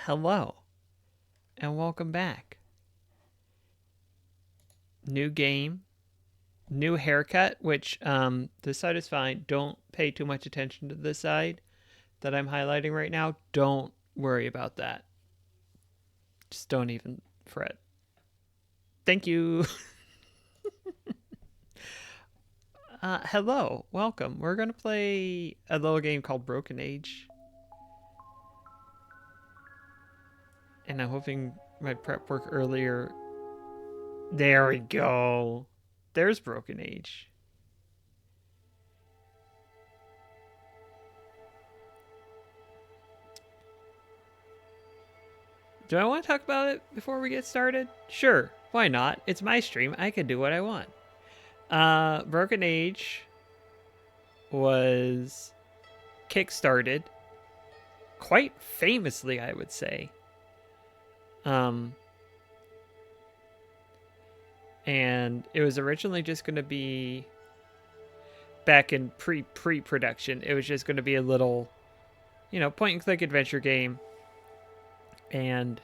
Hello, and welcome back. New game, new haircut, which this side is fine. Don't pay too much attention to this side that I'm highlighting right now. Don't worry about that. Just don't even fret. Thank you. Hello, welcome. We're gonna play a little game called Broken Age, and I'm hoping my prep work earlier. There we go. There's Broken Age. Do I want to talk about it before we get started? Sure, why not? It's my stream. I can do what I want. Broken Age was kickstarted quite famously, I would say. Um, and it was originally just going to be back in pre-production. It was just going to be a little, point and click adventure game. And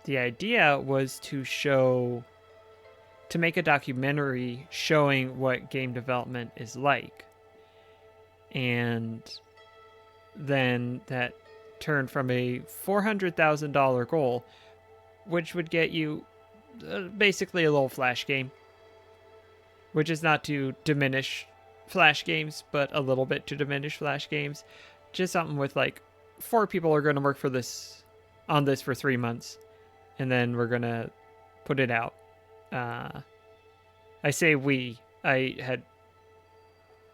the idea was to make a documentary showing what game development is like. And then that turned from a $400,000 goal, which would get you basically a little Flash game, which is not to diminish Flash games, but a little bit to diminish Flash games. Just something with like 4 people are going to work on this for 3 months, and then we're going to put it out. I say we. I had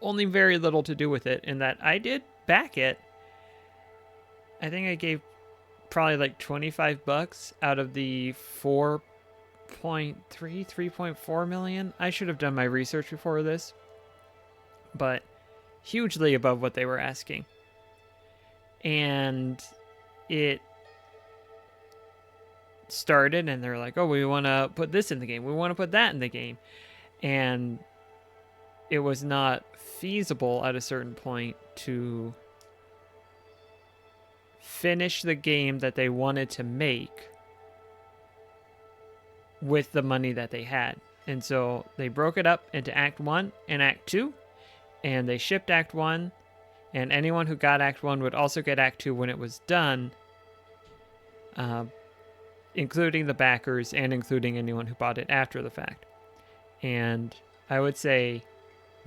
only very little to do with it in that I did back it. I think I gave probably like $25 out of the 3.4 million. I should have done my research before this, but hugely above what they were asking. And it started, and they're like, oh, we want to put this in the game. We want to put that in the game. And it was not feasible at a certain point to finish the game that they wanted to make with the money that they had. And so they broke it up into Act 1 and Act 2, and they shipped Act 1, and anyone who got Act 1 would also get Act 2 when it was done, including the backers and including anyone who bought it after the fact. And I would say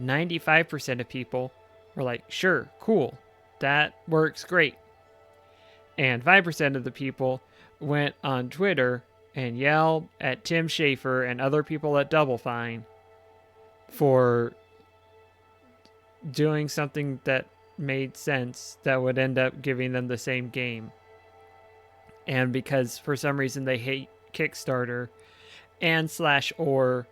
95% of people were like, sure, cool, that works great. And 5% of the people went on Twitter and yelled at Tim Schafer and other people at Double Fine for doing something that made sense that would end up giving them the same game. And because for some reason they hate Kickstarter and /or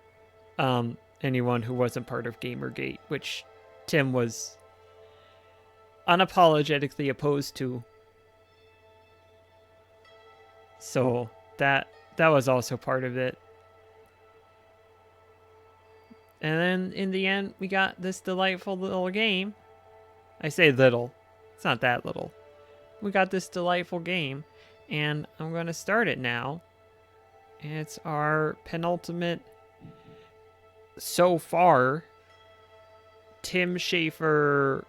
anyone who wasn't part of Gamergate, which Tim was unapologetically opposed to. So that was also part of it. And then in the end, we got this delightful little game. I say little. It's not that little. We got this delightful game, and I'm going to start it now. It's our penultimate, so far, Tim Schafer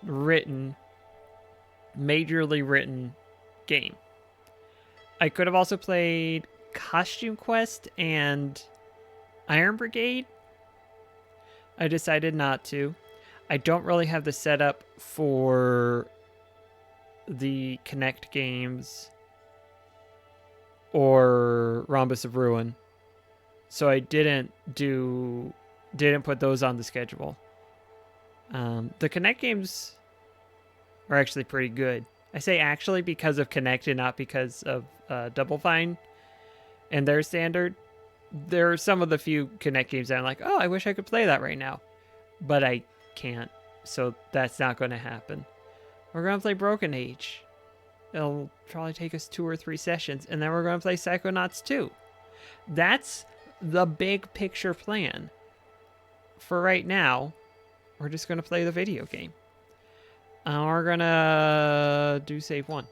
written, majorly written game. I could have also played Costume Quest and Iron Brigade. I decided not to. I don't really have the setup for the Kinect games or Rhombus of Ruin, so I didn't put those on the schedule. The Kinect games are actually pretty good. I say actually because of Kinect and not because of Double Fine and their standard. There are some of the few Kinect games that I'm like, oh, I wish I could play that right now, but I can't, so that's not going to happen. We're going to play Broken Age. It'll probably take us 2 or 3 sessions, and then we're going to play Psychonauts 2. That's the big picture plan. For right now, we're just going to play the video game. We're going to do save 1.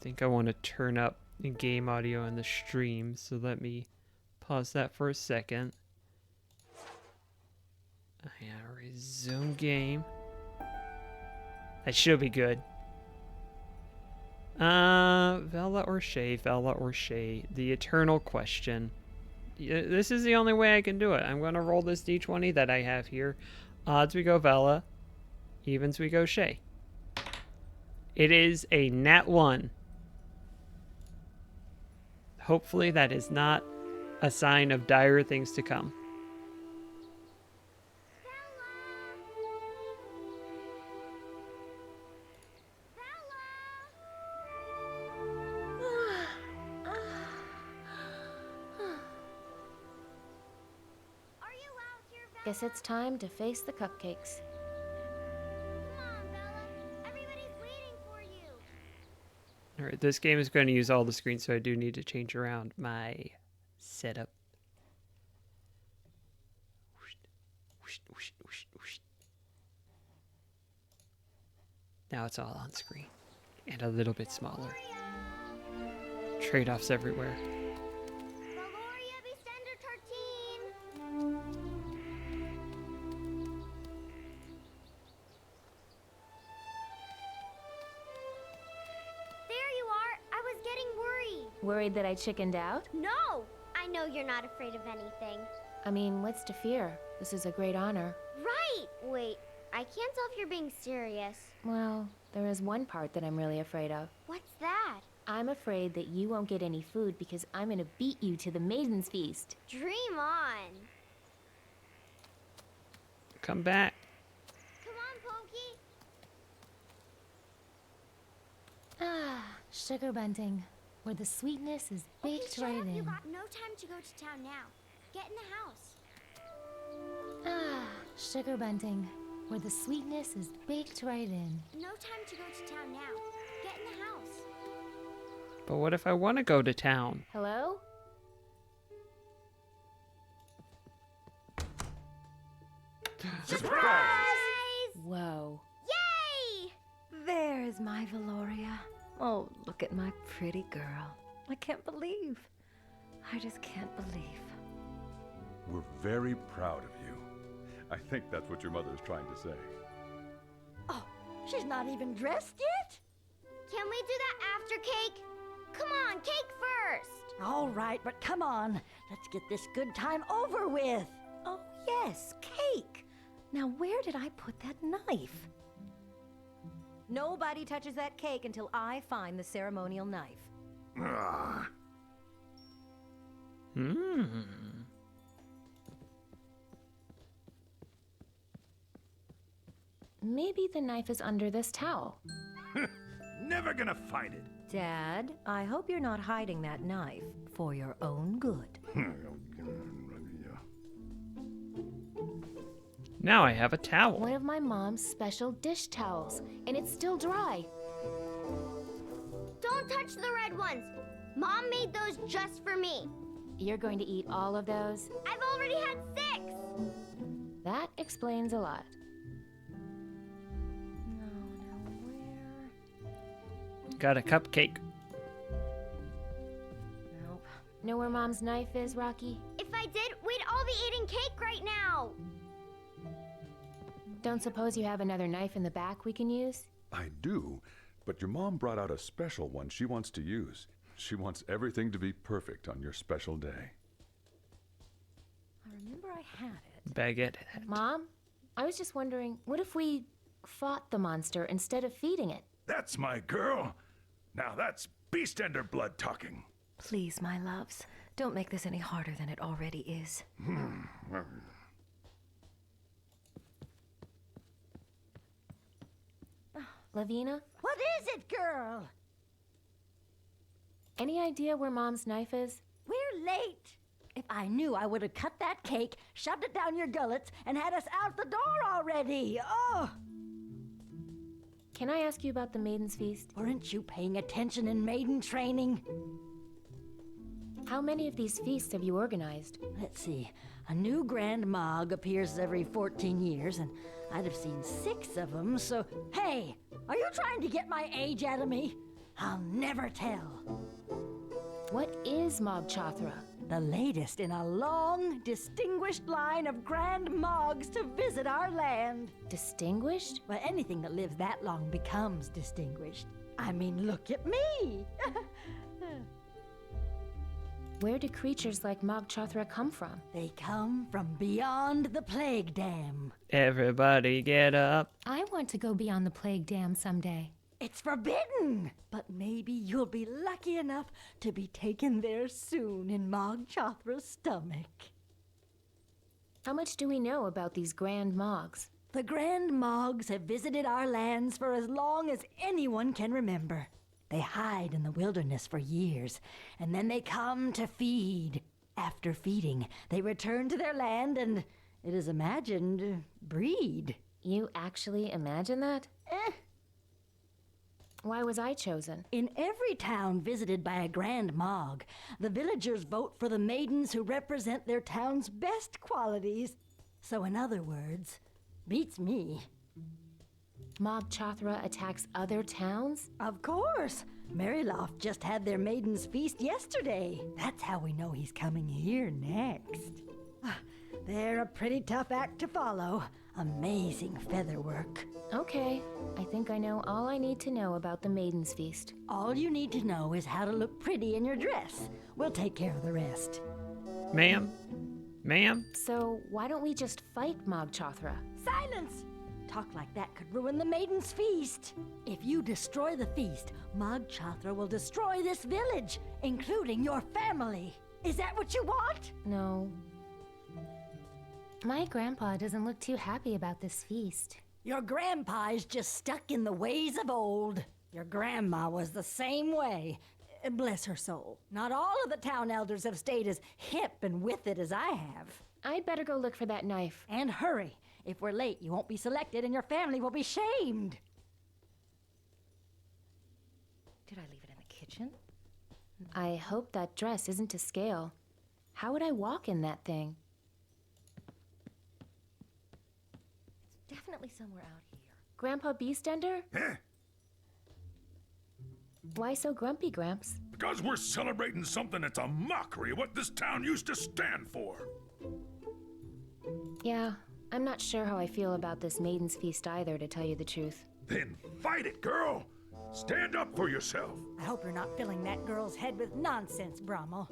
think I want to turn up the game audio on the stream, so let me pause that for a second. Yeah, resume game. That should be good. Vela or Shay, Vela or Shay. The eternal question. This is the only way I can do it. I'm going to roll this d20 that I have here. Odds we go Vela. Evens we go Shay. It is a nat 1. Hopefully that is not a sign of dire things to come. Guess it's time to face the cupcakes. Come on, Bella. Everybody's waiting for you. Alright, this game is going to use all the screens, so I do need to change around my setup. Now it's all on screen. And a little bit smaller. Trade-offs everywhere. Valoria Bistender Tartine. There you are. I was getting worried. Worried that I chickened out? No! I know you're not afraid of anything. I mean, what's to fear? This is a great honor. Right! Wait, I can't tell if you're being serious. Well, there is one part that I'm really afraid of. What's that? I'm afraid that you won't get any food because I'm gonna beat you to the Maiden's Feast. Dream on. Come back. Come on, Pokey. Ah, sugar bunting, where the sweetness is Okay, baked shut right up. You in. got no time to go to town now. Get in the house. Ah, sugar bunting, where the sweetness is baked right in. No time to go to town now. Get in the house. But what if I want to go to town? Hello? Surprise! Whoa. Yay! There's my Valoria. Oh, look at my pretty girl. I can't believe. I just can't believe. We're very proud of you. I think that's what your mother is trying to say. Oh, she's not even dressed yet? Can we do that after cake? Come on, cake first. All right, but come on. Let's get this good time over with. Oh, yes, cake. Now, where did I put that knife? Nobody touches that cake until I find the ceremonial knife. Maybe the knife is under this towel. Never gonna find it. Dad, I hope you're not hiding that knife for your own good. Now I have a towel. One of my mom's special dish towels, and it's still dry. Don't touch the red ones. Mom made those just for me. You're going to eat all of those? I've already had 6. That explains a lot. Got a cupcake. Nope. Know where Mom's knife is, Rocky? If I did, we'd all be eating cake right now. Don't suppose you have another knife in the back we can use? I do, but your mom brought out a special one she wants to use. She wants everything to be perfect on your special day. I remember I had it. Baguette. Mom, I was just wondering, what if we fought the monster instead of feeding it? That's my girl. Now that's Beastender blood talking. Please, my loves, don't make this any harder than it already is. Lavina, What is it, girl? any idea where Mom's knife is? We're late. If I knew, I would have cut that cake, shoved it down your gullets, and had us out the door already. Oh! Can I ask you about the Maiden's Feast? Weren't you paying attention in maiden training? How many of these feasts have you organized? Let's see. A new Grand Mog appears every 14 years, and I'd have seen 6 of them, so... Hey! Are you trying to get my age out of me? I'll never tell. What is Mog Chothra? The latest in a long, distinguished line of grand Mogs to visit our land. Distinguished? Well, anything that lives that long becomes distinguished. I mean, look at me. Where do creatures like Mog Chothra come from? They come from beyond the plague dam. Everybody get up. I want to go beyond the plague dam someday. It's forbidden, but maybe you'll be lucky enough to be taken there soon in Mog Chothra's stomach. How much do we know about these Grand Mogs? The Grand Mogs have visited our lands for as long as anyone can remember. They hide in the wilderness for years, and then they come to feed. After feeding, they return to their land and, it is imagined, breed. You actually imagine that? Why was I chosen? In every town visited by a Grand Mog, the villagers vote for the maidens who represent their town's best qualities. So in other words, beats me. Mog Chothra attacks other towns? Of course. Maryloft just had their maidens' feast yesterday. That's how we know he's coming here next. They're a pretty tough act to follow. Amazing feather work. Okay, I think I know all I need to know about the Maiden's Feast. All you need to know is how to look pretty in your dress. We'll take care of the rest. Ma'am? Ma'am? So why don't we just fight Mog Chothra? Silence! Talk like that could ruin the Maiden's Feast. If you destroy the feast, Mog Chothra will destroy this village, including your family. Is that what you want? No. My grandpa doesn't look too happy about this feast. Your grandpa's just stuck in the ways of old. Your grandma was the same way. Bless her soul. Not all of the town elders have stayed as hip and with it as I have. I'd better go look for that knife. And hurry. If we're late, you won't be selected and your family will be shamed. Did I leave it in the kitchen? I hope that dress isn't to scale. How would I walk in that thing? It's definitely somewhere out here. Grandpa Beastender? Eh? Why so grumpy, Gramps? Because we're celebrating something that's a mockery of what this town used to stand for. Yeah, I'm not sure how I feel about this Maiden's Feast either, to tell you the truth. Then fight it, girl. Stand up for yourself. I hope you're not filling that girl's head with nonsense, Brommel.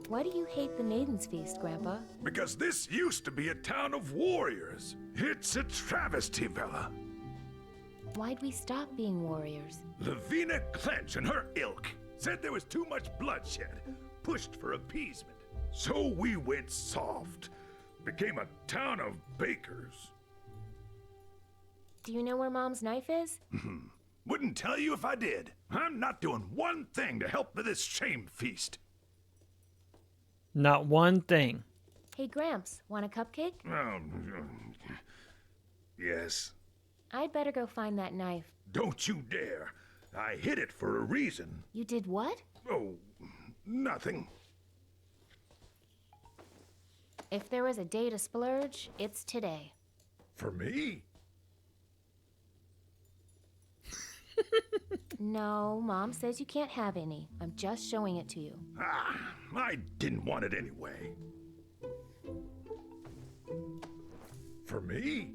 Why do you hate the Maiden's Feast, Grandpa? Because this used to be a town of warriors. It's a travesty, Bella. Why'd we stop being warriors? Lavina Clench and her ilk said there was too much bloodshed, pushed for appeasement. So we went soft. Became a town of bakers. Do you know where Mom's knife is? Wouldn't tell you if I did. I'm not doing one thing to help with this shame feast. Not one thing. Hey, Gramps, want a cupcake? Yes. I'd better go find that knife. Don't you dare. I hid it for a reason. You did what? Oh, nothing. If there was a day to splurge, it's today. For me? No, Mom says you can't have any. I'm just showing it to you. I didn't want it anyway. For me?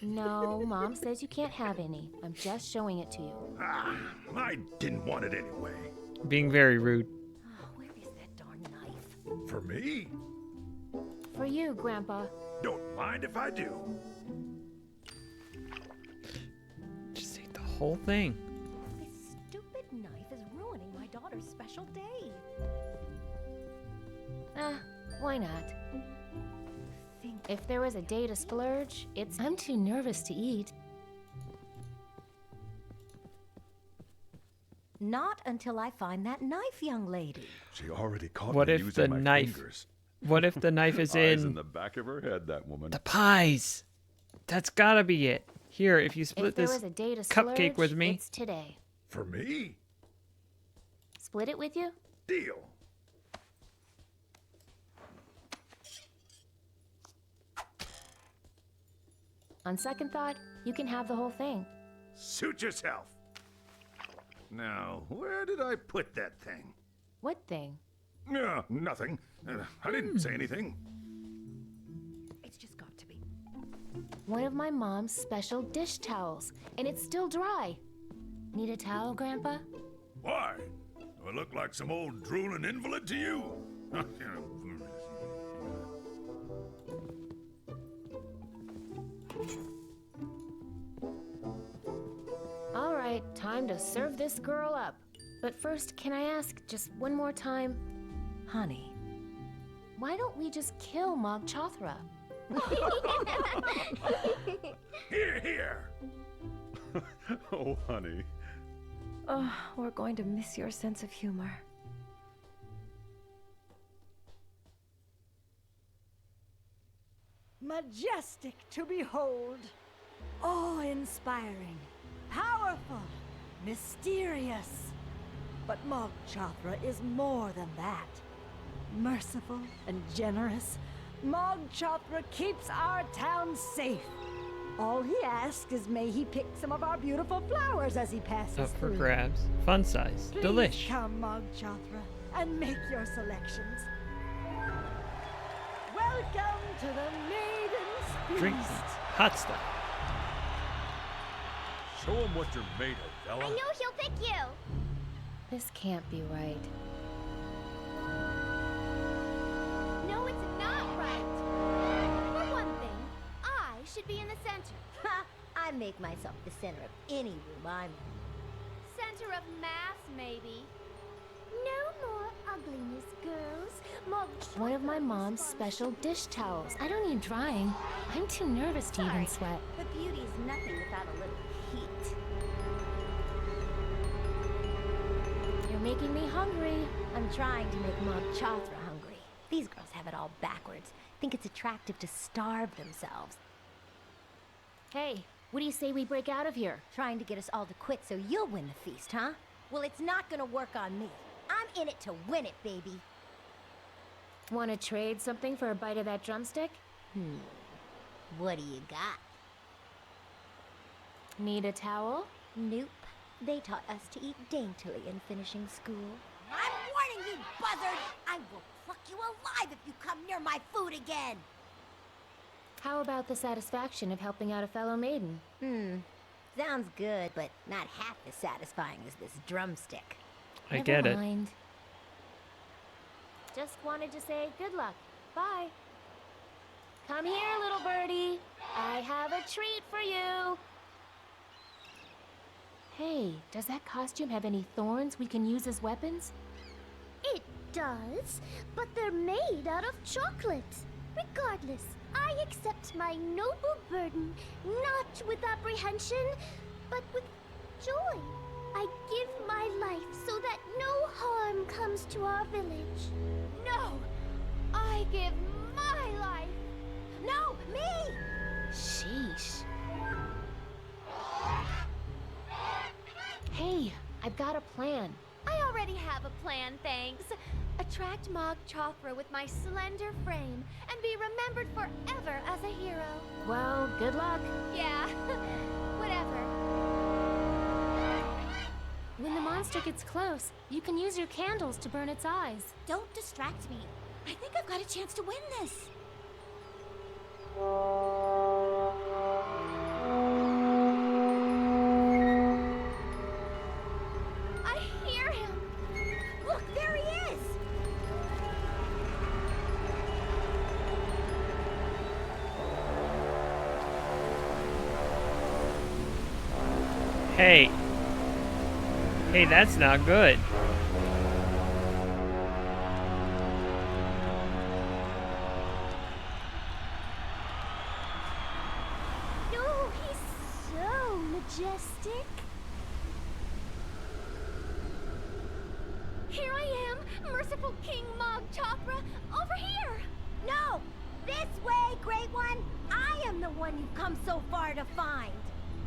No, Mom says you can't have any. I'm just showing it to you. I didn't want it anyway. Being very rude. Oh, where is that darn knife? For me? For you, Grandpa. Don't mind if I do. Just ate the whole thing. This stupid knife is ruining my daughter's special day. Why not? If there was a day to splurge, it's... I'm too nervous to eat. Not until I find that knife, young lady. She already caught What me if using the my knife fingers. What if the knife is Eyes in in the back of her head, that woman. the pies? That's gotta be it. Here, if you If split there this was a day to cupcake splurge, with me. it's today. For me? Split it with you? Deal. On second thought, you can have the whole thing. Suit yourself. Now, where did I put that thing? What thing? No, nothing. I didn't say anything. It's just got to be. One of my mom's special dish towels, and it's still dry. Need a towel, Grandpa? Why? Do I look like some old drooling invalid to you? All right, time to serve this girl up. But first, can I ask just one more time? Honey, Why don't we just kill Mog Chothra? Here, here. Oh, honey. Oh, we're going to miss your sense of humor. majestic to behold, awe-inspiring, powerful, mysterious. But Mog Chothra is more than that. Merciful and generous, Mog Chothra keeps our town safe. All he asks is may he pick some of our beautiful flowers as he passes Up for through. grabs. Fun size. Please Delish. come, Mog Chothra, and make your selections. Welcome to the Maiden's Drink Feast. hot stuff. Show him what you're made of, I Bella. know he'll pick you. This can't be right. No, it's not right. For one thing, I should be in the center. Ha! I make myself the center of any room I'm in. Center of mass, maybe. No more ugliness, girls. Mog One of my mom's special dish towels. I don't need drying. I'm too nervous to even sweat. But beauty is nothing without a little heat. You're making me hungry. I'm trying to make Mog Chothra hungry. These girls have it all backwards. Think it's attractive to starve themselves. Hey, what do you say we break out of here? Trying to get us all to quit so you'll win the feast, huh? Well, it's not gonna work on me. I'm in it to win it, baby. Want to trade something for a bite of that drumstick? What do you got? Need a towel? Nope. They taught us to eat daintily in finishing school. I'm warning you, buzzard! I will pluck you alive if you come near my food again! How about the satisfaction of helping out a fellow maiden? Sounds good, but not half as satisfying as this drumstick. I get Never it. mind. Just wanted to say good luck. Bye. Come here, little birdie. I have a treat for you. Hey, does that costume have any thorns we can use as weapons? It does, but they're made out of chocolate. Regardless, I accept my noble burden, not with apprehension, but with joy. I give my life so that no harm comes to our village. No! I give my life! No, me! Sheesh. Hey, I've got a plan. I already have a plan, thanks. Attract Mog Chothra with my slender frame and be remembered forever as a hero. Well, good luck. Yeah, whatever. When the monster gets close, you can use your candles to burn its eyes. Don't distract me. I think I've got a chance to win this. I hear him. Look, there he is! Hey. Hey, that's not good. No, he's so majestic. Here I am, merciful King Mog Chothra, over here. No! This way, Great One! I am the one you've come so far to find!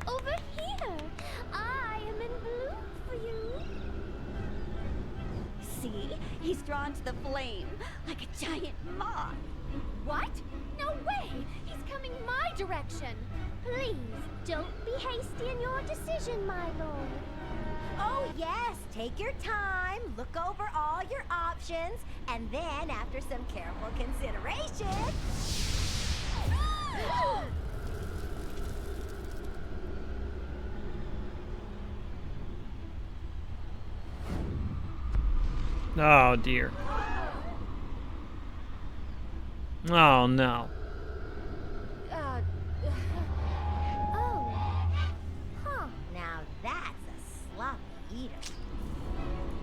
Over here. I am in blue for you. See? He's drawn to the flame, like a giant moth. What? No way! He's coming my direction. Please, don't be hasty in your decision, my lord. Oh, yes, take your time, look over all your options, and then, after some careful consideration... Oh dear. Oh no. Oh. Huh. Now that's a sloppy eater.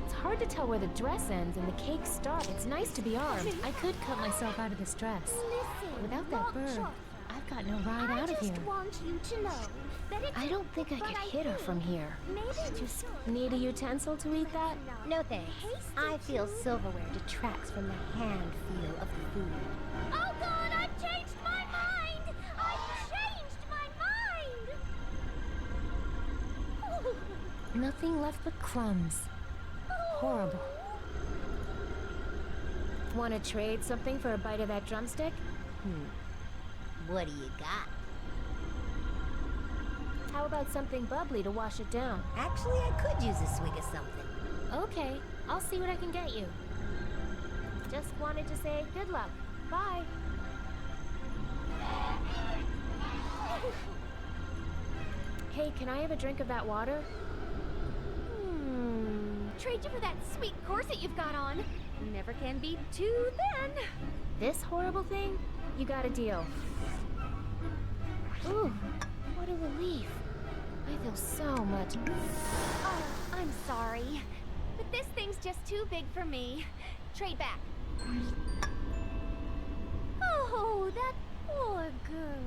It's hard to tell where the dress ends and the cake starts. It's nice to be armed. I could cut myself out of this dress. Listen, Without that Rock bird, Chalk, I've got no ride out of here. I just want you to know that it's... I don't think I but could hit her think from here. Maybe Just need a utensil to eat that? No thanks. I feel silverware detracts from the hand feel of the food. Oh God, I've changed my mind! I've changed my mind! Nothing left but crumbs. Horrible. Want to trade something for a bite of that drumstick? What do you got? How about something bubbly to wash it down? Actually, I could use a swig of something. Okay, I'll see what I can get you. Just wanted to say good luck. Bye. Hey, can I have a drink of that water? Trade you for that sweet corset you've got on. Never can be too thin. This horrible thing? You got a deal. Ooh, what a relief. I feel so much. Oh, I'm sorry. But this thing's just too big for me. Trade back. Oh, that poor girl.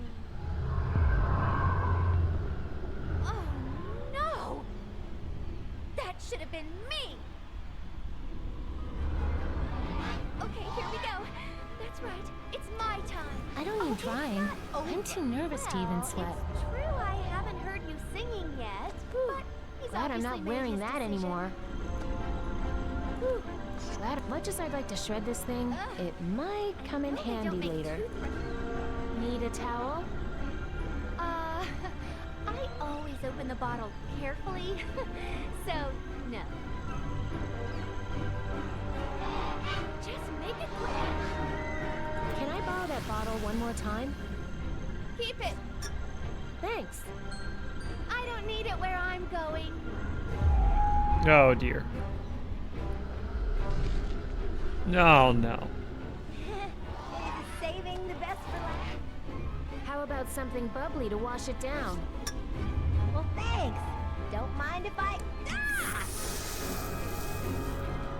Oh, no! That should have been me! Okay, here we go. That's right. It's my time. I don't need drying. I'm too nervous to even sweat. It's true I haven't heard you singing yet, but he's Glad I'm obviously not made wearing his that decision. anymore. Glad, much as I'd like to shred this thing, it might come in Really don't handy make later. toothbrush. Need a towel? I always open the bottle carefully, so no. Just make it quick. Can I borrow that bottle one more time? Keep it. Thanks. I don't need it where I'm going. Oh dear. No, no. Maybe saving the best for last. How about something bubbly to wash it down? Well, thanks. Don't mind if I... Ah!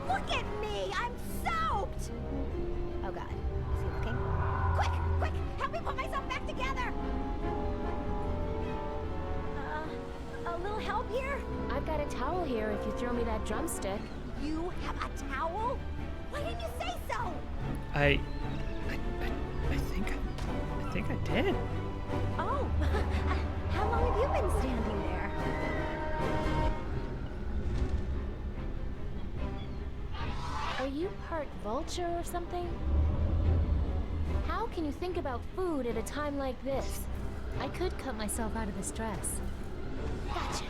Look at me! I'm soaked! Oh, God. Is he looking? Quick! Quick! Help me put myself back together! A little help here? I've got a towel here if you throw me that drumstick. You have a towel? Why didn't you say so? I think I did. Oh, how long have you been standing there? Are you part vulture or something? How can you think about food at a time like this? I could cut myself out of this dress. Gotcha.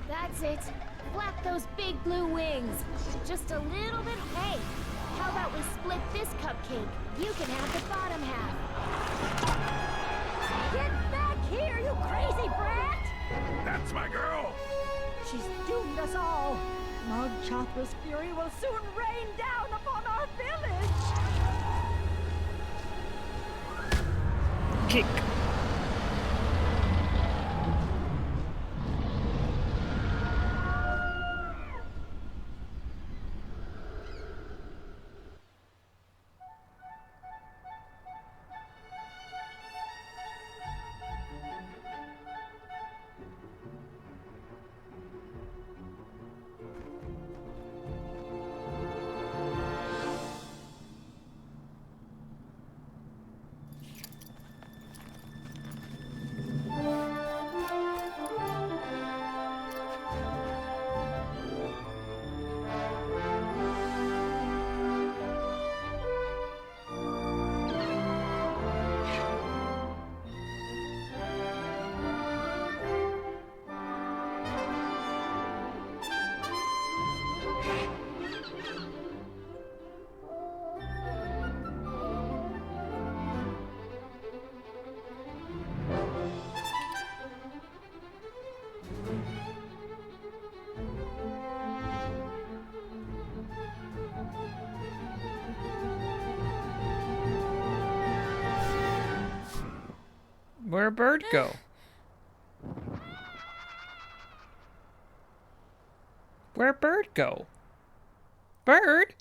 That's it. Flap those big blue wings. Just a little bit. Hey, how about we split this cupcake? You can have the bottom half. Get back here, you crazy brat! That's my girl! She's doomed us all. Mog Chothra's fury will soon rain down upon our village. Kick. Where'd Bird go? Where'd Bird go? Bird?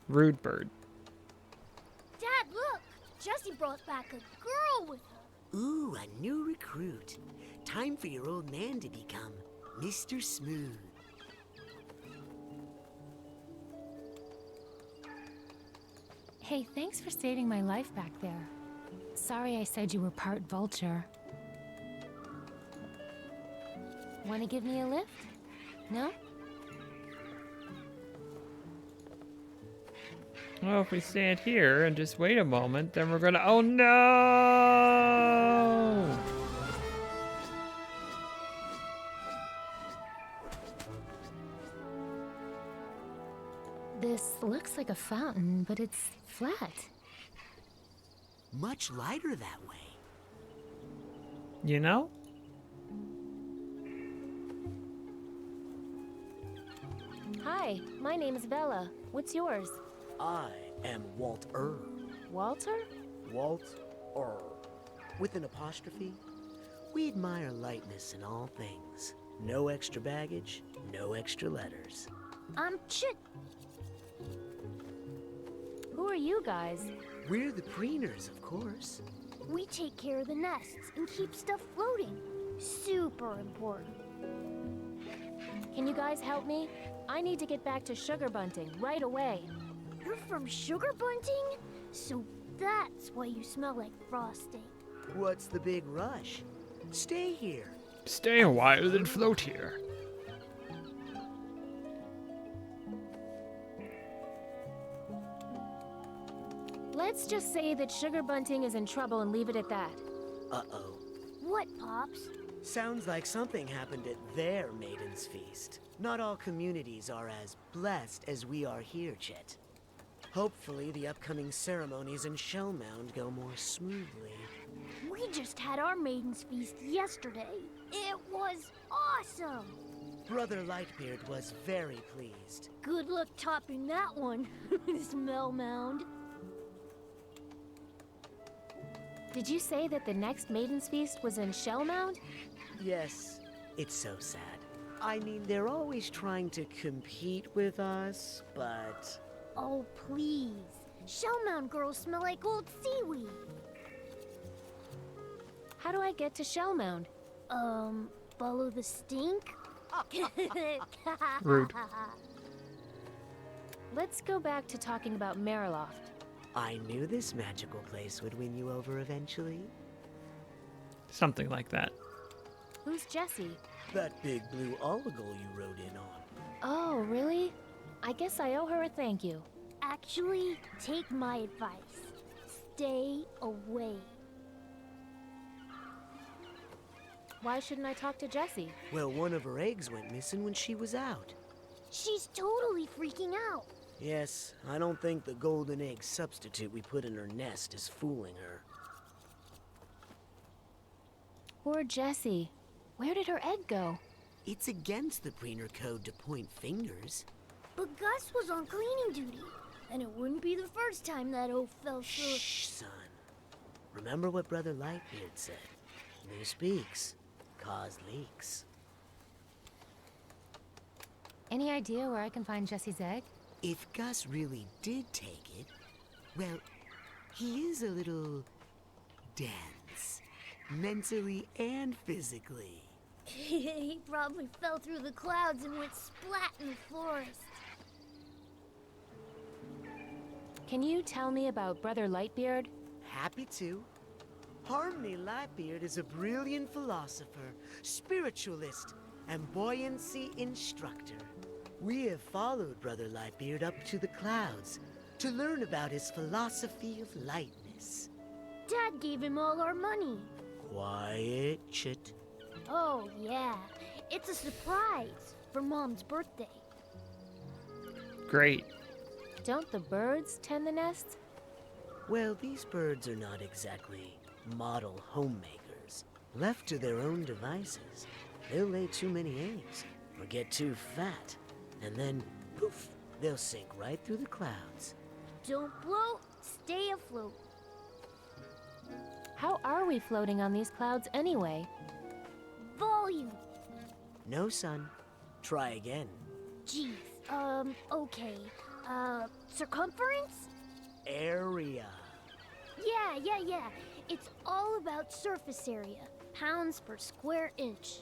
Rude Bird. Dad, look! Jessie brought back a girl with her. Ooh, a new recruit. Time for your old man to become Mr. Smooth. Hey, thanks for saving my life back there. Sorry I said you were part vulture. Want to give me a lift? No? Well, if we stand here and just wait a moment, then we're gonna. Oh no! This looks like a fountain, but it's flat. Much lighter that way. You know? Hi, my name is Bella. What's yours? I am Walter. Walter? Walter. With an apostrophe. We admire lightness in all things. No extra baggage, no extra letters. I'm Chit. Who are you guys? We're the preeners, of course. We take care of the nests and keep stuff floating. Super important. Can you guys help me? I need to get back to Sugar Bunting right away. You're from Sugar Bunting? So that's why you smell like frosting. What's the big rush? Stay here. Stay a while and float here. Let's just say that Sugar Bunting is in trouble and leave it at that. Uh-oh. What, Pops? Sounds like something happened at their Maiden's Feast. Not all communities are as blessed as we are here, Chet. Hopefully, the upcoming ceremonies in Shellmound go more smoothly. We just had our Maiden's Feast yesterday. It was awesome! Brother Lightbeard was very pleased. Good luck topping that one, Smell Mound. Did you say that the next Maiden's Feast was in Shellmound? Yes, it's so sad. I mean, they're always trying to compete with us, but... Oh, please. Shellmound girls smell like old seaweed. How do I get to Shellmound? Follow the stink? Rude. Let's go back to talking about Mariloft. I knew this magical place would win you over eventually. Something like that. Who's Jessie? That big blue oligal you rode in on. Oh, really? I guess I owe her a thank you. Actually, take my advice. Stay away. Why shouldn't I talk to Jessie? Well, one of her eggs went missing when she was out. She's totally freaking out. Yes, I don't think the golden egg substitute we put in her nest is fooling her. Poor Jessie. Where did her egg go? It's against the Preener Code to point fingers. But Gus was on cleaning duty, and it wouldn't be the first time that oaf fell through. Shh, son. Remember what Brother Lightbeard said. Who speaks, cause leaks. Any idea where I can find Jessie's egg? If Gus really did take it, well, he is a little dense, mentally and physically. He probably fell through the clouds and went splat in the forest. Can you tell me about Brother Lightbeard? Happy to. Harmony Lightbeard is a brilliant philosopher, spiritualist, and buoyancy instructor. We have followed Brother Lightbeard up to the clouds to learn about his philosophy of lightness. Dad gave him all our money. Quiet, Chit. Oh, yeah. It's a surprise for Mom's birthday. great. Don't the birds tend the nests? Well, these birds are not exactly model homemakers. Left to their own devices, they'll lay too many eggs or get too fat, and then, poof, they'll sink right through the clouds. Don't bloat, stay afloat. How are we floating on these clouds anyway? Volume. No, son. Try again. Geez, okay. Circumference? Area. Yeah. It's all about surface area. Pounds per square inch.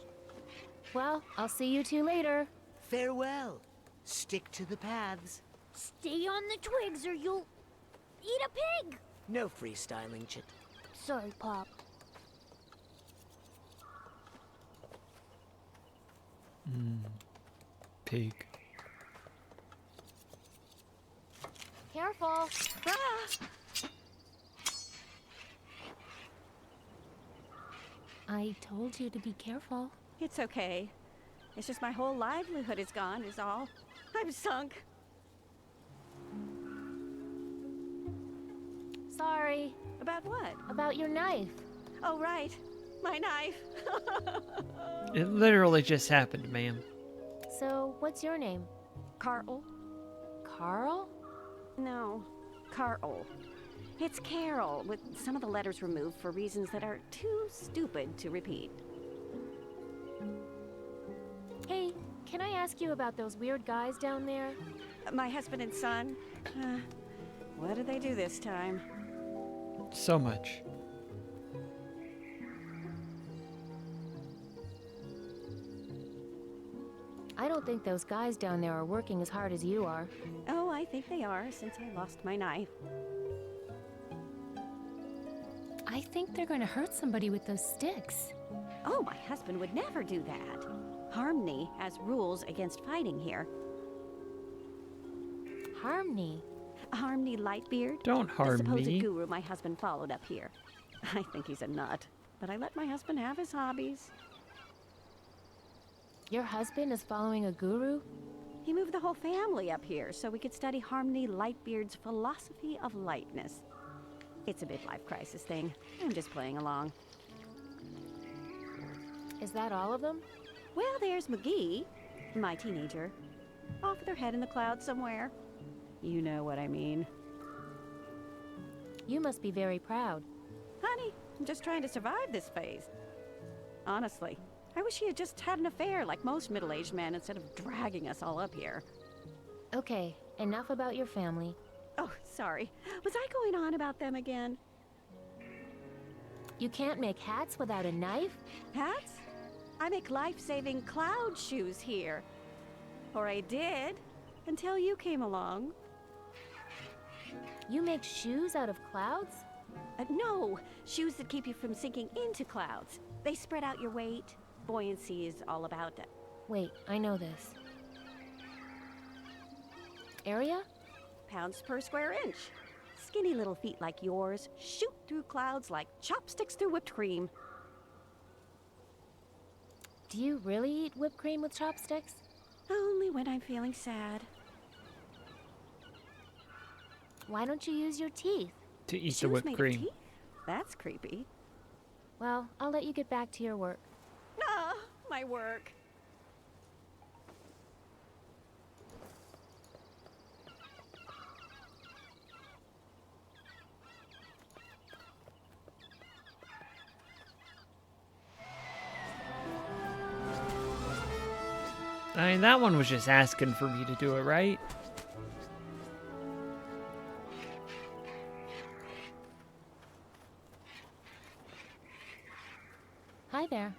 Well, I'll see you two later. Farewell. Stick to the paths. Stay on the twigs or you'll eat a pig. No freestyling, Chit. Sorry, Pop. Pig. Careful. I told you to be careful. It's okay. It's just my whole livelihood is gone, is all. I'm sunk. Sorry. About what? About your knife. Oh, right. My knife. It literally just happened, ma'am. So, what's your name? Carl? Carl? No, Carl. It's Carol, with some of the letters removed for reasons that are too stupid to repeat. Hey, can I ask you about those weird guys down there? My husband and son. What did they do this time? So much. I don't think those guys down there are working as hard as you are. Oh, I think they are, since I lost my knife. I think they're going to hurt somebody with those sticks. Oh, my husband would never do that. Harmony has rules against fighting here. Harmony? Harmony Lightbeard? Don't harm the supposed me. guru my husband followed up here. I think he's a nut, but I let my husband have his hobbies. Your husband is following a guru? He moved the whole family up here so we could study Harmony Lightbeard's philosophy of lightness. It's a midlife crisis thing. I'm just playing along. Is that all of them? Well, there's McGee, my teenager, off with her head in the clouds somewhere. You know what I mean. You must be very proud. Honey, I'm just trying to survive this phase. Honestly, I wish he had just had an affair like most middle-aged men instead of dragging us all up here. Okay, enough about your family. Oh, sorry. Was I going on about them again? You can't make hats without a knife? Hats? I make life-saving cloud shoes here. Or I did, until you came along. You make shoes out of clouds? No, shoes that keep you from sinking into clouds. They spread out your weight. Buoyancy is all about it. Wait, I know this. Area? Pounds per square inch. Skinny little feet like yours shoot through clouds like chopsticks through whipped cream. Do you really eat whipped cream with chopsticks? Only when I'm feeling sad. Why don't you use your teeth? To eat Shoes the whipped made of cream. teeth? That's creepy. Well, I'll let you get back to your work. Ah, my work. I mean, that one was just asking for me to do it, right? Hi there.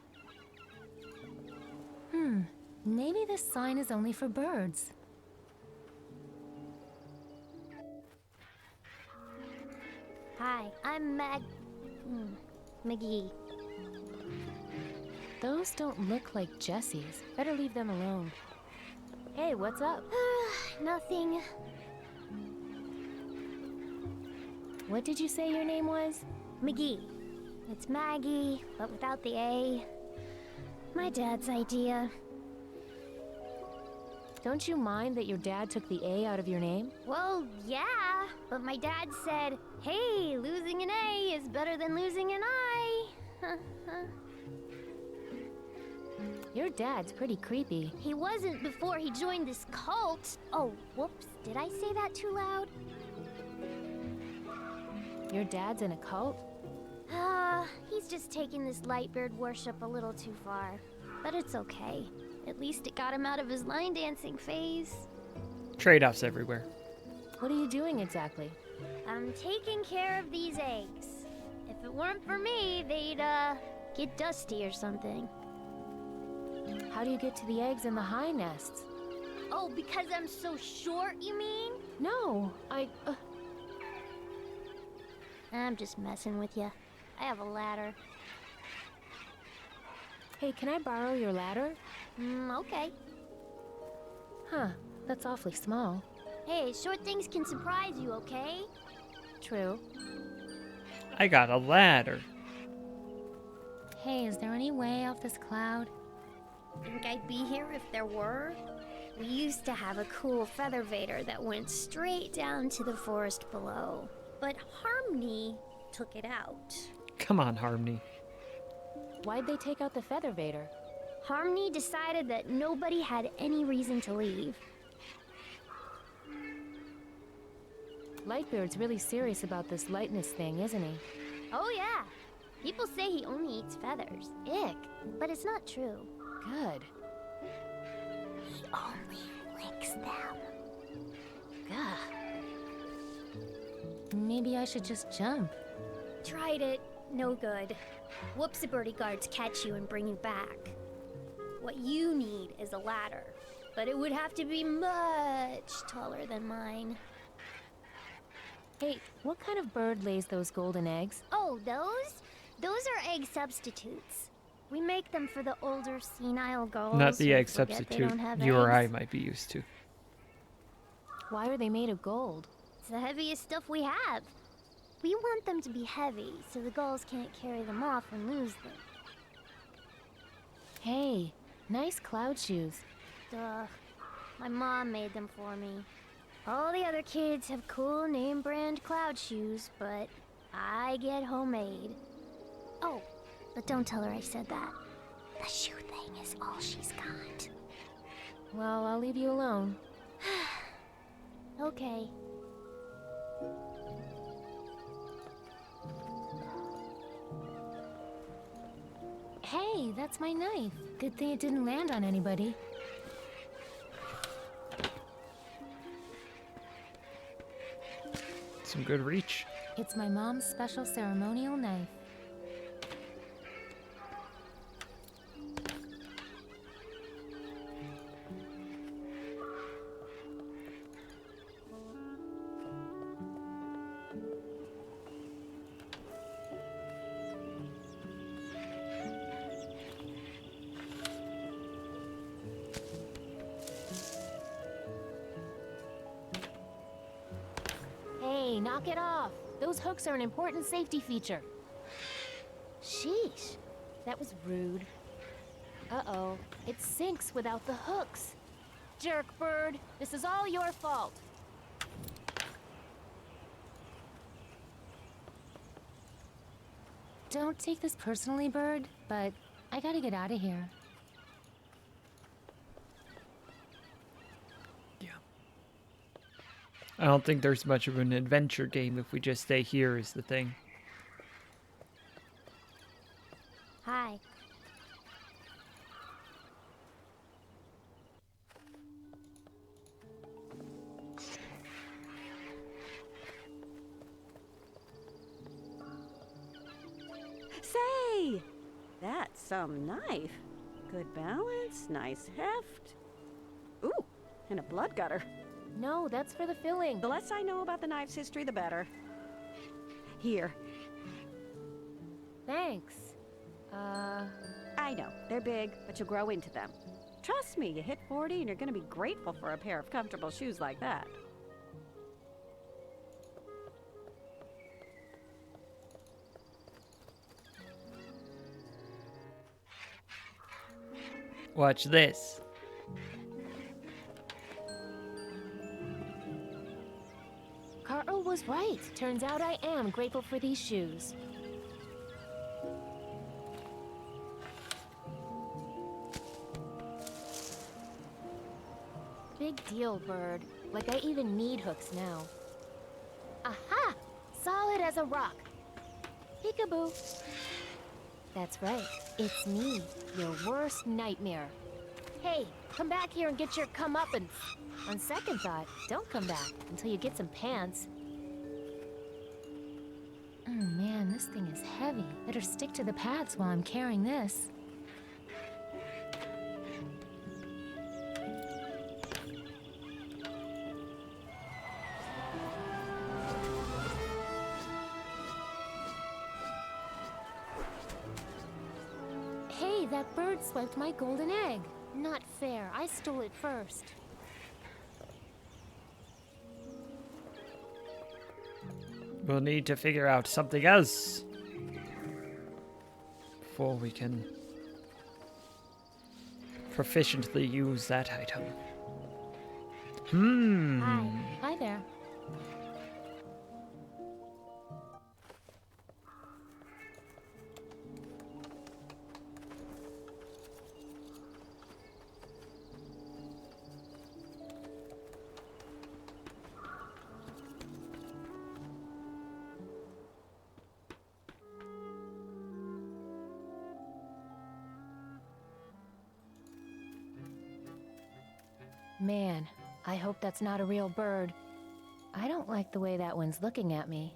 Maybe this sign is only for birds. Hi, I'm McGee. Those don't look like Jessie's. Better leave them alone. Hey, what's up? Nothing. What did you say your name was? McGee. It's Maggie, but without the A. My dad's idea. Don't you mind that your dad took the A out of your name? Well, yeah, but my dad said, hey, losing an A is better than losing an I. Your dad's pretty creepy. He wasn't before he joined this cult. Oh, whoops, did I say that too loud? Your dad's in a cult? He's just taking this Lightbeard worship a little too far. But it's okay. At least it got him out of his line dancing phase. Trade-offs everywhere. What are you doing exactly? I'm taking care of these eggs. If it weren't for me, they'd, get dusty or something. How do you get to the eggs in the high nests? Oh, because I'm so short, you mean? No, I'm just messing with you. I have a ladder. Hey, can I borrow your ladder? Okay. Huh, that's awfully small. Hey, short things can surprise you, okay? True. I got a ladder. Hey, is there any way off this cloud? Think I'd be here if there were? We used to have a cool feather vader that went straight down to the forest below. But Harmony took it out. Come on, Harmony. Why'd they take out the feather vader? Harmony decided that nobody had any reason to leave. Lightbeard's really serious about this lightness thing, isn't he? Oh yeah. People say he only eats feathers. Ick. But it's not true. Good. He only licks them. Gah. Maybe I should just jump. Tried it. No good. Whoopsie-birdie guards catch you and bring you back. What you need is a ladder. But it would have to be much taller than mine. Hey, what kind of bird lays those golden eggs? Oh, those? Those are egg substitutes. We make them for the older senile girls. Not the who egg forget they substitute don't have you or I eggs. might be used to. Why are they made of gold? It's the heaviest stuff we have. We want them to be heavy, so the gulls can't carry them off and lose them. Hey, nice cloud shoes. Duh. My mom made them for me. All the other kids have cool name brand cloud shoes, but I get homemade. Oh, but don't tell her I said that. The shoe thing is all she's got. Well, I'll leave you alone. Okay. Hey, that's my knife. Good thing it didn't land on anybody. Some good reach. It's my mom's special ceremonial knife. Hey, knock it off. Those hooks are an important safety feature. Sheesh, that was rude. Uh-oh, it sinks without the hooks. Jerk bird, this is all your fault. Don't take this personally, bird, but I gotta get out of here. I don't think there's much of an adventure game if we just stay here is the thing. Hi. Say, that's some knife. Good balance, nice heft. Ooh, and a blood gutter. No, that's for the filling. The less I know about the knife's history, the better. Here. Thanks. I know, they're big, but you'll grow into them. Trust me, you hit 40 and you're gonna be grateful for a pair of comfortable shoes like that. Watch this. Carl was right. Turns out I am grateful for these shoes. Big deal, bird. Like I even need hooks now. Aha! Solid as a rock. Peekaboo. That's right. It's me, your worst nightmare. Hey, come back here and get your comeuppance. On second thought, don't come back until you get some pants. Oh man, this thing is heavy. Better stick to the paths while I'm carrying this. Hey, that bird swiped my golden egg. Not fair. I stole it first. We'll need to figure out something else before we can proficiently use that item. Hi. Hi there. Man, I hope that's not a real bird. I don't like the way that one's looking at me.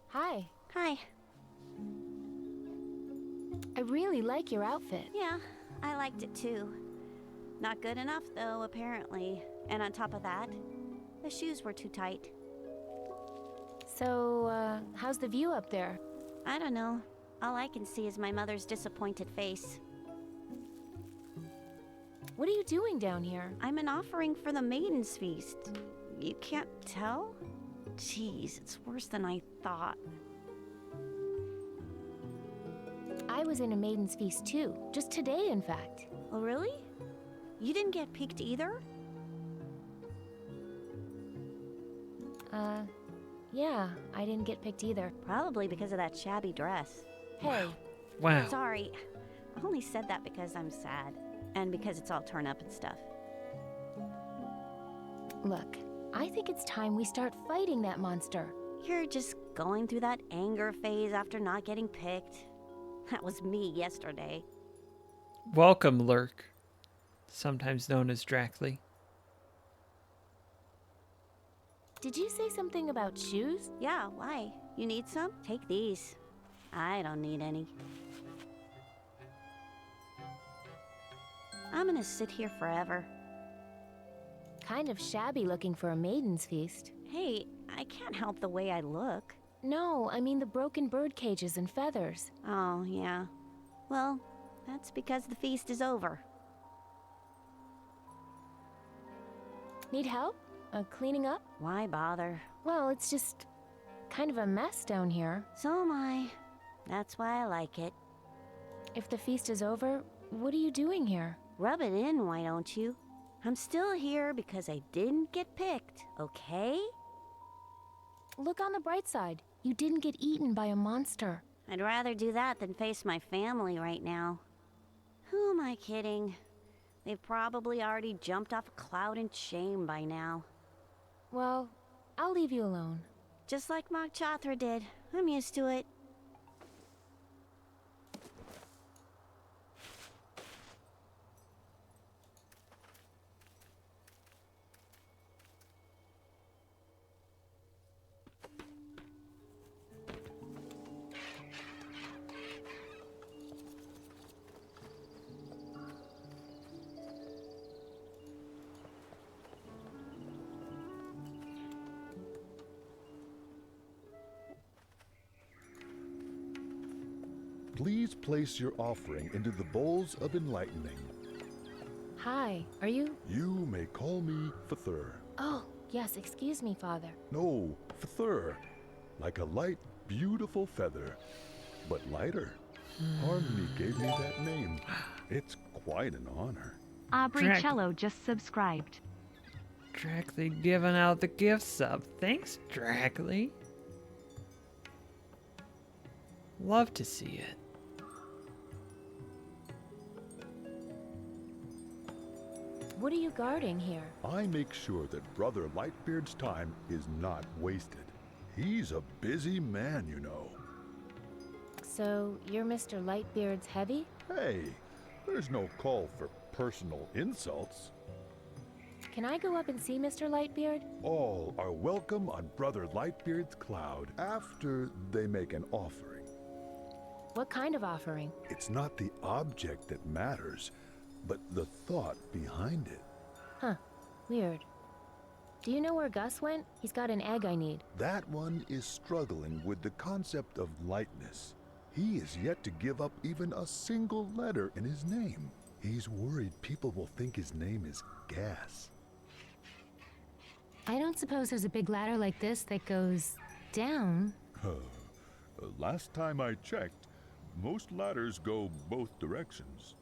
Hi. Hi. I really like your outfit. Yeah, I liked it too. Not good enough, though, apparently. And on top of that, the shoes were too tight. So, how's the view up there? I don't know. All I can see is my mother's disappointed face. What are you doing down here? I'm an offering for the Maiden's Feast. You can't tell? Jeez, it's worse than I thought. I was in a Maiden's Feast too. Just today, in fact. Oh, really? You didn't get picked either? Yeah, I didn't get picked either. Probably because of that shabby dress. Hey. Wow. Sorry. I only said that because I'm sad. And because it's all torn up and stuff. Look, I think it's time we start fighting that monster. You're just going through that anger phase after not getting picked. That was me yesterday. Welcome, Lurk. Sometimes known as Drackley. Did you say something about shoes? Yeah, why? You need some? Take these. I don't need any. I'm gonna sit here forever. Kind of shabby looking for a Maiden's Feast. Hey, I can't help the way I look. No, I mean the broken bird cages and feathers. Oh, yeah. Well, that's because the feast is over. Need help? Cleaning up? Why bother? Well, it's just kind of a mess down here. So am I. That's why I like it. If the feast is over, what are you doing here? Rub it in, why don't you? I'm still here because I didn't get picked, okay? Look on the bright side. You didn't get eaten by a monster. I'd rather do that than face my family right now. Who am I kidding? They've probably already jumped off a cloud in shame by now. Well, I'll leave you alone. Just like Mog Chothra did. I'm used to it. Please place your offering into the bowls of enlightening. Hi, are you? You may call me Fathur. Oh, yes, excuse me, Father. No, Fathur. Like a light, beautiful feather, but lighter. Harmony gave me that name. It's quite an honor. Aubrey Cello just subscribed. Dracly giving out the gift sub. Thanks, Dracly. Love to see it. What are you guarding here? I make sure that Brother Lightbeard's time is not wasted. He's a busy man, you know. So, you're Mr. Lightbeard's heavy? Hey, there's no call for personal insults. Can I go up and see Mr. Lightbeard? All are welcome on Brother Lightbeard's cloud after they make an offering. What kind of offering? It's not the object that matters, but the thought behind it. Huh. Weird. Do you know where Gus went? He's got an egg I need. That one is struggling with the concept of lightness. He is yet to give up even a single letter in his name. He's worried people will think his name is Gas. I don't suppose there's a big ladder like this that goes down. Last time I checked, most ladders go both directions.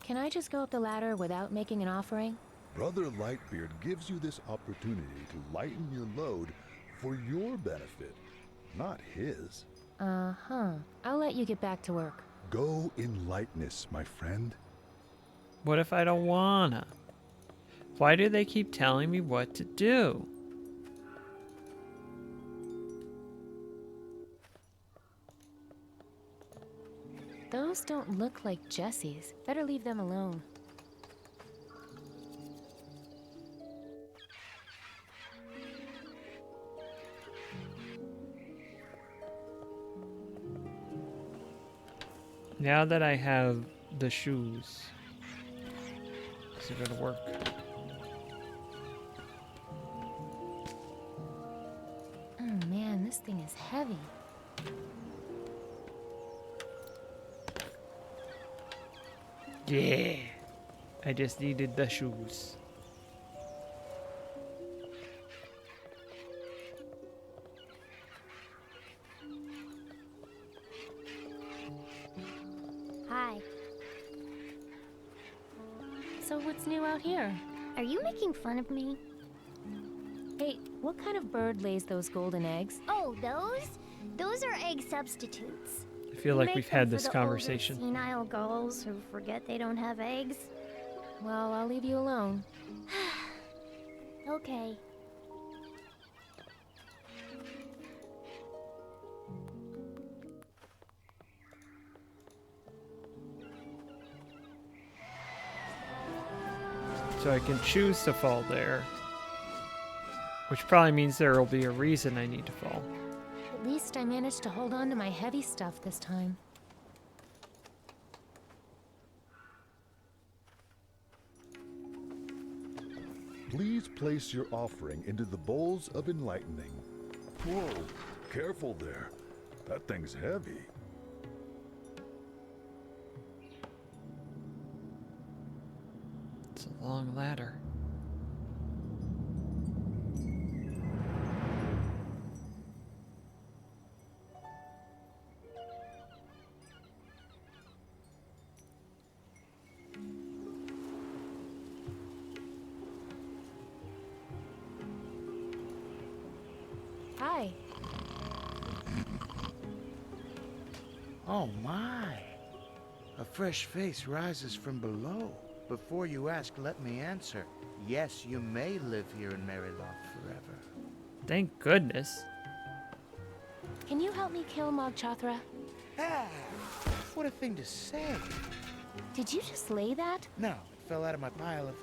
Can I just go up the ladder without making an offering? Brother Lightbeard gives you this opportunity to lighten your load for your benefit, not his. Uh-huh. I'll let you get back to work. Go in lightness, my friend. What if I don't wanna? Why do they keep telling me what to do? Those don't look like Jesse's. Better leave them alone. Now that I have the shoes, is it gonna work? Oh man, this thing is heavy. Yeah, I just needed the shoes. Hi. So what's new out here? Are you making fun of me? Hey, what kind of bird lays those golden eggs? Oh, those? Those are egg substitutes. I feel like we've had this conversation. Senile gulls who forget they don't have eggs. Well, I'll leave you alone. Okay. So I can choose to fall there. Which probably means there will be a reason I need to fall. At least I managed to hold on to my heavy stuff this time. Please place your offering into the bowls of enlightening. Whoa, careful there. That thing's heavy. It's a long ladder. Hi. Oh my! A fresh face rises from below. Before you ask, let me answer. Yes, you may live here in Maryloft forever. Thank goodness. Can you help me kill Mog Chothra? Ah, what a thing to say. Did you just lay that? No, it fell out of my pile of...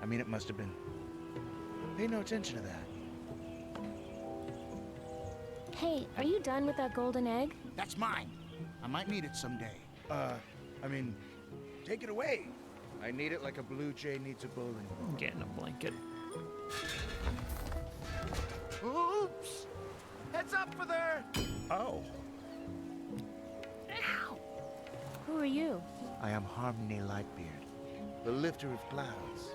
I mean, it must have been... Pay no attention to that. Hey, are you done with that golden egg? That's mine. I might need it someday. I mean, take it away. I need it like a blue jay needs a bowling ball. I'm getting a blanket. Oops! Heads up for there! Ow. Ow! Who are you? I am Harmony Lightbeard, the lifter of clouds.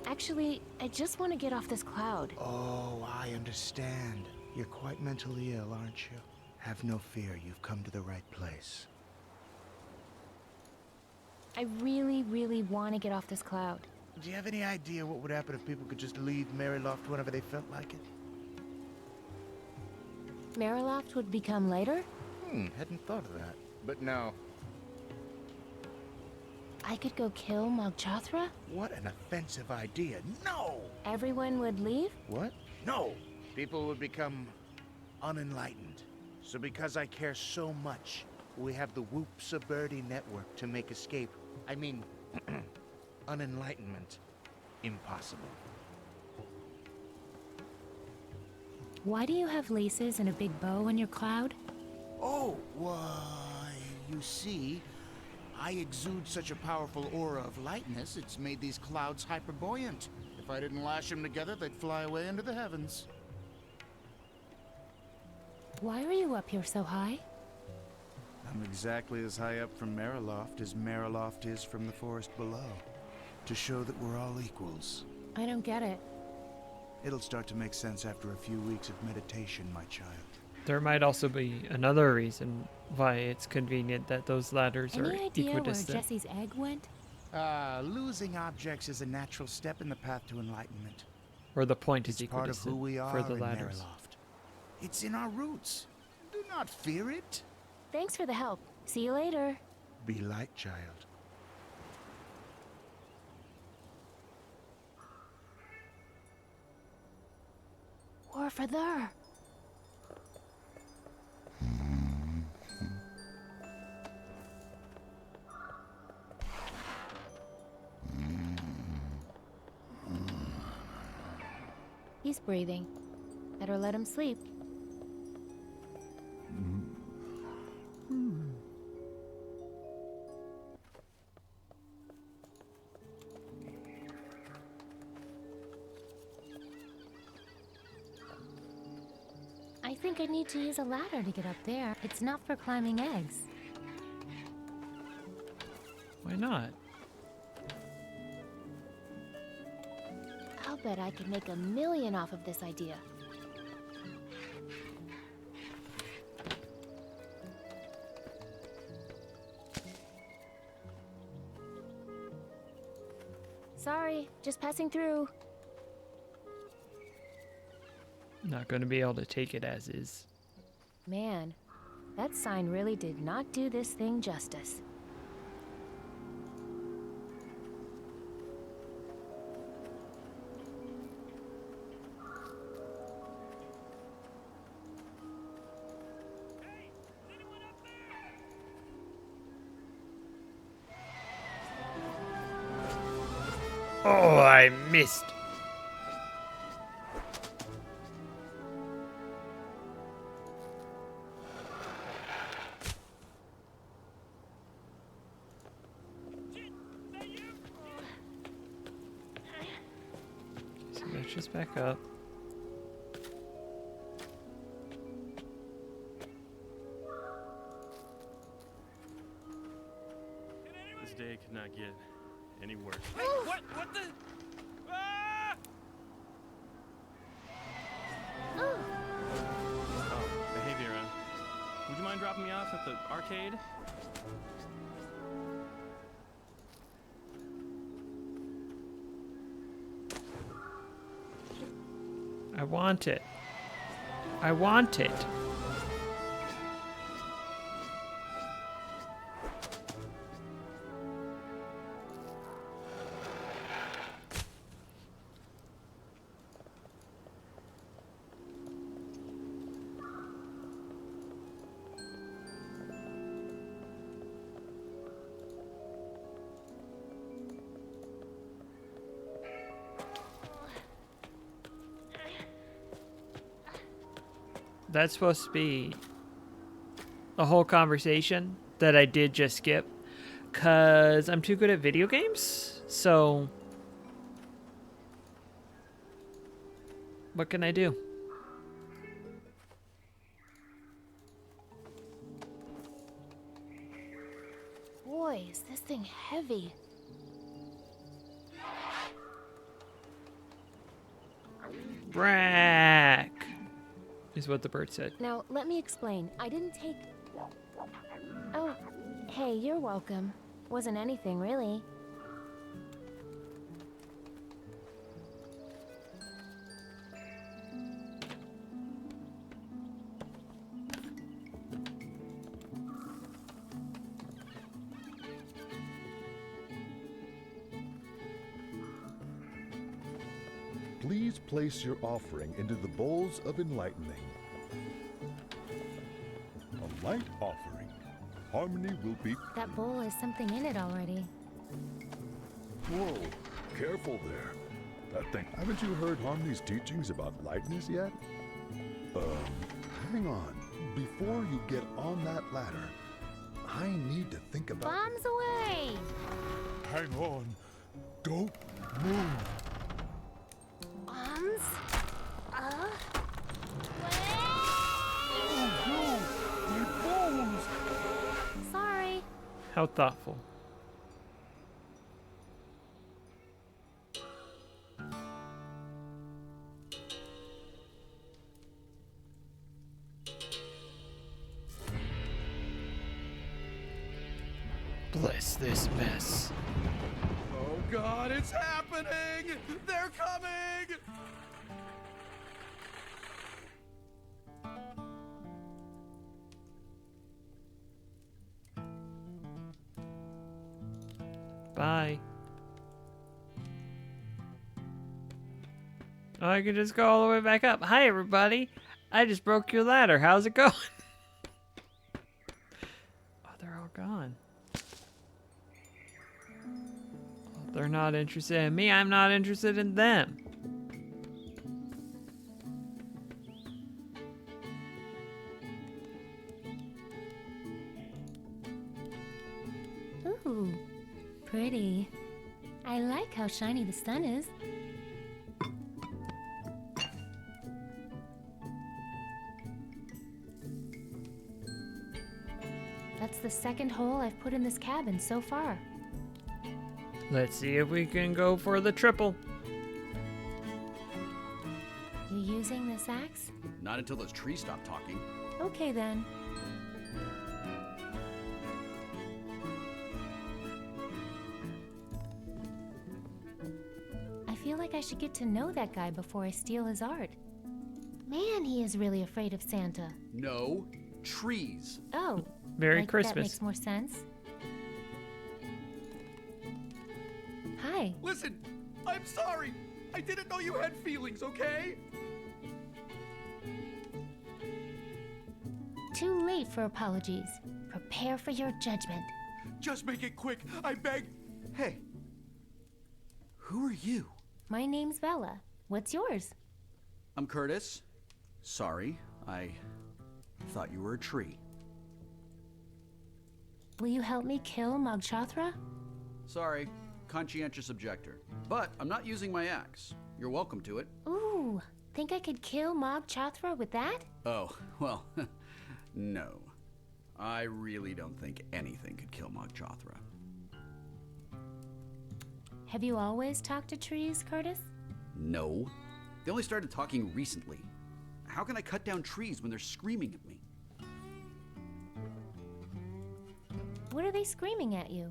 Actually, I just want to get off this cloud. Oh, I understand. You're quite mentally ill, aren't you? Have no fear, you've come to the right place. I really, really want to get off this cloud. Do you have any idea what would happen if people could just leave Maryloft whenever they felt like it? Mariloft would become later? Hadn't thought of that. But no. I could go kill Mogchathra? What an offensive idea. No! Everyone would leave? What? No! People would become unenlightened. So because I care so much, we have the Whoopsa Birdie Network to make escape. I mean, unenlightenment impossible. Why do you have laces and a big bow on your cloud? Oh, why, you see, I exude such a powerful aura of lightness, it's made these clouds hyperbuoyant. If I didn't lash them together, they'd fly away into the heavens. Why are you up here so high? I'm exactly as high up from Mariloft as Mariloft is from the forest below. To show that we're all equals. I don't get it. It'll start to make sense after a few weeks of meditation, my child. There might also be another reason why it's convenient that those ladders are Any idea where equidistant. Jesse's egg went? Losing objects is a natural step in the path to enlightenment. Or the point is It's part of who we equidistant are for the in ladders. Mariloft. It's in our roots. Do not fear it. Thanks for the help. See you later. Be light, child. Or for there. He's breathing. Better let him sleep. I think I need to use a ladder to get up there. It's not for climbing eggs. Why not? I'll bet I could make $1 million off of this idea. Sorry, just passing through. Not going to be able to take it as is. Man, that sign really did not do this thing justice. Oh, I missed. So let's just back up. This day could not get any worse. What? What the? Ah! Oh, hey Vera. Would you mind dropping me off at the arcade? I want it. I want it. That's supposed to be a whole conversation that I did just skip because I'm too good at video games. So what can I do? Boy, is this thing heavy. Brack is what the bird said. Now, let me explain. I didn't take... Oh, hey, you're welcome. Wasn't anything, really. Please place your offering into the bowls of enlightening. A light offering. Harmony will be... That bowl has something in it already. Whoa, careful there. That thing... Haven't you heard Harmony's teachings about lightness yet? Hang on. Before you get on that ladder, I need to think about... Bombs away! Hang on. Don't move. Bombs? Oh no! My bones! Sorry. How thoughtful. Bless this mess. Oh God, it's happening! They're coming! Bye. Oh, I can just go all the way back up. Hi, everybody. I just broke your ladder. How's it going? Oh, they're all gone. Well, they're not interested in me. I'm not interested in them. Ooh, pretty. I like how shiny the sun is. That's the second hole I've put in this cabin so far. Let's see if we can go for the triple. You using this axe? Not until those trees stop talking. Okay then. I feel like I should get to know that guy before I steal his art. Man, he is really afraid of Santa. No, trees. Oh, Merry like Christmas. That makes more sense. Hi. Listen, I'm sorry. I didn't know you had feelings, okay? Too late for apologies. Prepare for your judgment. Just make it quick, I beg. Hey, who are you? My name's Bella. What's yours? I'm Curtis. Sorry, I thought you were a tree. Will you help me kill Mogchathra? Sorry, conscientious objector. But I'm not using my axe. You're welcome to it. Ooh, think I could kill Mogchathra with that? Oh, well, no. I really don't think anything could kill Mogchathra. Have you always talked to trees, Curtis? No. They only started talking recently. How can I cut down trees when they're screaming at me? What are they screaming at you?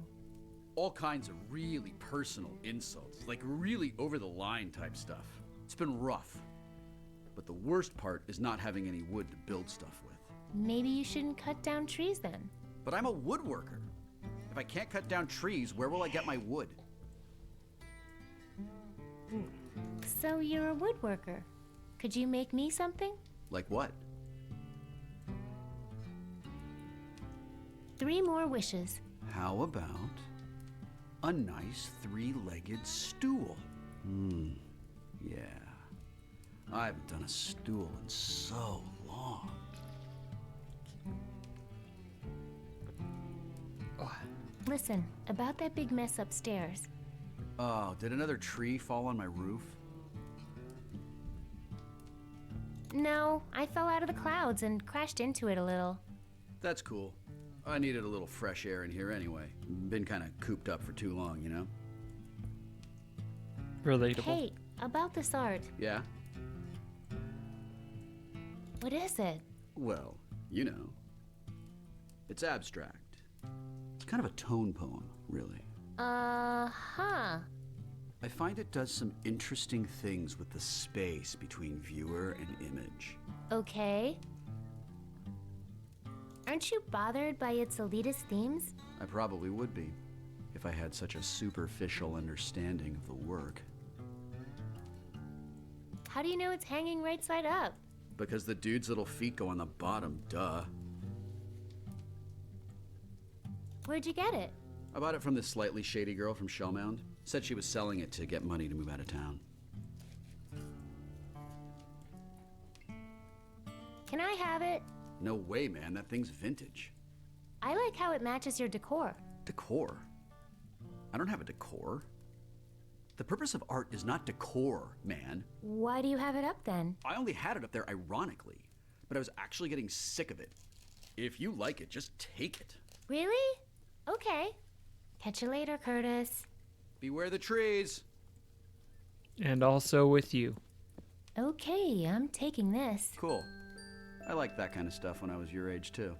All kinds of really personal insults, like really over-the-line type stuff. It's been rough. But the worst part is not having any wood to build stuff with. Maybe you shouldn't cut down trees then. But I'm a woodworker. If I can't cut down trees, where will I get my wood? So you're a woodworker. Could you make me something? Like what? 3 more wishes. How about a nice 3-legged stool? Yeah. I haven't done a stool in so long. Listen, about that big mess upstairs. Oh, did another tree fall on my roof? No, I fell out of the clouds and crashed into it a little. That's cool. I needed a little fresh air in here anyway. Been kind of cooped up for too long, you know? Relatable. Hey, about this art. Yeah? What is it? Well, you know. It's abstract. It's kind of a tone poem, really. Uh-huh. I find it does some interesting things with the space between viewer and image. Okay. Aren't you bothered by its elitist themes? I probably would be, if I had such a superficial understanding of the work. How do you know it's hanging right side up? Because the dude's little feet go on the bottom, duh. Where'd you get it? I bought it from this slightly shady girl from Shellmound. Said she was selling it to get money to move out of town. Can I have it? No way, man. That thing's vintage. I like how it matches your decor. Decor? I don't have a decor. The purpose of art is not decor, man. Why do you have it up then? I only had it up there ironically, but I was actually getting sick of it. If you like it, just take it. Really? Okay. Catch you later, Curtis. Beware the trees. And also with you. Okay, I'm taking this. Cool. I liked that kind of stuff when I was your age, too.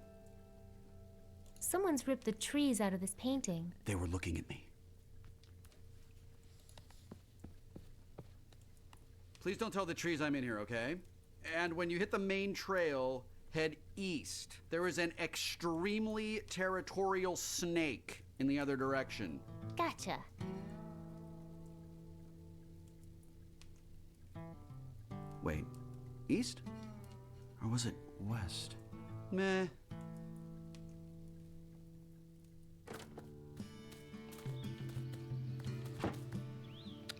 Someone's ripped the trees out of this painting. They were looking at me. Please don't tell the trees I'm in here, okay? And when you hit the main trail, head east. There is an extremely territorial snake in the other direction. Gotcha. Wait, east? Or was it west? Meh.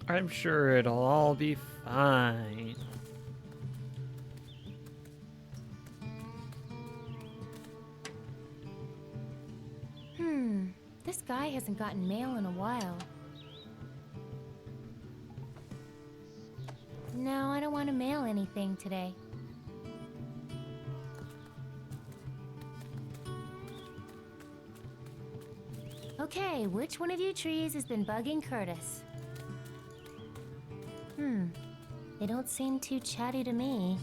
I'm sure it'll all be fine. This guy hasn't gotten mail in a while. No, I don't want to mail anything today. Okay, which one of you trees has been bugging Curtis? They don't seem too chatty to me.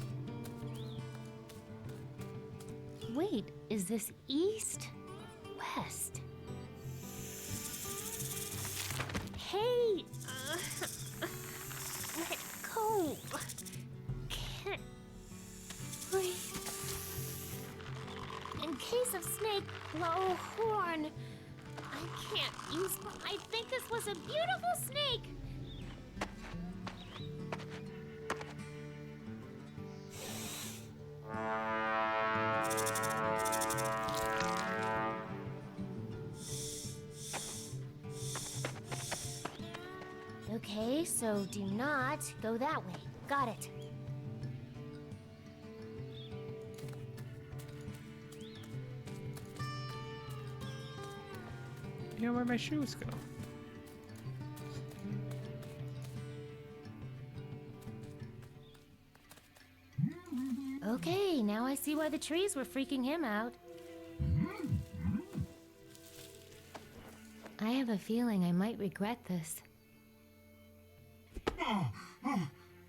Wait, is this east? West? Hey! Let go! Can't breathe. In case of snake, blow horn. I can't use. I think this was a beautiful snake. Okay, so do not go that way. Got it. You know where my shoes go. Okay, now I see why the trees were freaking him out. I have a feeling I might regret this.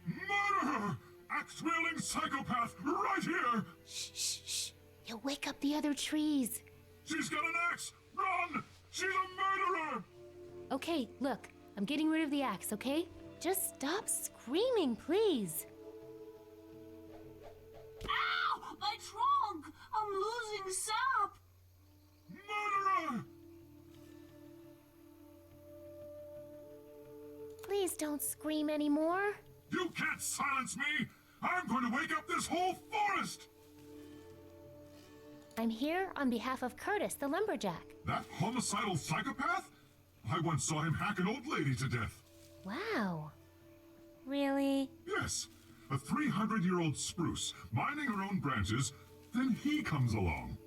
Murderer! Axe-wielding psychopath right here! Shh, shh, shh. You'll wake up the other trees. She's got an axe! Run! She's a murderer! Okay, look. I'm getting rid of the axe, okay? Just stop screaming, please. Ow! My trunk! I'm losing sap! Murderer! Please don't scream anymore. You can't silence me! I'm going to wake up this whole forest! I'm here on behalf of Curtis, the lumberjack. That homicidal psychopath? I once saw him hack an old lady to death. Wow. Really? Yes, a 300-year-old spruce, minding her own branches, then he comes along.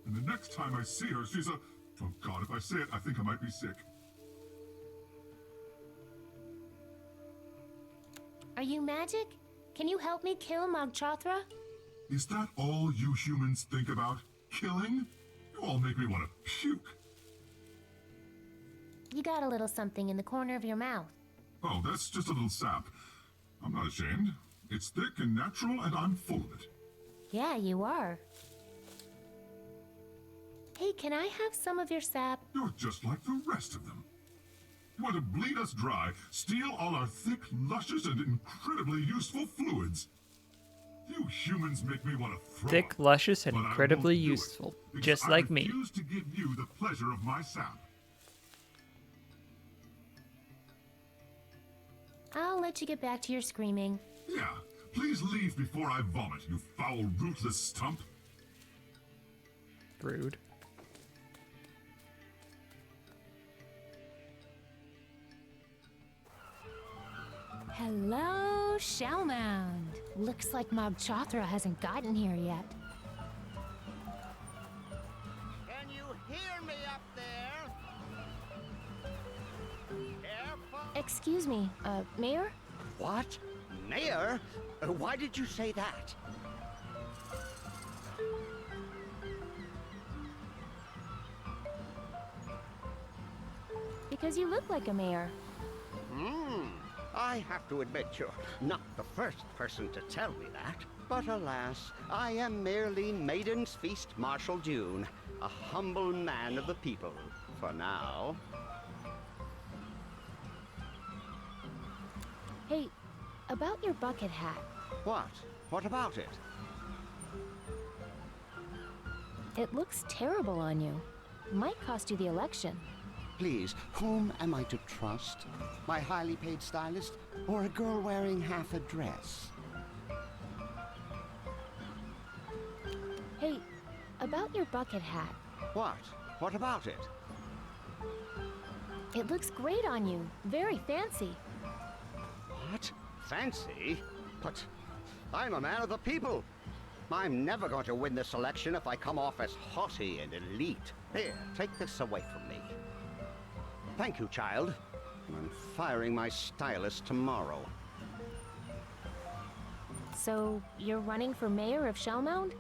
And the next time I see her, she's a... Oh God, if I say it, I think I might be sick. Are you magic? Can you help me kill Mogchathra? Is that all you humans think about? Killing? You all make me want to puke. You got a little something in the corner of your mouth. Oh, that's just a little sap. I'm not ashamed. It's thick and natural, and I'm full of it. Yeah, you are. Hey, can I have some of your sap? You're just like the rest of them. You want to bleed us dry, steal all our thick, luscious, and incredibly useful fluids. You humans make me want to throw Thick, up, luscious, and but I won't incredibly do it, useful. because Just I like me. refuse to give you the pleasure of my sap. I'll let you get back to your screaming. Yeah, please leave before I vomit, you foul, rootless stump. Rude. Hello, Shellmound. Looks like Mog Chothra hasn't gotten here yet. Can you hear me up there? Careful. Excuse me, Mayor? What? Mayor? Why did you say that? Because you look like a mayor. I have to admit you're not the first person to tell me that. But alas, I am merely Maiden's Feast Marshal Dune, a humble man of the people, for now. Hey, about your bucket hat. What? What about it? It looks terrible on you. Might cost you the election. Please, whom am I to trust? My highly paid stylist, or a girl wearing half a dress? Hey, about your bucket hat. What? What about it? It looks great on you. Very fancy. What? Fancy? But I'm a man of the people. I'm never going to win this election if I come off as haughty and elite. Here, take this away from me. Thank you, child. I'm firing my stylist tomorrow. So, you're running for mayor of Shellmound?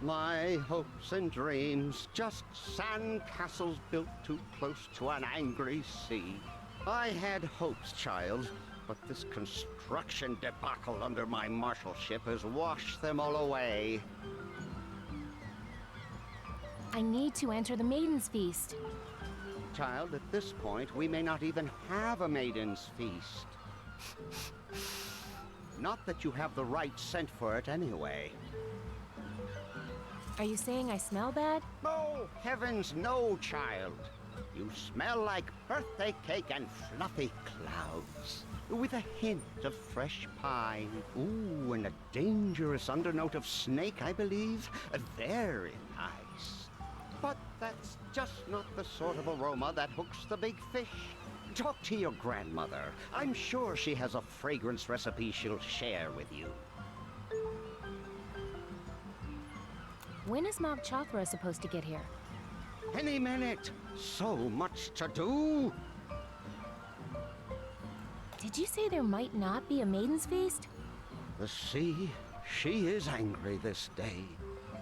My hopes and dreams, just sand castles built too close to an angry sea. I had hopes, child, but this construction debacle under my marshalship has washed them all away. I need to enter the Maiden's Feast. Child, at this point, we may not even have a Maiden's Feast. Not that you have the right scent for it anyway. Are you saying I smell bad? Oh, heavens no, child. You smell like birthday cake and fluffy clouds, with a hint of fresh pine. Ooh, and a dangerous undernote of snake, I believe. Very nice. But that's just not the sort of aroma that hooks the big fish. Talk to your grandmother. I'm sure she has a fragrance recipe she'll share with you. When is Mog Chothra supposed to get here? Any minute. So much to do. Did you say there might not be a Maiden's Feast? The sea, she is angry this day.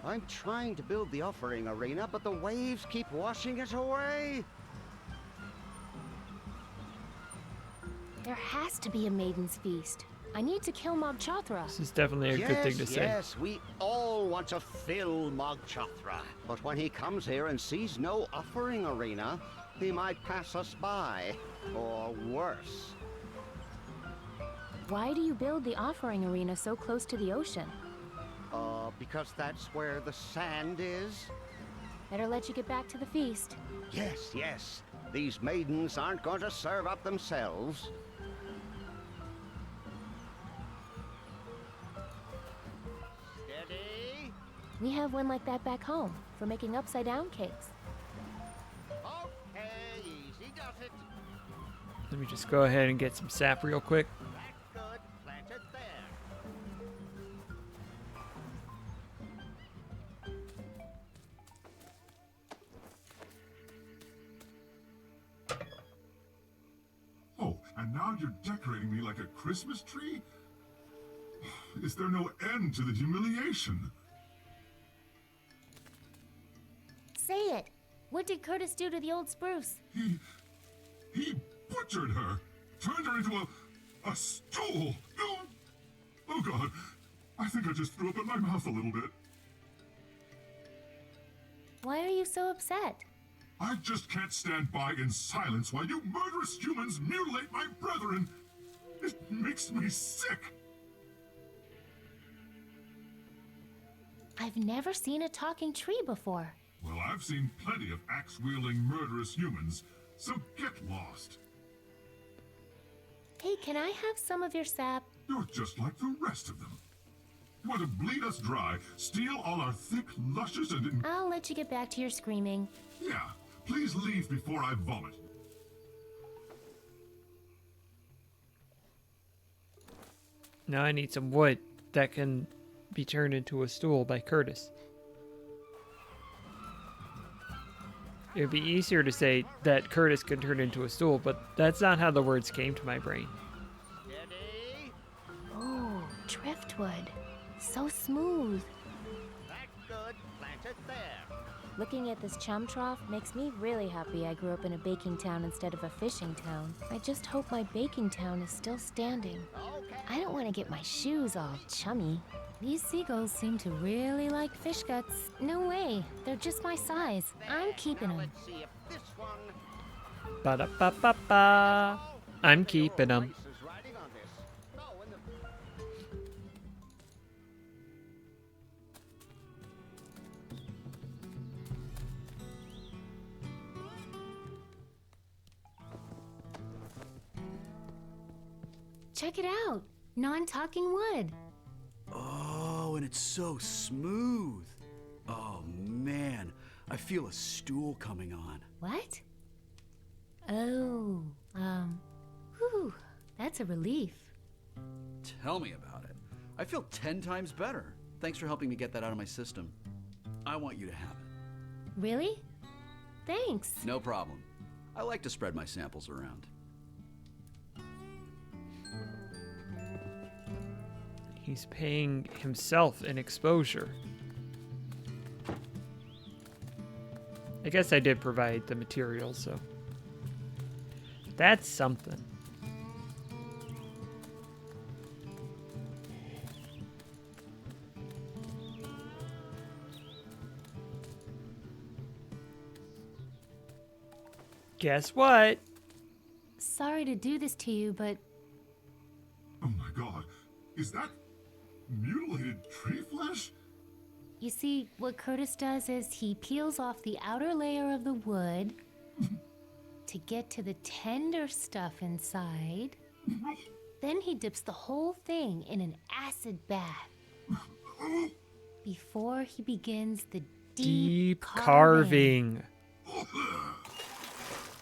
I'm trying to build the offering arena, but the waves keep washing it away. There has to be a Maiden's Feast. I need to kill Mog Chothra. This is definitely a good thing to say. Yes, we all want to fill Mog Chothra. But when he comes here and sees no offering arena, he might pass us by. Or worse. Why do you build the offering arena so close to the ocean? Because that's where the sand is. Better let you get back to the feast. Yes, yes. These maidens aren't going to serve up themselves. Steady. We have one like that back home for making upside-down cakes. Okay, easy does it. Let me just go ahead and get some sap real quick. That's good. Plant it there. Oh, and now you're decorating me like a Christmas tree? Is there no end to the humiliation? Say it. What did Curtis do to the old spruce? He butchered her, turned her into a stool. Oh God, I think I just threw up in my mouth a little bit. Why are you so upset? I just can't stand by in silence while you murderous humans mutilate my brethren. It makes me sick. I've never seen a talking tree before. Well, I've seen plenty of axe-wielding murderous humans, so get lost. Hey, can I have some of your sap? You're just like the rest of them. You want to bleed us dry, steal all our thick, luscious, and... I'll let you get back to your screaming. Yeah, please leave before I vomit. Now I need some wood that can be turned into a stool by Curtis. It would be easier to say that Curtis can turn into a stool, but that's not how the words came to my brain. Oh, driftwood. So smooth. That's good. Plant it there. Looking at this chum trough makes me really happy I grew up in a baking town instead of a fishing town. I just hope my baking town is still standing. I don't want to get my shoes all chummy. These seagulls seem to really like fish guts. No way, they're just my size. I'm keeping them. Let's see if this one... Ba-da-ba-ba-ba. I'm keeping them. Is riding on this. Oh, and the... Check it out. Non-talking wood. Oh, and it's so smooth. Oh, man. I feel a stool coming on. What? Oh, whew, that's a relief. Tell me about it. I feel 10 times better. Thanks for helping me get that out of my system. I want you to have it. Really? Thanks. No problem. I like to spread my samples around. He's paying himself an exposure. I guess I did provide the material, so that's something. Guess what? Sorry to do this to you, but Oh my god, is that mutilated tree flesh? you see, what Curtis does is he peels off the outer layer of the wood to get to the tender stuff inside. Then he dips the whole thing in an acid bath before he begins the deep carving.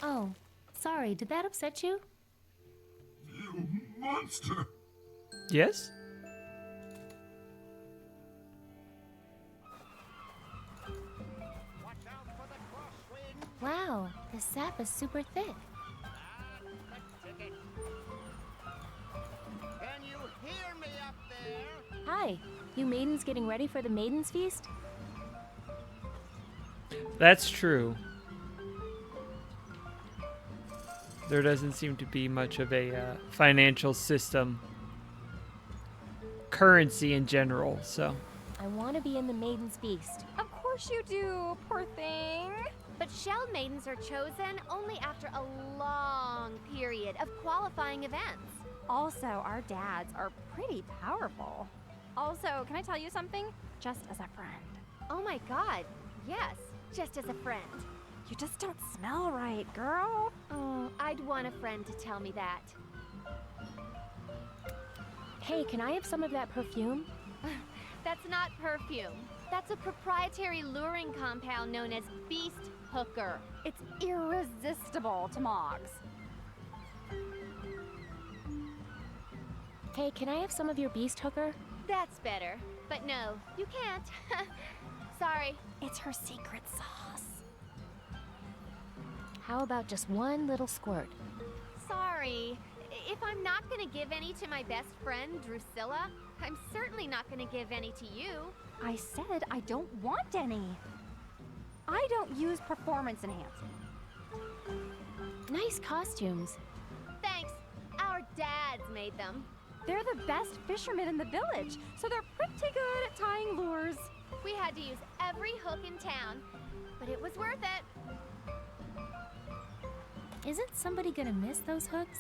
Oh, sorry, did that upset you? You monster! Yes? Wow, the sap is super thick. Can you hear me up there? Hi, you maidens getting ready for the Maiden's Feast? That's true. There doesn't seem to be much of a financial system, currency in general, so. I want to be in the Maiden's Feast. Of course you do, poor thing. But shell maidens are chosen only after a long period of qualifying events. Also, our dads are pretty powerful. Also, can I tell you something? Just as a friend. Oh my god, yes, just as a friend. You just don't smell right, girl. Oh, I'd want a friend to tell me that. Hey, can I have some of that perfume? That's not perfume. That's a proprietary luring compound known as Beast Hooker. It's irresistible to Mogs. Hey, can I have some of your Beast Hooker? That's better. But no, you can't. Sorry. It's her secret sauce. How about just one little squirt? Sorry. If I'm not gonna give any to my best friend, Drusilla, I'm certainly not gonna give any to you. I said I don't want any. I don't use performance enhancing. Nice costumes. Thanks. Our dads made them. They're the best fishermen in the village, so they're pretty good at tying lures. We had to use every hook in town. but it was worth it. Isn't somebody gonna miss those hooks?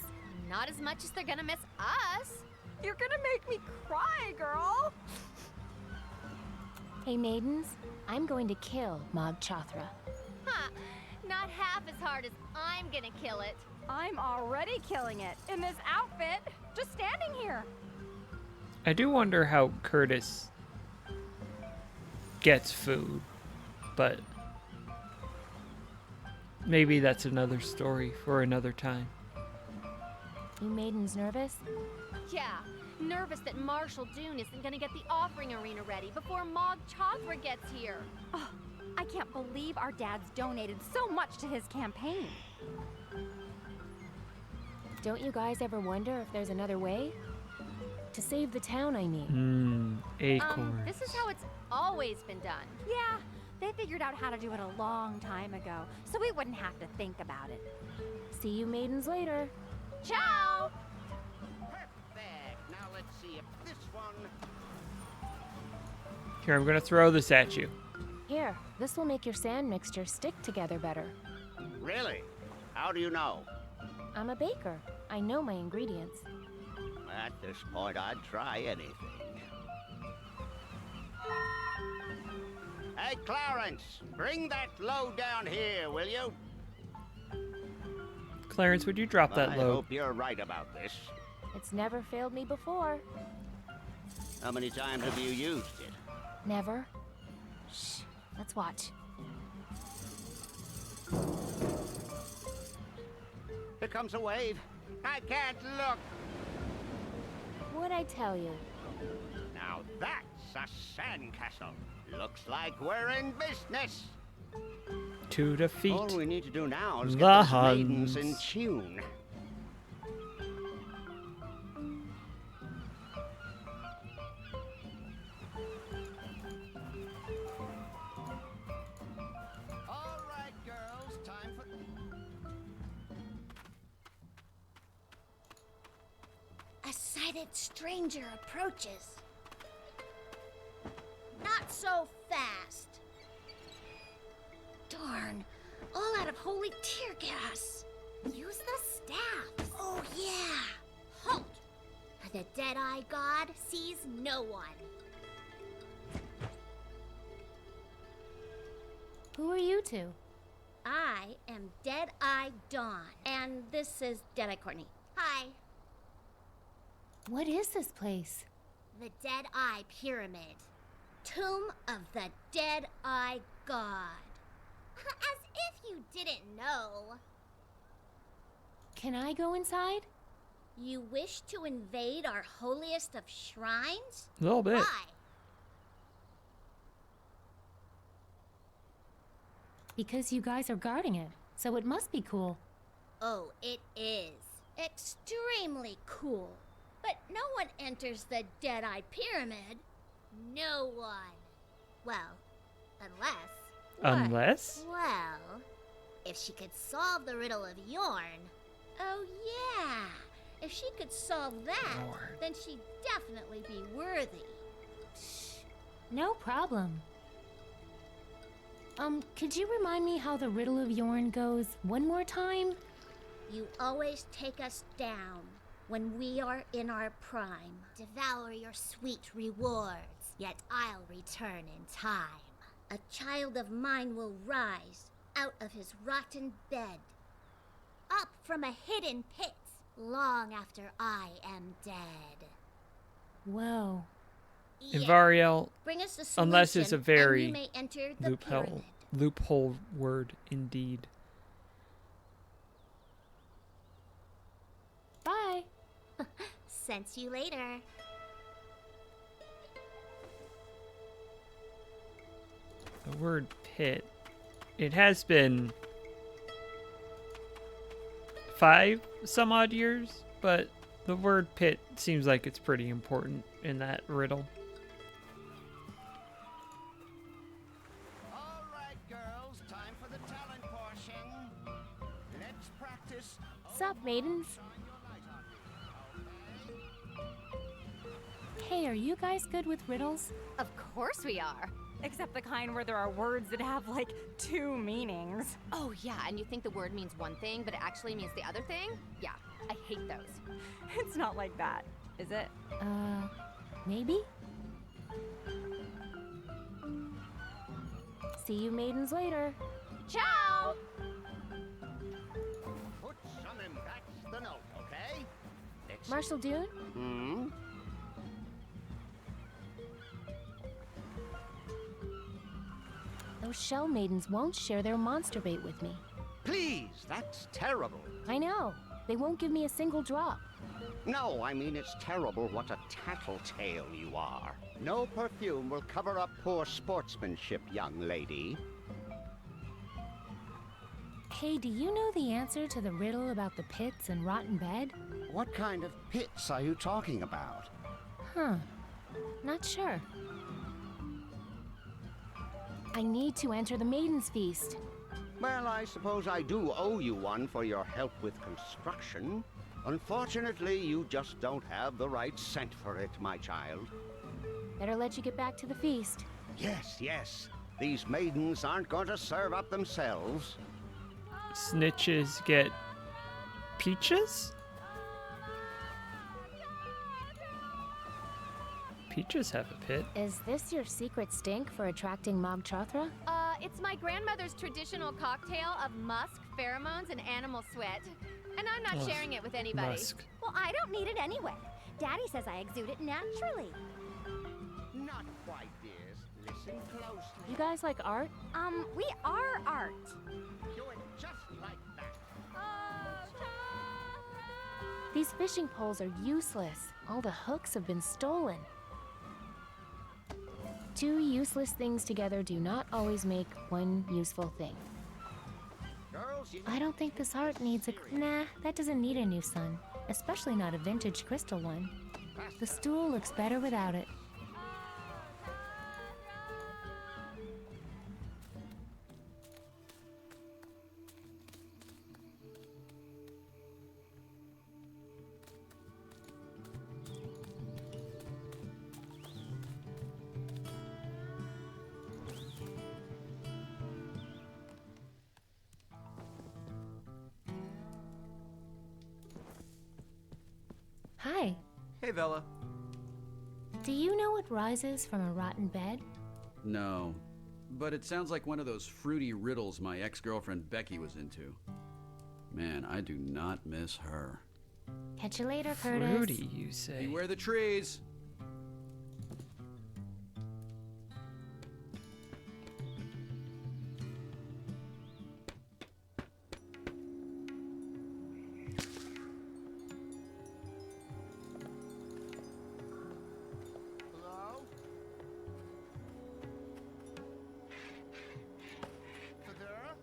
Not as much as they're gonna miss us. You're gonna make me cry, girl. Hey, maidens, I'm going to kill Mog Chothra. Huh. Not half as hard as I'm gonna kill it. I'm already killing it in this outfit, just standing here. I do wonder how Curtis gets food, but maybe that's another story for another time. You maidens nervous? Yeah, nervous that Marshall Dune isn't gonna get the offering arena ready before Mog Chothra gets here. Oh, I can't believe our dad's donated so much to his campaign. Don't you guys ever wonder if there's another way? To save the town, I mean. Acorns. This is how it's always been done. Yeah, they figured out how to do it a long time ago, so we wouldn't have to think about it. See you maidens later. Ciao! Perfect. Now let's see if this one... Here, I'm gonna throw this at you. Here, this will make your sand mixture stick together better. Really? How do you know? I'm a baker. I know my ingredients. At this point, I'd try anything. Hey, Clarence, bring that load down here, will you? Clarence, would you drop that I load? hope you're right about this. It's never failed me before. How many times have you used it? Never. Shh. Let's watch. Here comes a wave. I can't look. What'd I tell you? Now that's a sandcastle. Looks like we're in business. To defeat All we need to do now is the get those maidens in Huns. tune. All right, girls, time for... A sighted stranger approaches. Not so fast. Darn, all out of holy tear gas. Use the staff. Oh, yeah. Halt! The Deadeye God sees no one. Who are you two? I am Deadeye Dawn, and this is Deadeye Courtney. Hi. What is this place? The Deadeye Pyramid. Tomb of the Deadeye God. As if you didn't know. Can I go inside? You wish to invade our holiest of shrines? A little bit. Why? Because you guys are guarding it, so it must be cool. Oh, it is. Extremely cool. But no one enters the Deadeye Pyramid. No one. Well, unless... Unless? Well, if she could solve the riddle of Yorn. Oh, yeah. If she could solve that, then she'd definitely be worthy. No problem. Could you remind me how the riddle of Yorn goes one more time? You always take us down when we are in our prime. Devour your sweet rewards, yet I'll return in time. A child of mine will rise out of his rotten bed, up from a hidden pit, long after I am dead. Whoa. In Variel, Bring us the unless it's a solution, and very you may enter the pyramid. loophole word indeed. Bye. Sense you later. The word pit. It has been 5 some odd years, but the word pit seems like it's pretty important in that riddle. All right, girls, time for the talent portion. Let's practice. Sup, maidens? Hey, are you guys good with riddles? Of course we are. Except the kind where there are words that have like 2 meanings. Oh, yeah, and you think the word means one thing, but it actually means the other thing? Yeah, I hate those. It's not like that, is it? Maybe? See you maidens later. Ciao! Put some in, that's the note, okay? Marshal Dune? Hmm? Those shell maidens won't share their monster bait with me. Please, that's terrible. I know. They won't give me a single drop. No, I mean it's terrible what a tattletale you are. No perfume will cover up poor sportsmanship, young lady. Hey, do you know the answer to the riddle about the pits and rotten bed? What kind of pits are you talking about? Huh. Not sure. I need to enter the Maiden's Feast. Well, I suppose I do owe you one for your help with construction. Unfortunately, you just don't have the right scent for it, my child. Better let you get back to the feast. Yes, yes. These maidens aren't going to serve up themselves. Snitches get peaches? Peaches have a pit. Is this your secret stink for attracting Mog Chothra? It's my grandmother's traditional cocktail of musk, pheromones, and animal sweat. And I'm not sharing it with anybody. Musk. Well, I don't need it anyway. Daddy says I exude it naturally. Not quite, dears. Listen closely. You guys like art? We are art. Do it just like that. These fishing poles are useless. All the hooks have been stolen. Two useless things together do not always make one useful thing. Girls, you I don't think this art needs a... Nah, that doesn't need a new sun. Especially not a vintage crystal one. The stool looks better without it. Hi. Hey, Vela. Do you know what rises from a rotten bed? No, but it sounds like one of those fruity riddles my ex-girlfriend Becky was into. Man, I do not miss her. Catch you later, Curtis. Fruity, you say? Beware the trees. Hello? Fedora?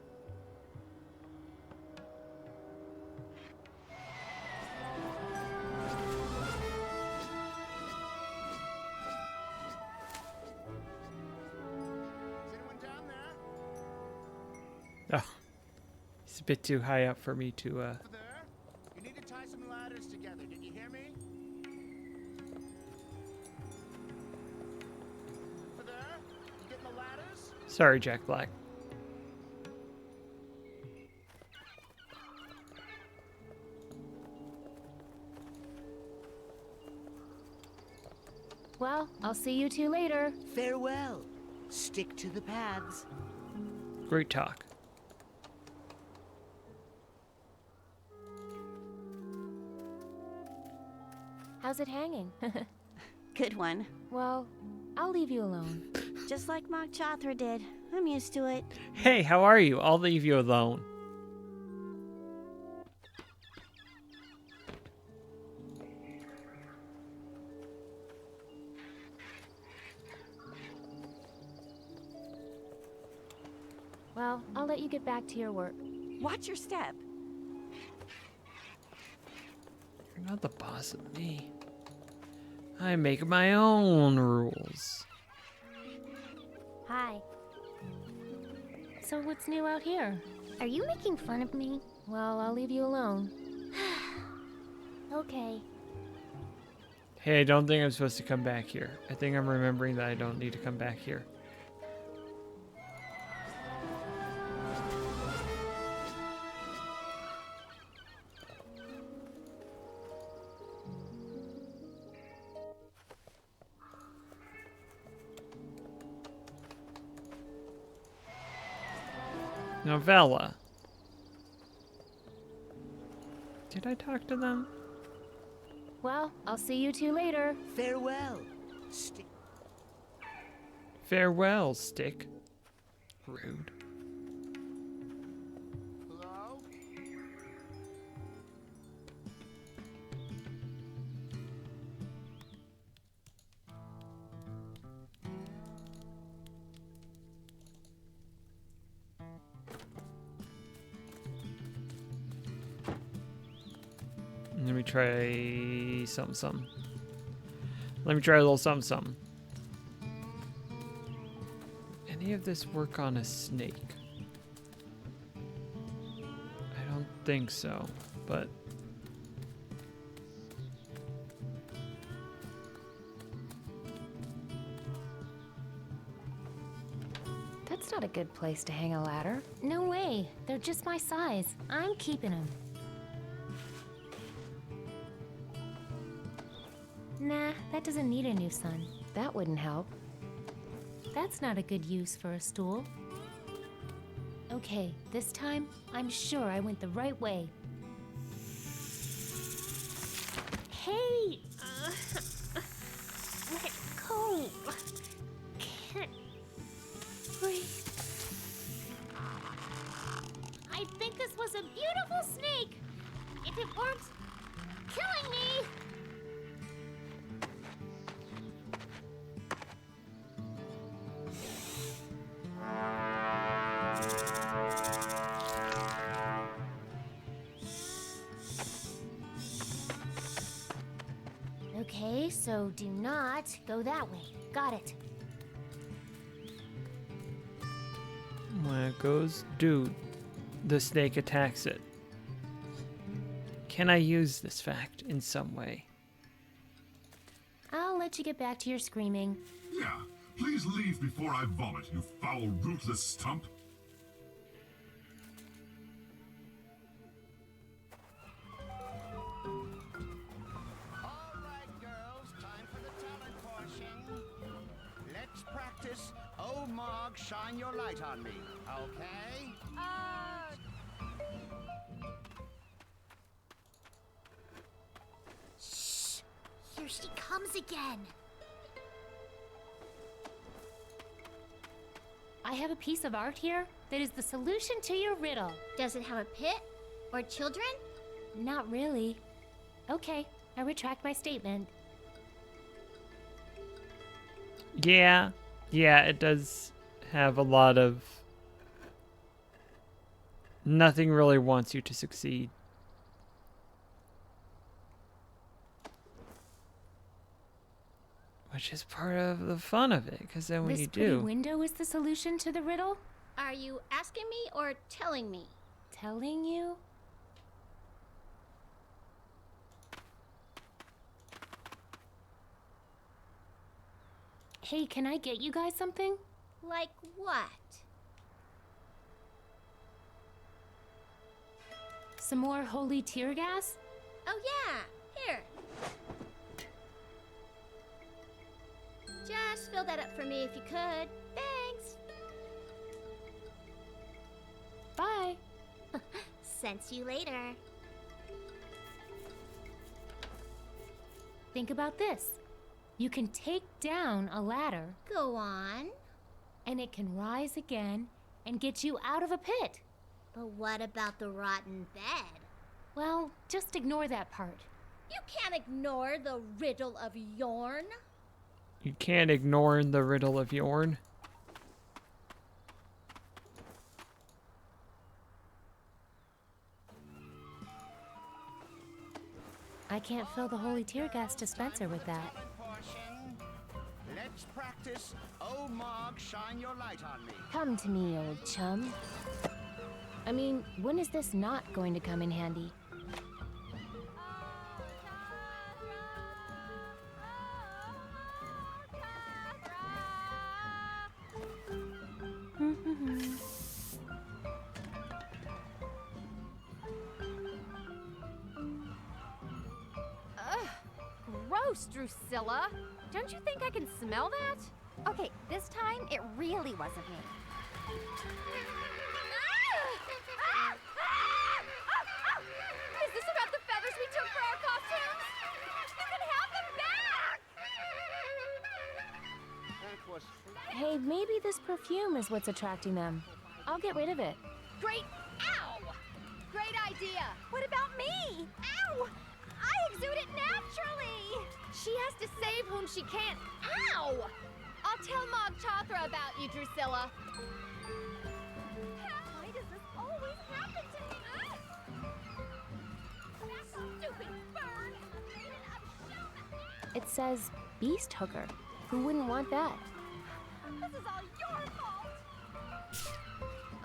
Is anyone down there? Oh, he's a bit too high up for me to. Fedora? You need to tie some ladders together. Did you hear me? Fedora? You getting the ladders? Sorry, Jack Black. Well, I'll see you two later. Farewell. Stick to the paths. Great talk. How's it hanging? Good one. Well, I'll leave you alone. Just like Mog Chothra did. I'm used to it. Hey, how are you? I'll leave you alone. Well, I'll let you get back to your work. Watch your step. You're not the boss of me. I make my own rules. Hi. So what's new out here? Are you making fun of me? Well, I'll leave you alone. Okay. Hey, I don't think I'm supposed to come back here. I think I'm remembering that I don't need to come back here. Novella. Did I talk to them? Well, I'll see you two later. Farewell. Farewell, Stick. Rude. Hello? Let me try something. Let me try a little something. Any of this work on a snake? I don't think so, but... That's not a good place to hang a ladder. No way. They're just my size. I'm keeping them. Nah, that doesn't need a new sun. That wouldn't help. That's not a good use for a stool. Okay, this time, I'm sure I went the right way. Hey! Let go! Can't breathe. I think this was a beautiful snake! If it weren't killing me! Okay, so do not go that way. Got it. When it goes, dude, the snake attacks it. Can I use this fact in some way? I'll let you get back to your screaming. Yeah, please leave before I vomit, you foul, rootless stump. Oh, Mog, shine your light on me, okay? Shh! Here she comes again. I have a piece of art here that is the solution to your riddle. Does it have a pit? Or children? Not really. Okay, I retract my statement. Yeah, it does have a lot of... Nothing really wants you to succeed. Which is part of the fun of it, because then when you do... This pretty window is the solution to the riddle? Are you asking me or telling me? Telling you? Hey, can I get you guys something? Like what? Some more holy tear gas? Oh yeah, here. Just fill that up for me if you could. Thanks. Bye. Sense you later. Think about this. You can take down a ladder. Go on. And it can rise again and get you out of a pit. But what about the rotten bed? Well, just ignore that part. You can't ignore the riddle of Yorn. You can't ignore the riddle of Yorn. I can't fill the holy tear gas dispenser with that. Let's practice. Oh, Mog, shine your light on me. Come to me, old chum. I mean, when is this not going to come in handy? Gross, Drusilla. Don't you think I can smell that? Okay, this time it really wasn't me. Hey, maybe this perfume is what's attracting them. I'll get rid of it. Great. Ow! Great idea. What about me? Ow! I exude it naturally. She has to save whom she can't. Ow! I'll tell Mog Chothra about you, Drusilla. Why does this always happen to me? That stupid bird! It says Beast Hooker. Who wouldn't want that? This is all your fault!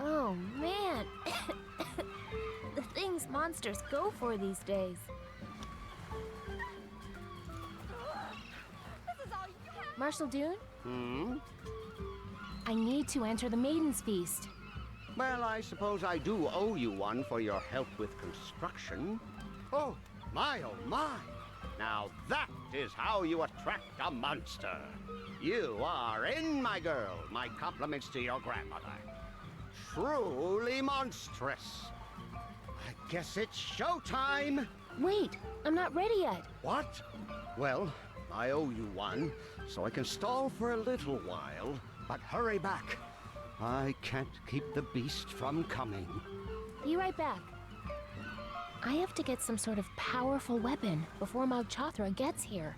Oh, man. The things monsters go for these days. This is all you have! Marshal Dune, Hmm? I need to enter the Maiden's Feast. Well, I suppose I do owe you one for your help with construction. Oh my! Now that is how you attract a monster. You are in, my girl. My compliments to your grandmother. Truly monstrous. I guess it's showtime. Wait, I'm not ready yet. What? Well, I owe you one, so I can stall for a little while, but hurry back. I can't keep the beast from coming. Be right back. I have to get some sort of powerful weapon before Mog Chothra gets here.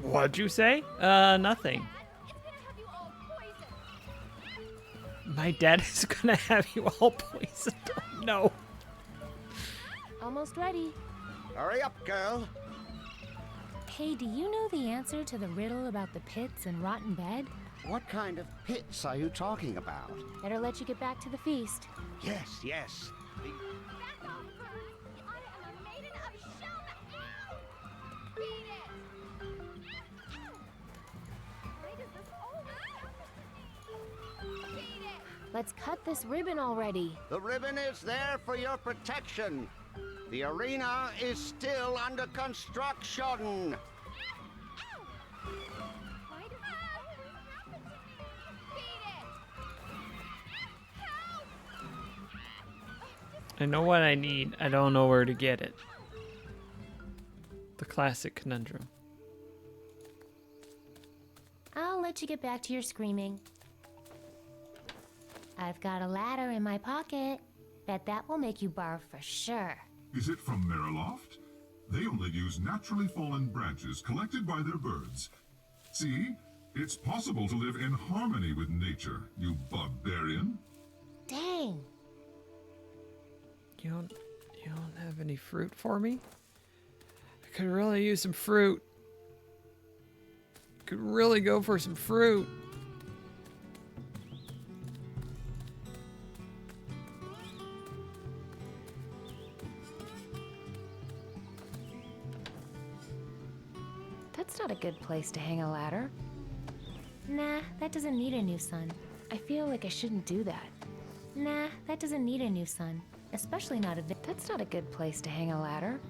What'd you say? Nothing. My dad is gonna have you all poisoned. Oh, no. Almost ready. Hurry up, girl. Hey, do you know the answer to the riddle about the pits and rotten bed? What kind of pits are you talking about? Better let you get back to the feast. Yes. The Back off, birds! I am a maiden of Shelma. Ow! Beat it! Why does this always happen to me? Beat it! Let's cut this ribbon already. The ribbon is there for your protection. The arena is still under construction. Why does this always happen to me? Beat it! Help! I know what I need. I don't know where to get it. The classic conundrum. I'll let you get back to your screaming. I've got a ladder in my pocket. Bet that will make you barf for sure. Is it from Meriloft? They only use naturally fallen branches collected by their birds. See? It's possible to live in harmony with nature, you barbarian. Dang. You don't have any fruit for me? I could really use some fruit. Could really go for some fruit. That's not a good place to hang a ladder. Nah, that doesn't need a new sun. I feel like I shouldn't do that. Nah, that doesn't need a new sun. Especially not a That's not a good place to hang a ladder.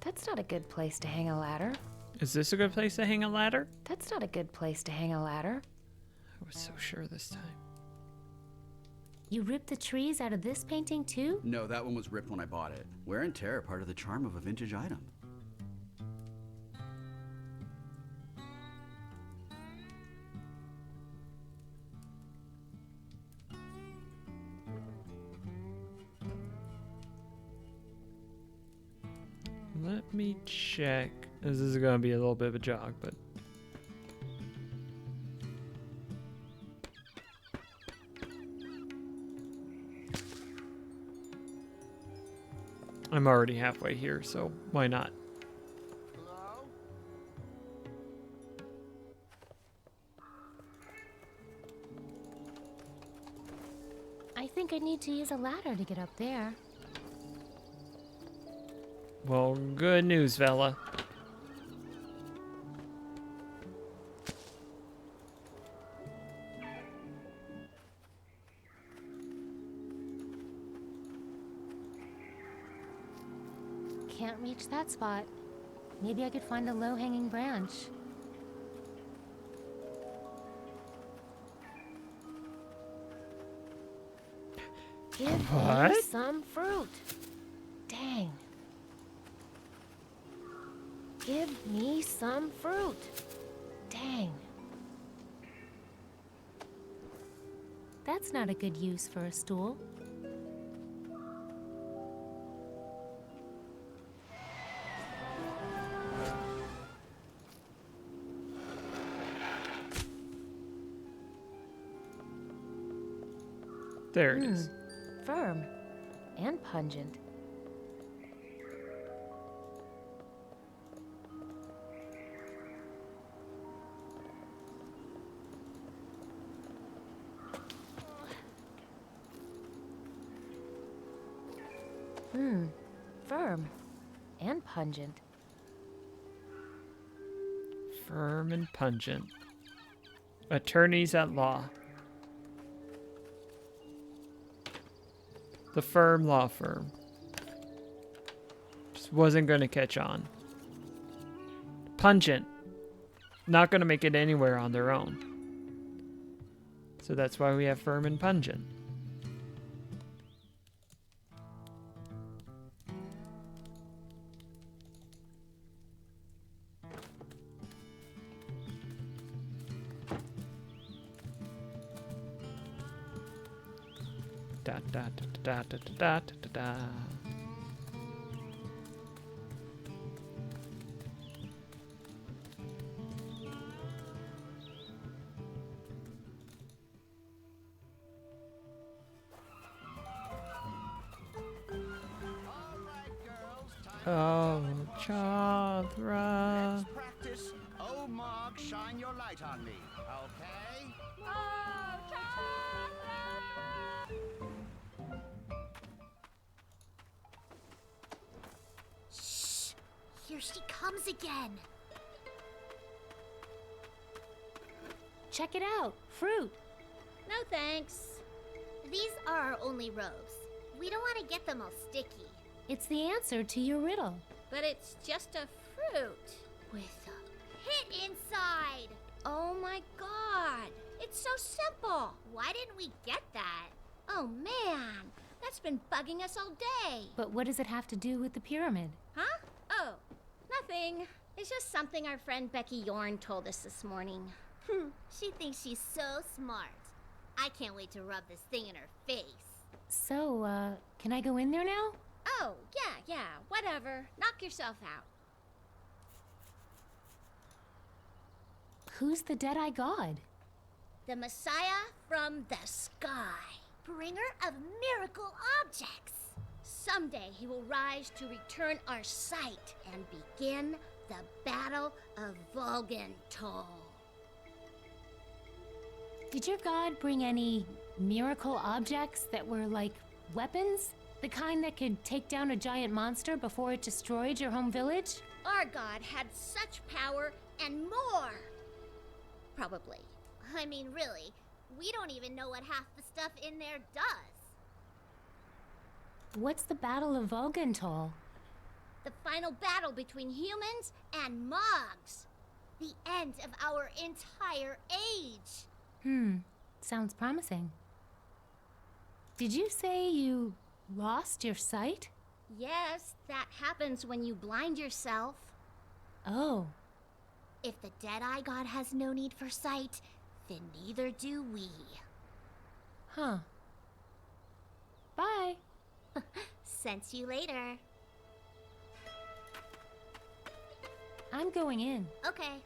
That's not a good place to hang a ladder. Is this a good place to hang a ladder? That's not a good place to hang a ladder. I was so sure this time. You ripped the trees out of this painting too? No, that one was ripped when I bought it. Wear and tear are part of the charm of a vintage item. Let me check. This is going to be a little bit of a jog, but... I'm already halfway here, so why not? I think I need to use a ladder to get up there. Well, good news, Vela. Can't reach that spot. Maybe I could find a low-hanging branch. Give me What? some fruit. Dang. Give me some fruit. Dang. That's not a good use for a stool. There it is. Firm and pungent. Firm and pungent. Firm and pungent. Attorneys at law. The firm law firm. Just wasn't going to catch on. Pungent. Not going to make it anywhere on their own. So that's why we have firm and pungent. Da da da da da da da da da. Oh, Chandra. Let's practice. Oh, Mog, shine your light on me, okay? Shh! Here she comes again. Check it out. Fruit. No thanks. These are our only robes. We don't want to get them all sticky. It's the answer to your riddle. But it's just a fruit with a pit inside. Oh my god. It's so simple. Why didn't we get that? Oh man, that's been bugging us all day. But what does it have to do with the pyramid? Huh? Oh, nothing. It's just something our friend Becky Yorn told us this morning. She thinks she's so smart. I can't wait to rub this thing in her face. So, can I go in there now? Oh, yeah, whatever. Knock yourself out. Who's the Deadeye God? The Messiah from the sky. Bringer of miracle objects. Someday he will rise to return our sight and begin the Battle of Volgentol. Did your god bring any miracle objects that were like weapons? The kind that could take down a giant monster before it destroyed your home village? Our god had such power and more. Probably. I mean, really, we don't even know what half the stuff in there does. What's the Battle of Volgentol? The final battle between humans and Mogs. The end of our entire age. Sounds promising. Did you say you lost your sight? Yes, that happens when you blind yourself. Oh. If the Deadeye God has no need for sight, then neither do we. Huh. Bye. Sense you later. I'm going in. Okay.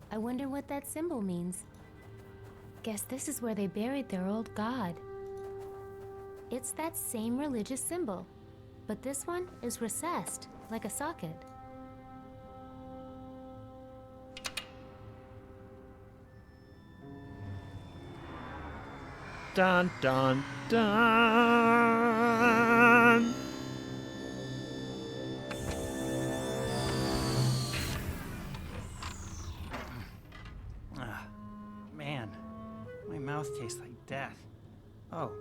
I wonder what that symbol means. Guess this is where they buried their old god. It's that same religious symbol, but this one is recessed, like a socket. Dun dun dun. Man, my mouth tastes like death. Oh,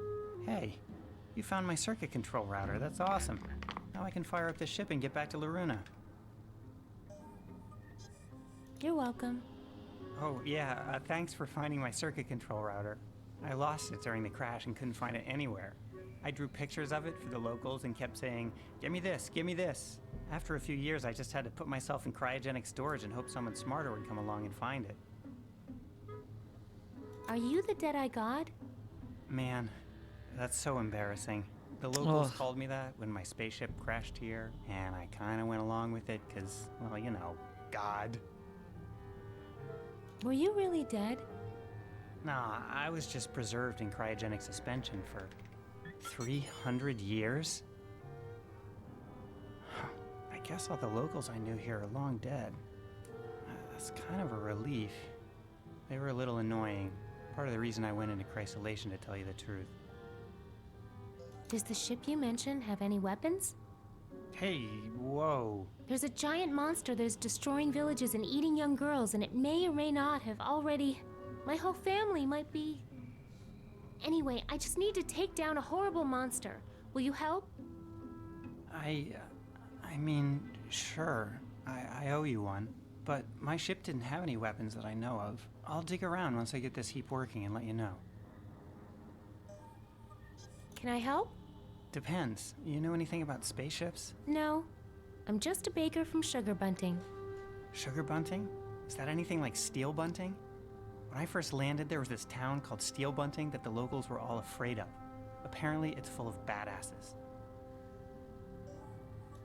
hey, you found my circuit control router. That's awesome. Now I can fire up the ship and get back to Loruna. You're welcome. Oh, yeah, thanks for finding my circuit control router. I lost it during the crash and couldn't find it anywhere. I drew pictures of it for the locals and kept saying, "Give me this, give me this." After a few years, I just had to put myself in cryogenic storage and hope someone smarter would come along and find it. Are you the Deadeye God? Man, that's so embarrassing. The locals Ugh. called me that when my spaceship crashed here, and I kind of went along with it because, well, you know, God. Were you really dead? Nah, I was just preserved in cryogenic suspension for 300 years? I guess all the locals I knew here are long dead. That's kind of a relief. They were a little annoying. Part of the reason I went into crysolation, to tell you the truth. Does the ship you mentioned have any weapons? Hey, whoa. There's a giant monster that is destroying villages and eating young girls, and it may or may not have already... My whole family might be... Anyway, I just need to take down a horrible monster. Will you help? I mean, sure. I owe you one. But my ship didn't have any weapons that I know of. I'll dig around once I get this heap working and let you know. Can I help? Depends. You know anything about spaceships? No. I'm just a baker from Sugar Bunting. Sugar Bunting? Is that anything like Steel Bunting? When I first landed, there was this town called Steel Bunting that the locals were all afraid of. Apparently, it's full of badasses.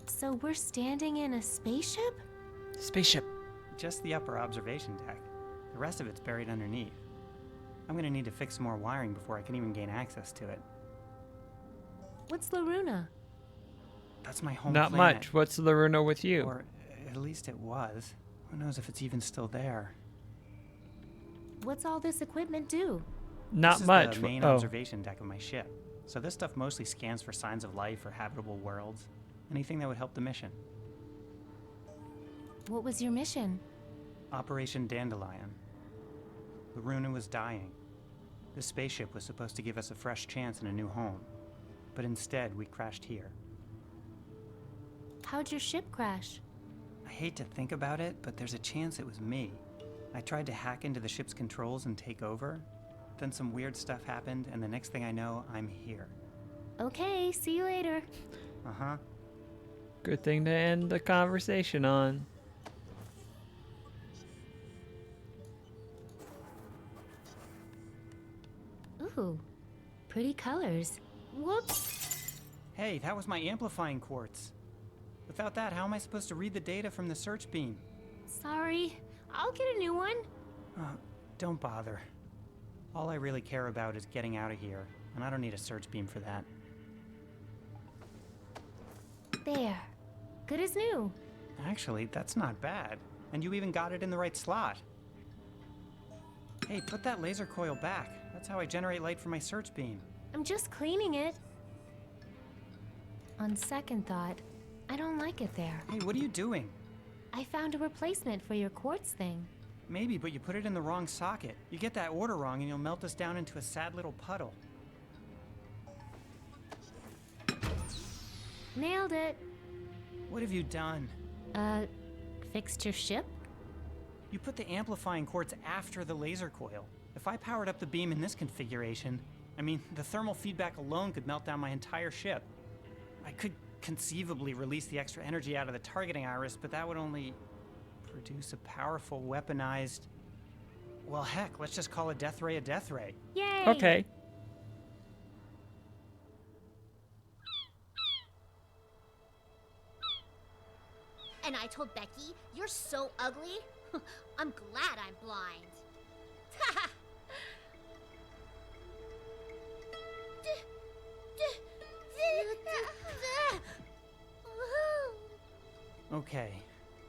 So we're standing in a spaceship? Spaceship. Just the upper observation deck. The rest of it's buried underneath. I'm gonna need to fix some more wiring before I can even gain access to it. What's Loruna? That's my home Not planet. much. What's Loruna with you? Or at least it was. Who knows if it's even still there? What's all this equipment do? Not This is much. the main Oh. observation deck of my ship. So this stuff mostly scans for signs of life or habitable worlds. Anything that would help the mission. What was your mission? Operation Dandelion. Loruna was dying. This spaceship was supposed to give us a fresh chance and a new home. But instead, we crashed here. How'd your ship crash? I hate to think about it, but there's a chance it was me. I tried to hack into the ship's controls and take over. Then some weird stuff happened, and the next thing I know, I'm here. Okay, see you later. Uh-huh. Good thing to end the conversation on. Ooh, pretty colors. Whoops. Hey, that was my amplifying quartz. Without that, how am I supposed to read the data from the search beam? Sorry, I'll get a new one. Don't bother. All I really care about is getting out of here, and I don't need a search beam for that. There. Good as new. Actually, that's not bad. And you even got it in the right slot. Hey, put that laser coil back. That's how I generate light for my search beam. I'm just cleaning it. On second thought, I don't like it there. Hey, what are you doing? I found a replacement for your quartz thing. Maybe, but you put it in the wrong socket. You get that order wrong and you'll melt us down into a sad little puddle. Nailed it. What have you done? Fixed your ship? You put the amplifying quartz after the laser coil. If I powered up the beam in this configuration, I mean, the thermal feedback alone could melt down my entire ship. I could conceivably release the extra energy out of the targeting iris, but that would only produce a powerful weaponized... Well, heck, let's just call a death ray a death ray. Yay! Okay. And I told Becky, "You're so ugly. I'm glad I'm blind." Okay.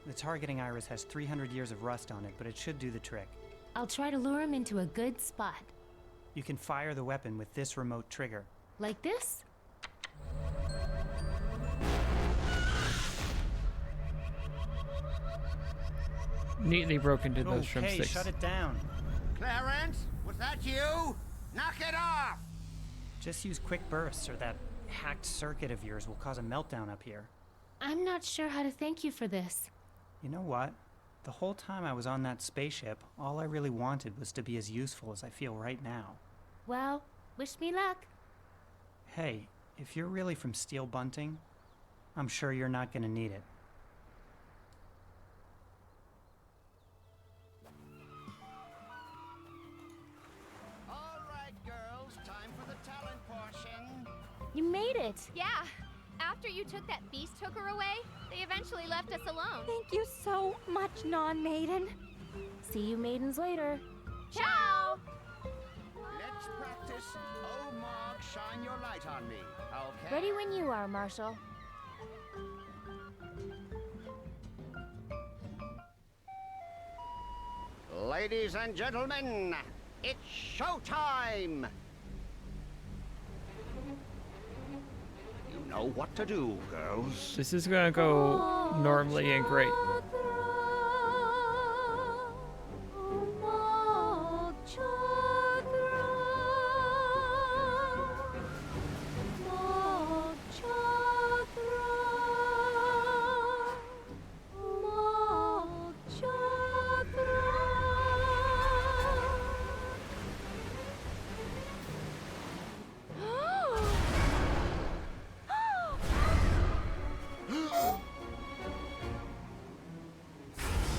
The targeting iris has 300 years of rust on it, but it should do the trick. I'll try to lure him into a good spot. You can fire the weapon with this remote trigger. Like this? Neatly broke into those Okay, drumsticks. shut it down. Clarence, was that you? Knock it off! Just use quick bursts, or that hacked circuit of yours will cause a meltdown up here. I'm not sure how to thank you for this. You know what? The whole time I was on that spaceship, all I really wanted was to be as useful as I feel right now. Well, wish me luck. Hey, if you're really from Steel Bunting, I'm sure you're not gonna need it. All right, girls, time for the talent portion. You made it. Yeah. After you took that beast hooker away, they eventually left us alone. Thank you so much, Non-Maiden. See you maidens later. Ciao! Let's practice. Oh, Mog, shine your light on me. Okay? Ready when you are, Marshall. Ladies and gentlemen, it's showtime! You know what to do, girls. This is gonna go normally and great.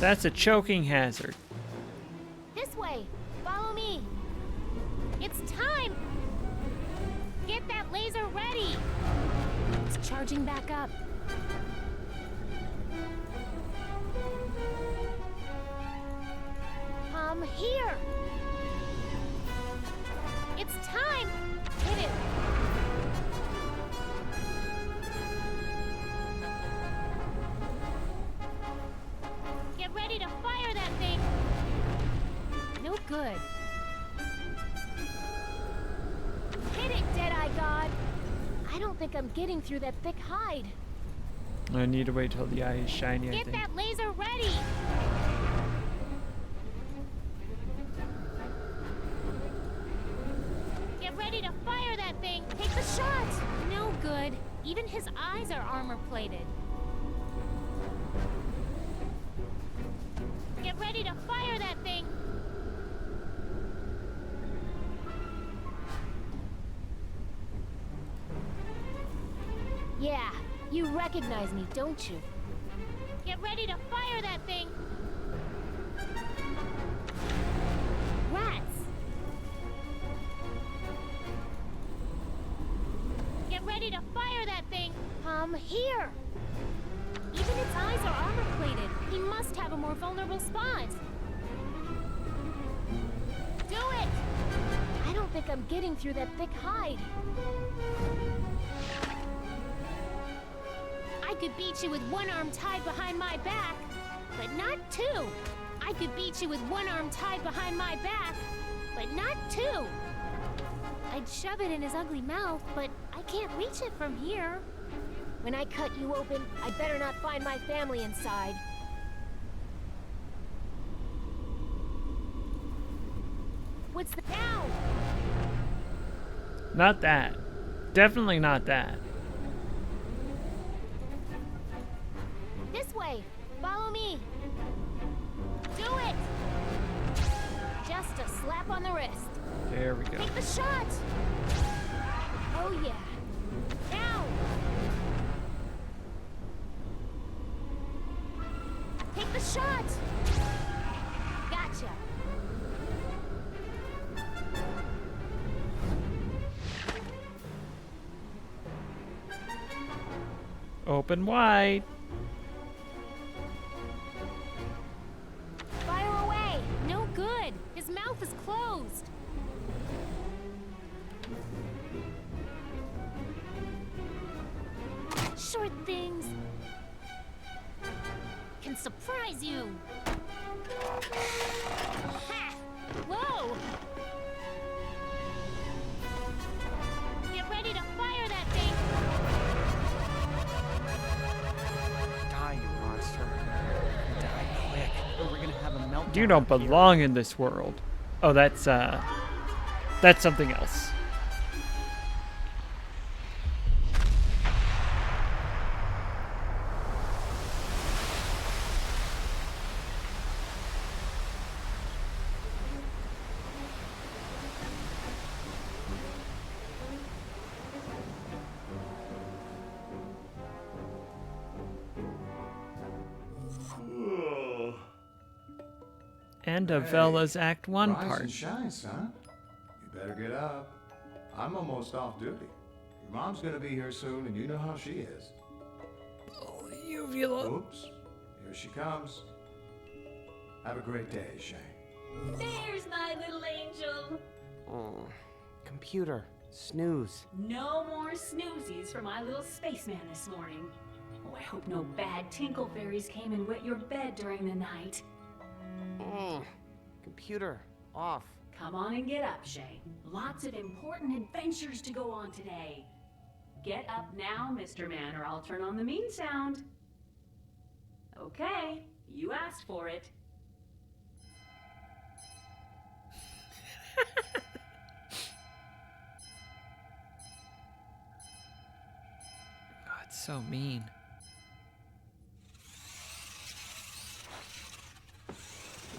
That's a choking hazard. This way. Follow me. It's time. Get that laser ready. It's charging back up. Come here. It's time. Hit it. Get ready to fire that thing. No good. Hit it, Deadeye God. I don't think I'm getting through that thick hide. I need to wait till the eye is shiny, I Get think. that laser ready. Get ready to fire that thing. Take the shot. No good. Even his eyes are armor plated. Get ready to fire that thing. Yeah, you recognize me, don't you? Get ready to fire that thing. Rats. Get ready to fire that thing. Come here. Even its eyes are armor plated. He must have a more vulnerable spot. Do it! I don't think I'm getting through that thick hide. I could beat you with one arm tied behind my back, but not two. I could beat you with one arm tied behind my back, but not two. I'd shove it in his ugly mouth, but I can't reach it from here. When I cut you open, I better not find my family inside. What's the now? Not that. Definitely not that. This way. Follow me. Do it. Just a slap on the wrist. There we go. Take the shot. Oh yeah. Now. Take the shot. Gotcha. Open wide. Fire away. No good. His mouth is closed. Short things can surprise you. Ha! Whoa! Get ready to fire that thing. Die, you monster. Die quick, or we're gonna have a meltdown. You don't belong in this world. Oh, that's something else. end of Vela's Act 1 Rise part. and shine, son. You better get up. I'm almost off duty. Your mom's gonna be here soon, and you know how she is. Oh, Uvula. Oops. Here she comes. Have a great day, Shane. There's my little angel. Oh, computer, snooze. No more snoozies for my little spaceman this morning. Oh, I hope no bad tinkle fairies came and wet your bed during the night. Computer, off. Come on and get up, Shay. Lots of important adventures to go on today. Get up now, Mr. Man, or I'll turn on the mean sound. Okay, you asked for it. God, it's so mean.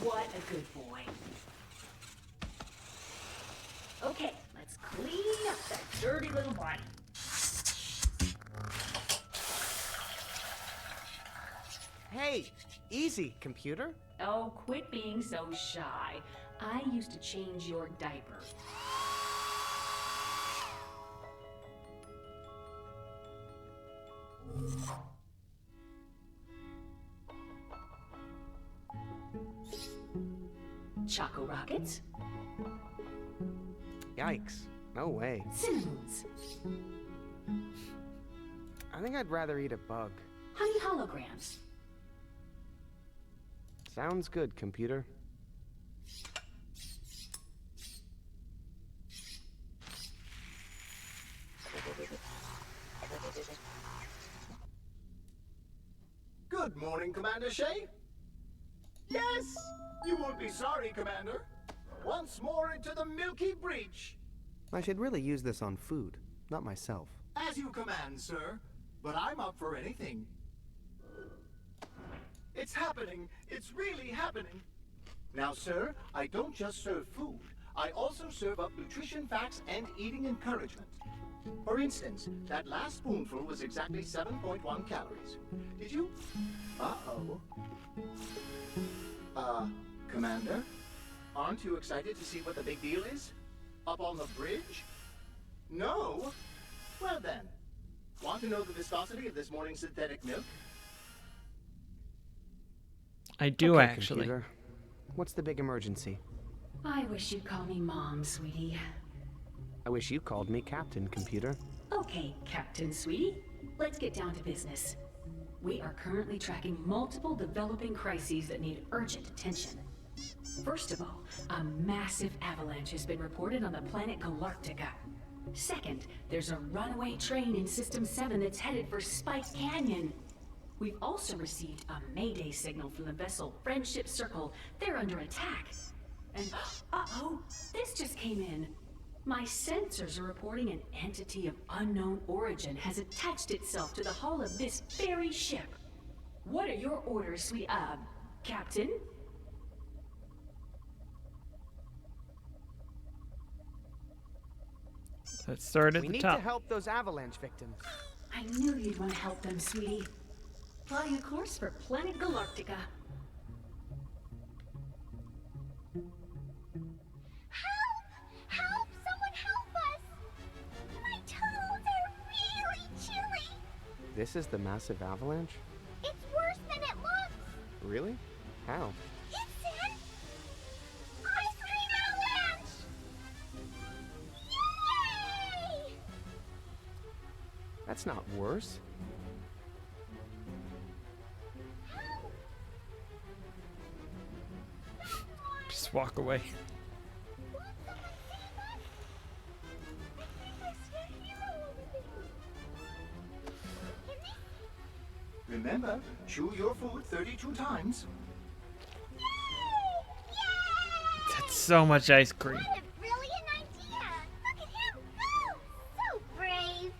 What a good boy. Okay, let's clean up that dirty little body. Hey, easy, computer. Oh, quit being so shy. I used to change your diaper. Choco Rockets. Yikes, no way. Cinnamons. I think I'd rather eat a bug. Honey Holograms. Sounds good, computer. Good morning, Commander Shay. Yes, you won't be sorry, Commander. Once more into the Milky Breach. I should really use this on food, not myself. As you command, sir. But I'm up for anything. It's happening. It's really happening. Now, sir, I don't just serve food. I also serve up nutrition facts and eating encouragement. For instance, that last spoonful was exactly 7.1 calories. Did you? Uh-oh. Commander? Aren't you excited to see what the big deal is? Up on the bridge? No? Well then, want to know the viscosity of this morning's synthetic milk? I do, Okay, actually. Computer. What's the big emergency? I wish you'd call me Mom, sweetie. I wish you called me Captain, computer. Okay, Captain Sweetie. Let's get down to business. We are currently tracking multiple developing crises that need urgent attention. First of all, a massive avalanche has been reported on the planet Galactica. Second, there's a runaway train in System 7 that's headed for Spike Canyon. We've also received a Mayday signal from the vessel Friendship Circle. They're under attack. And, uh-oh, this just came in. My sensors are reporting an entity of unknown origin has attached itself to the hull of this very ship. What are your orders, sweet, Captain? Let's start at We the need top. to help those avalanche victims. I knew you'd want to help them, sweetie. Plotting a course for Planet Galactica. Help! Someone help us! My toes are really chilly! This is the massive avalanche? It's worse than it looks! Really? How? It's an ice cream avalanche! Yay! That's not worse. Just walk away. Remember, chew your food 32 times. That's so much ice cream. What a brilliant idea! Look at him go! So brave!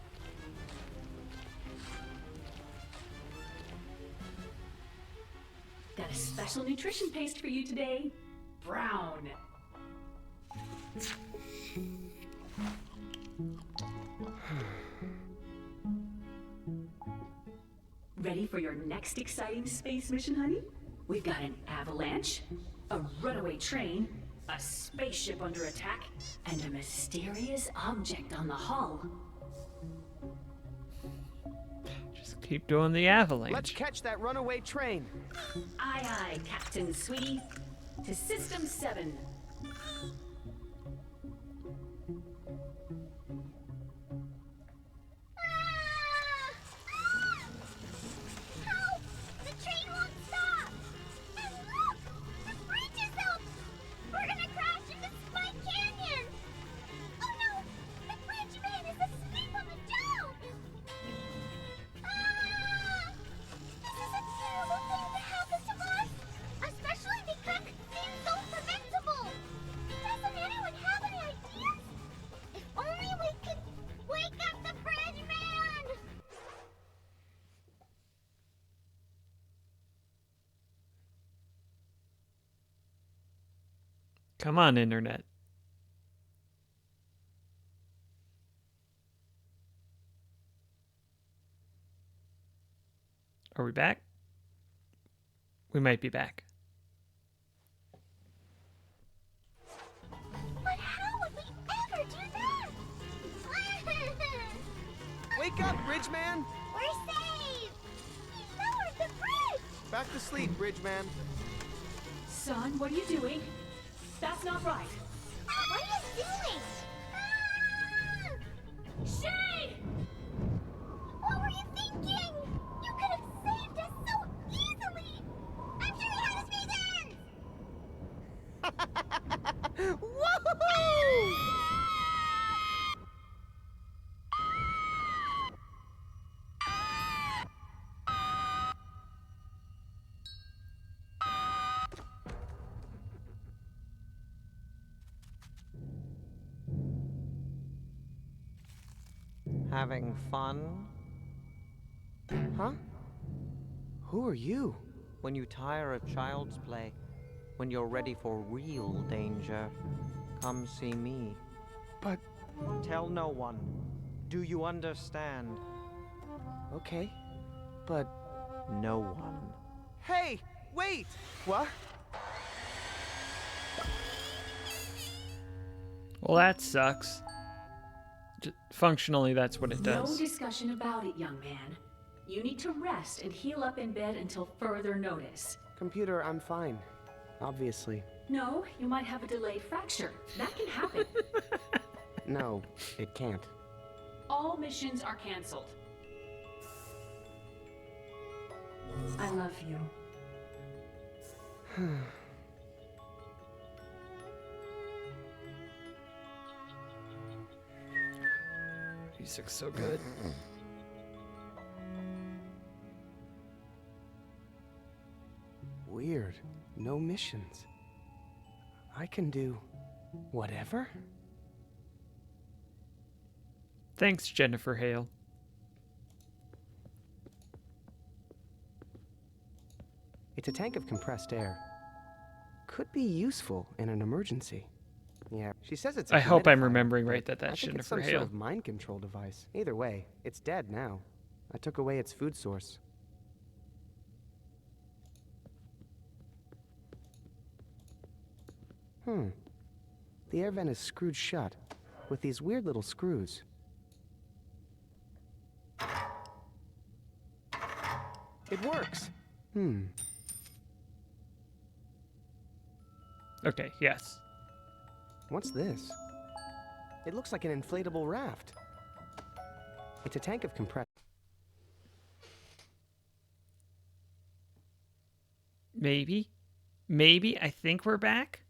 Got a special nutrition paste for you today. Brown. Ready for your next exciting space mission, honey? We've got an avalanche, a runaway train, a spaceship under attack, and a mysterious object on the hull. Just keep doing the avalanche. Let's catch that runaway train. Aye, aye, Captain Sweetie. To System 7. Help! The train won't stop! And look! The bridge is up! We're gonna crash into Spike Canyon! Oh no! The bridge man is asleep on the dome! Ah! This is a terrible thing to happen to us! Especially because it seems so preventable! Doesn't anyone have any ideas? If only we could wake up the bridge man! Come on, internet. Are we back? We might be back. But how would we ever do that? Wake up, Bridgeman! We're saved! He lowered the bridge! Back to sleep, Bridgeman. Son, what are you doing? That's not right. What are you doing? Shade! What were you thinking? You could have saved us so easily! I'm sure he had his reasons! Woohoo! Having fun? Huh? Who are you? When you tire of child's play, when you're ready for real danger, come see me. But... Tell no one. Do you understand? Okay, but... No one. Hey! Wait! What? Well, that sucks. Functionally, that's what it No does. discussion about it, young man. You need to rest and heal up in bed until further notice. Computer, I'm fine. Obviously. No, you might have a delayed fracture. That can happen. No, it can't. All missions are canceled. I love you. Music's so good. Weird. No missions. I can do... whatever? Thanks, Jennifer Hale. It's a tank of compressed air. Could be useful in an emergency. Yeah, she says it's a I hope I'm humidifier, remembering right but that that's I think it's Jennifer some Hale. sort of mind control device. Either way, it's dead now. I took away its food source. The air vent is screwed shut, with these weird little screws. It works! Okay, yes. What's this? It looks like an inflatable raft. It's a tank of compressed... Maybe. Maybe. I think we're back.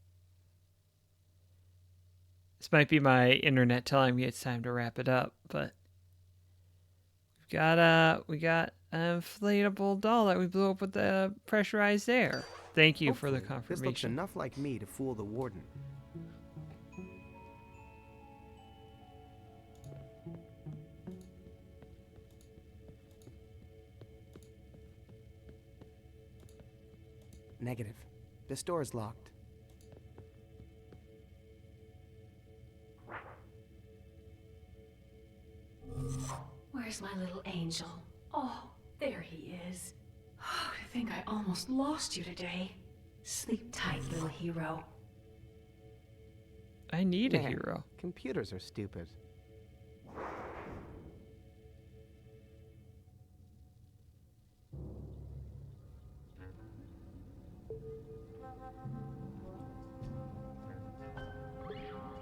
This might be my internet telling me it's time to wrap it up, but we got an inflatable doll that we blew up with the pressurized air. Thank you for the Hopefully, confirmation. This looks enough like me to fool the warden. Negative. This door is locked. Where's my little angel? Oh, there he is. I think I almost lost you today. Sleep tight, little hero. I need a Man, hero. Computers are stupid.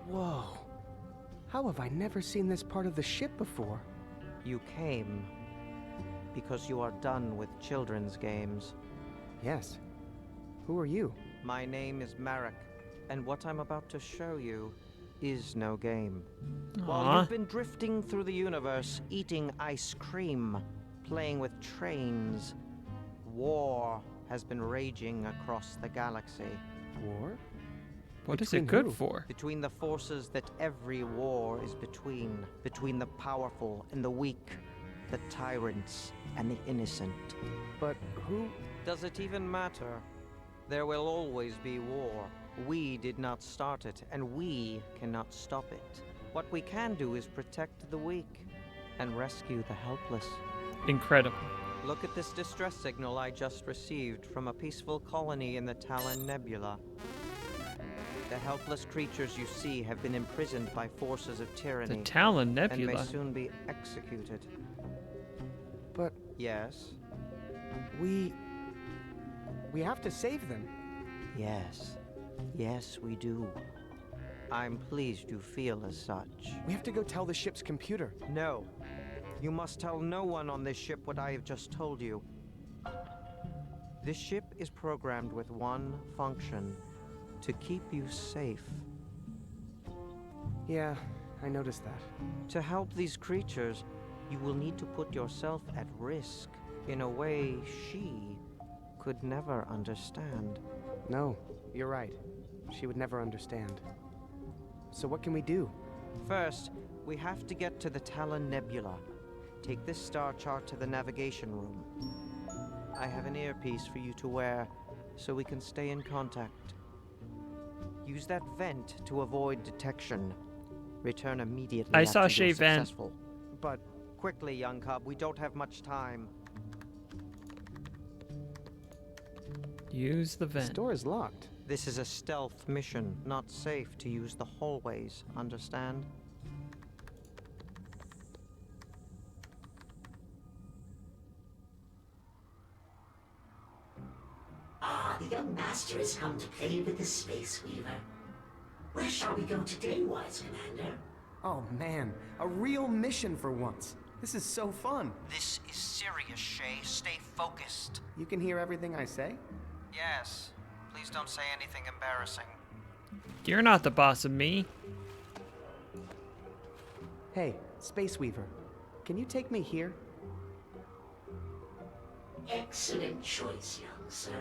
Whoa. How have I never seen this part of the ship before? You came because you are done with children's games. Yes. Who are you? My name is Marek, and what I'm about to show you is no game. While you've been drifting through the universe, eating ice cream, playing with trains, war has been raging across the galaxy. War? What is it good for? Between the forces that every war is between. Between the powerful and the weak, the tyrants and the innocent. But who... Does it even matter? There will always be war. We did not start it, and we cannot stop it. What we can do is protect the weak and rescue the helpless. Incredible. Look at this distress signal I just received from a peaceful colony in the Talon Nebula. The helpless creatures you see have been imprisoned by forces of tyranny. The Talon Nebula? And may soon be executed. But... Yes? We have to save them. Yes. Yes, we do. I'm pleased you feel as such. We have to go tell the ship's computer. No. You must tell no one on this ship what I have just told you. This ship is programmed with one function. To keep you safe. Yeah, I noticed that. To help these creatures, you will need to put yourself at risk in a way she could never understand. No, you're right. She would never understand. So what can we do? First, we have to get to the Talon Nebula. Take this star chart to the navigation room. I have an earpiece for you to wear, so we can stay in contact. Use that vent to avoid detection. Return immediately I after saw you're Shay Van. successful. But quickly, young cub, we don't have much time. Use the vent. This door is locked. This is a stealth mission, not safe to use the hallways, understand? Ah, the young master has come to play with the Space Weaver. Where shall we go today, wise commander? Oh man, a real mission for once. This is so fun. This is serious, Shay. Stay focused. You can hear everything I say? Yes. Please don't say anything embarrassing. You're not the boss of me. Hey, Space Weaver, can you take me here? Excellent choice, young sir.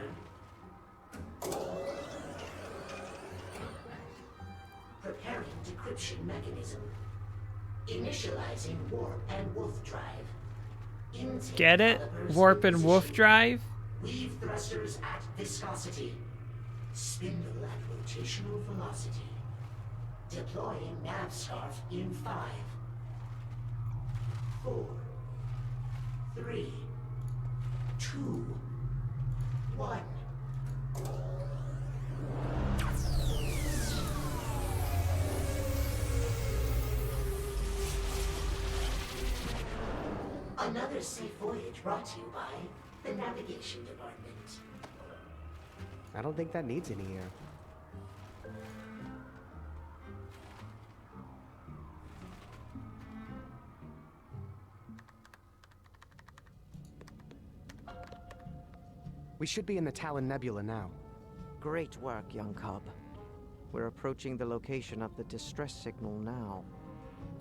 Preparing decryption mechanism. Initializing warp and wolf drive. Intake Get it? calipers Warp in and wolf position. drive? Weave thrusters at viscosity. Spindle at rotational velocity. Deploying nav scarf in 5, 4, 3, 2, 1. Another safe voyage brought to you by the Navigation Department. I don't think that needs any air. We should be in the Talon Nebula now. Great work, young cub. We're approaching the location of the distress signal now.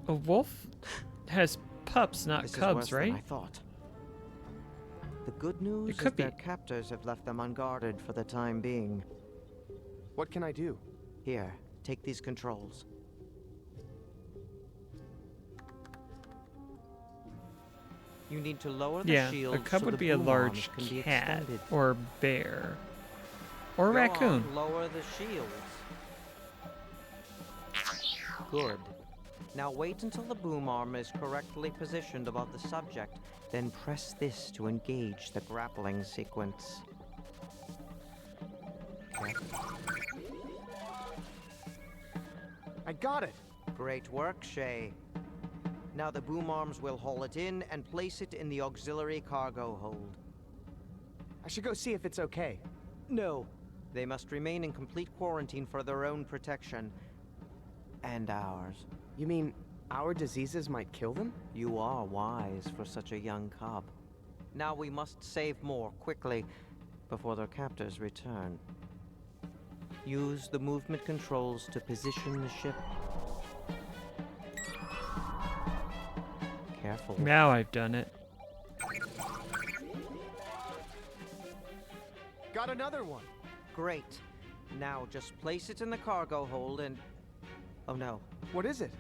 A wolf has pups, not This cubs, is worse right? than I thought. The good news could is their captors have left them unguarded for the time being. What can I do? Here, take these controls. You need to lower the Yeah, shield a cub so would the be a boom large arms can be cat extended. or bear or Go raccoon. on, lower the shields. Good. Now wait until the boom arm is correctly positioned above the subject, then press this to engage the grappling sequence. Cap. I got it! Great work, Shay. Now the boom arms will haul it in and place it in the auxiliary cargo hold. I should go see if it's okay. No. They must remain in complete quarantine for their own protection. And ours. You mean our diseases might kill them? You are wise for such a young cub. Now we must save more quickly before their captors return. Use the movement controls to position the ship. Careful. Now I've done it. Got another one. Great. Now just place it in the cargo hold and... Oh no. What is it?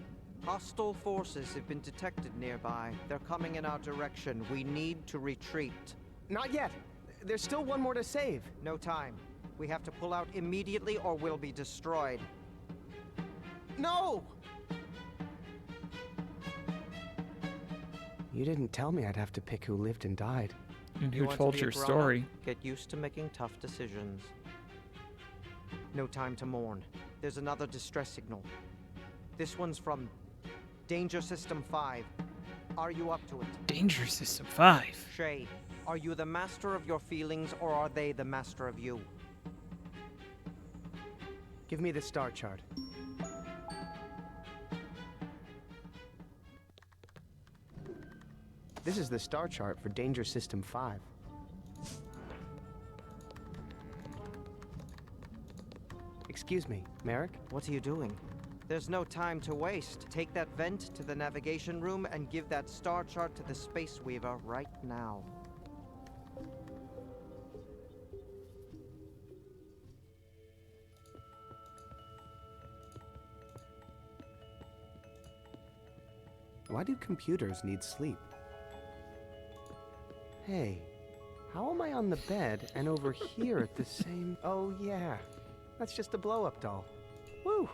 Hostile forces have been detected nearby. They're coming in our direction. We need to retreat. Not yet. There's still one more to save. No time. We have to pull out immediately or we'll be destroyed. No! You didn't tell me I'd have to pick who lived and died. And You who want to told be a your grown-up? story? Get used to making tough decisions. No time to mourn. There's another distress signal. This one's from Danger System 5. Are you up to it? Danger System 5. Shay, are you the master of your feelings or are they the master of you? Give me the star chart. This is the star chart for Danger System 5. Excuse me, Merrick? What are you doing? There's no time to waste. Take that vent to the navigation room and give that star chart to the Space Weaver right now. Why do computers need sleep? Hey, how am I on the bed and over here at the same... Oh yeah, that's just a blow-up doll. Woo!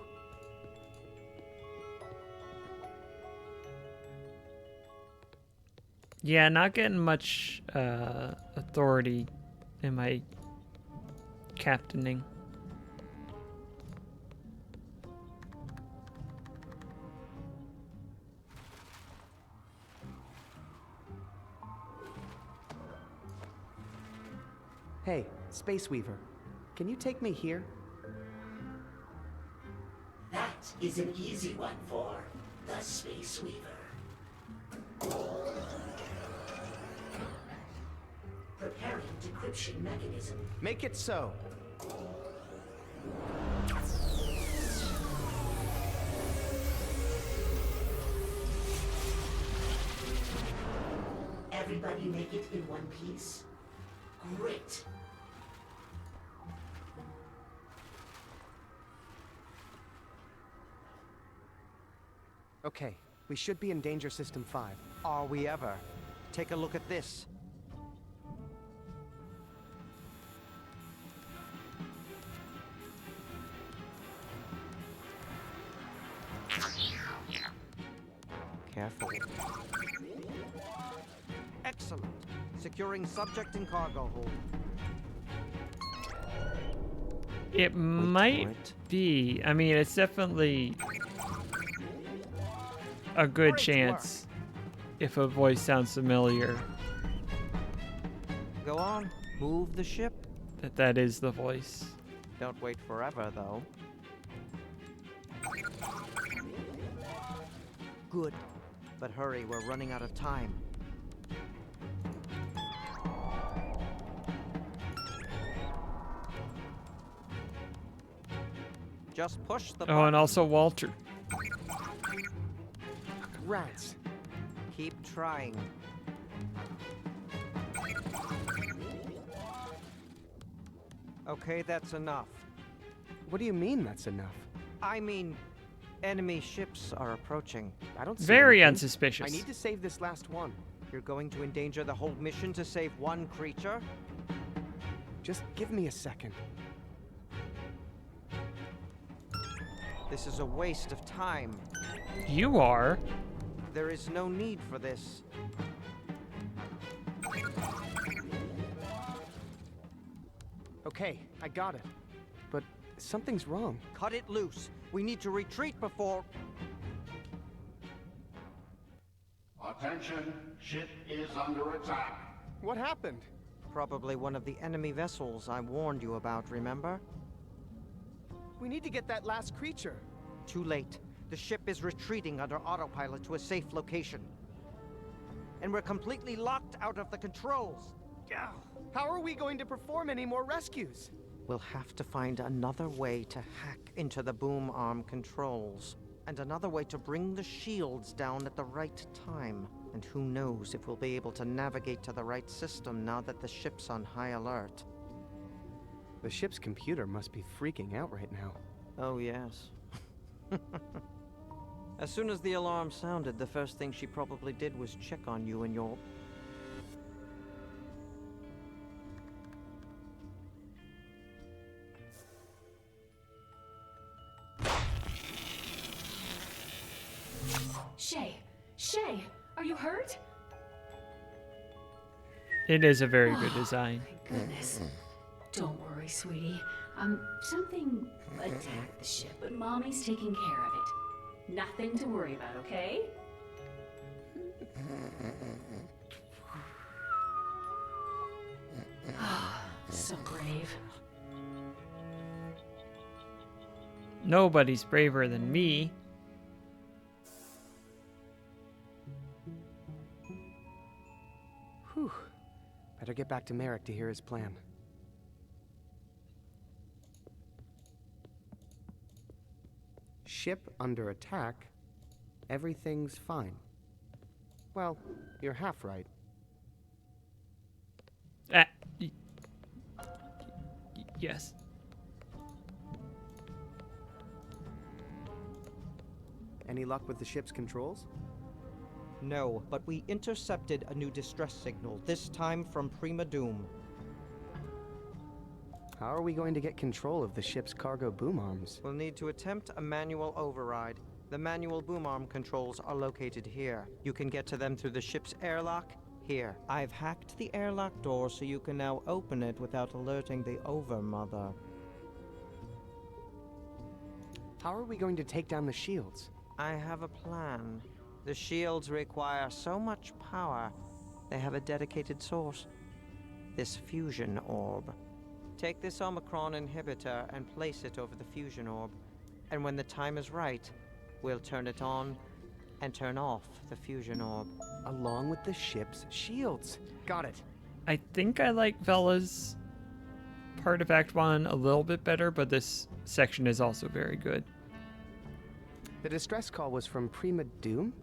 Yeah, not getting much authority in my captaining. Hey, Space Weaver, can you take me here? That is an easy one for the Space Weaver. Preparing decryption mechanism. Make it so. Everybody make it in one piece? Great. Okay, we should be in Danger System 5. Are we ever? Take a look at this. Careful. Excellent. Securing subject and cargo hold. It might be. I mean, it's definitely a good chance if a voice sounds familiar Go on. Move the ship. that is the voice. Don't wait forever, though. Good. But hurry, we're running out of time. Just push the button. Oh, and also Walter. Rats. Keep trying. Okay, that's enough. What do you mean that's enough? I mean, enemy ships are approaching. I don't see Very anything. unsuspicious. I need to save this last one. You're going to endanger the whole mission to save one creature? Just give me a second. This is a waste of time. You are. There is no need for this. Okay, I got it. Something's wrong. Cut it loose. We need to retreat before... Attention, ship is under attack. What happened? Probably one of the enemy vessels I warned you about, remember? We need to get that last creature. Too late. The ship is retreating under autopilot to a safe location. And we're completely locked out of the controls. How are we going to perform any more rescues? We'll have to find another way to hack into the boom arm controls. And another way to bring the shields down at the right time. And who knows if we'll be able to navigate to the right system now that the ship's on high alert. The ship's computer must be freaking out right now. Oh, yes. As soon as the alarm sounded, the first thing she probably did was check on you and your... Shay, are you hurt? It is a very good design. My goodness. Don't worry, sweetie. Something attacked the ship, but Mommy's taking care of it. Nothing to worry about, okay? So brave. Nobody's braver than me. Whew. Better get back to Merrick to hear his plan. Ship under attack. Everything's fine. Well, you're half right. Yes. Any luck with the ship's controls? No, but we intercepted a new distress signal, this time from Prima Doom. How are we going to get control of the ship's cargo boom arms? We'll need to attempt a manual override. The manual boom arm controls are located here. You can get to them through the ship's airlock here. I've hacked the airlock door so you can now open it without alerting the Overmother. How are we going to take down the shields? I have a plan. The shields require so much power, they have a dedicated source. This fusion orb. Take this Omicron inhibitor and place it over the fusion orb. And when the time is right, we'll turn it on and turn off the fusion orb. Along with the ship's shields. Got it. I think I like Vela's part of Act 1 a little bit better, but this section is also very good. The distress call was from Prima Doom?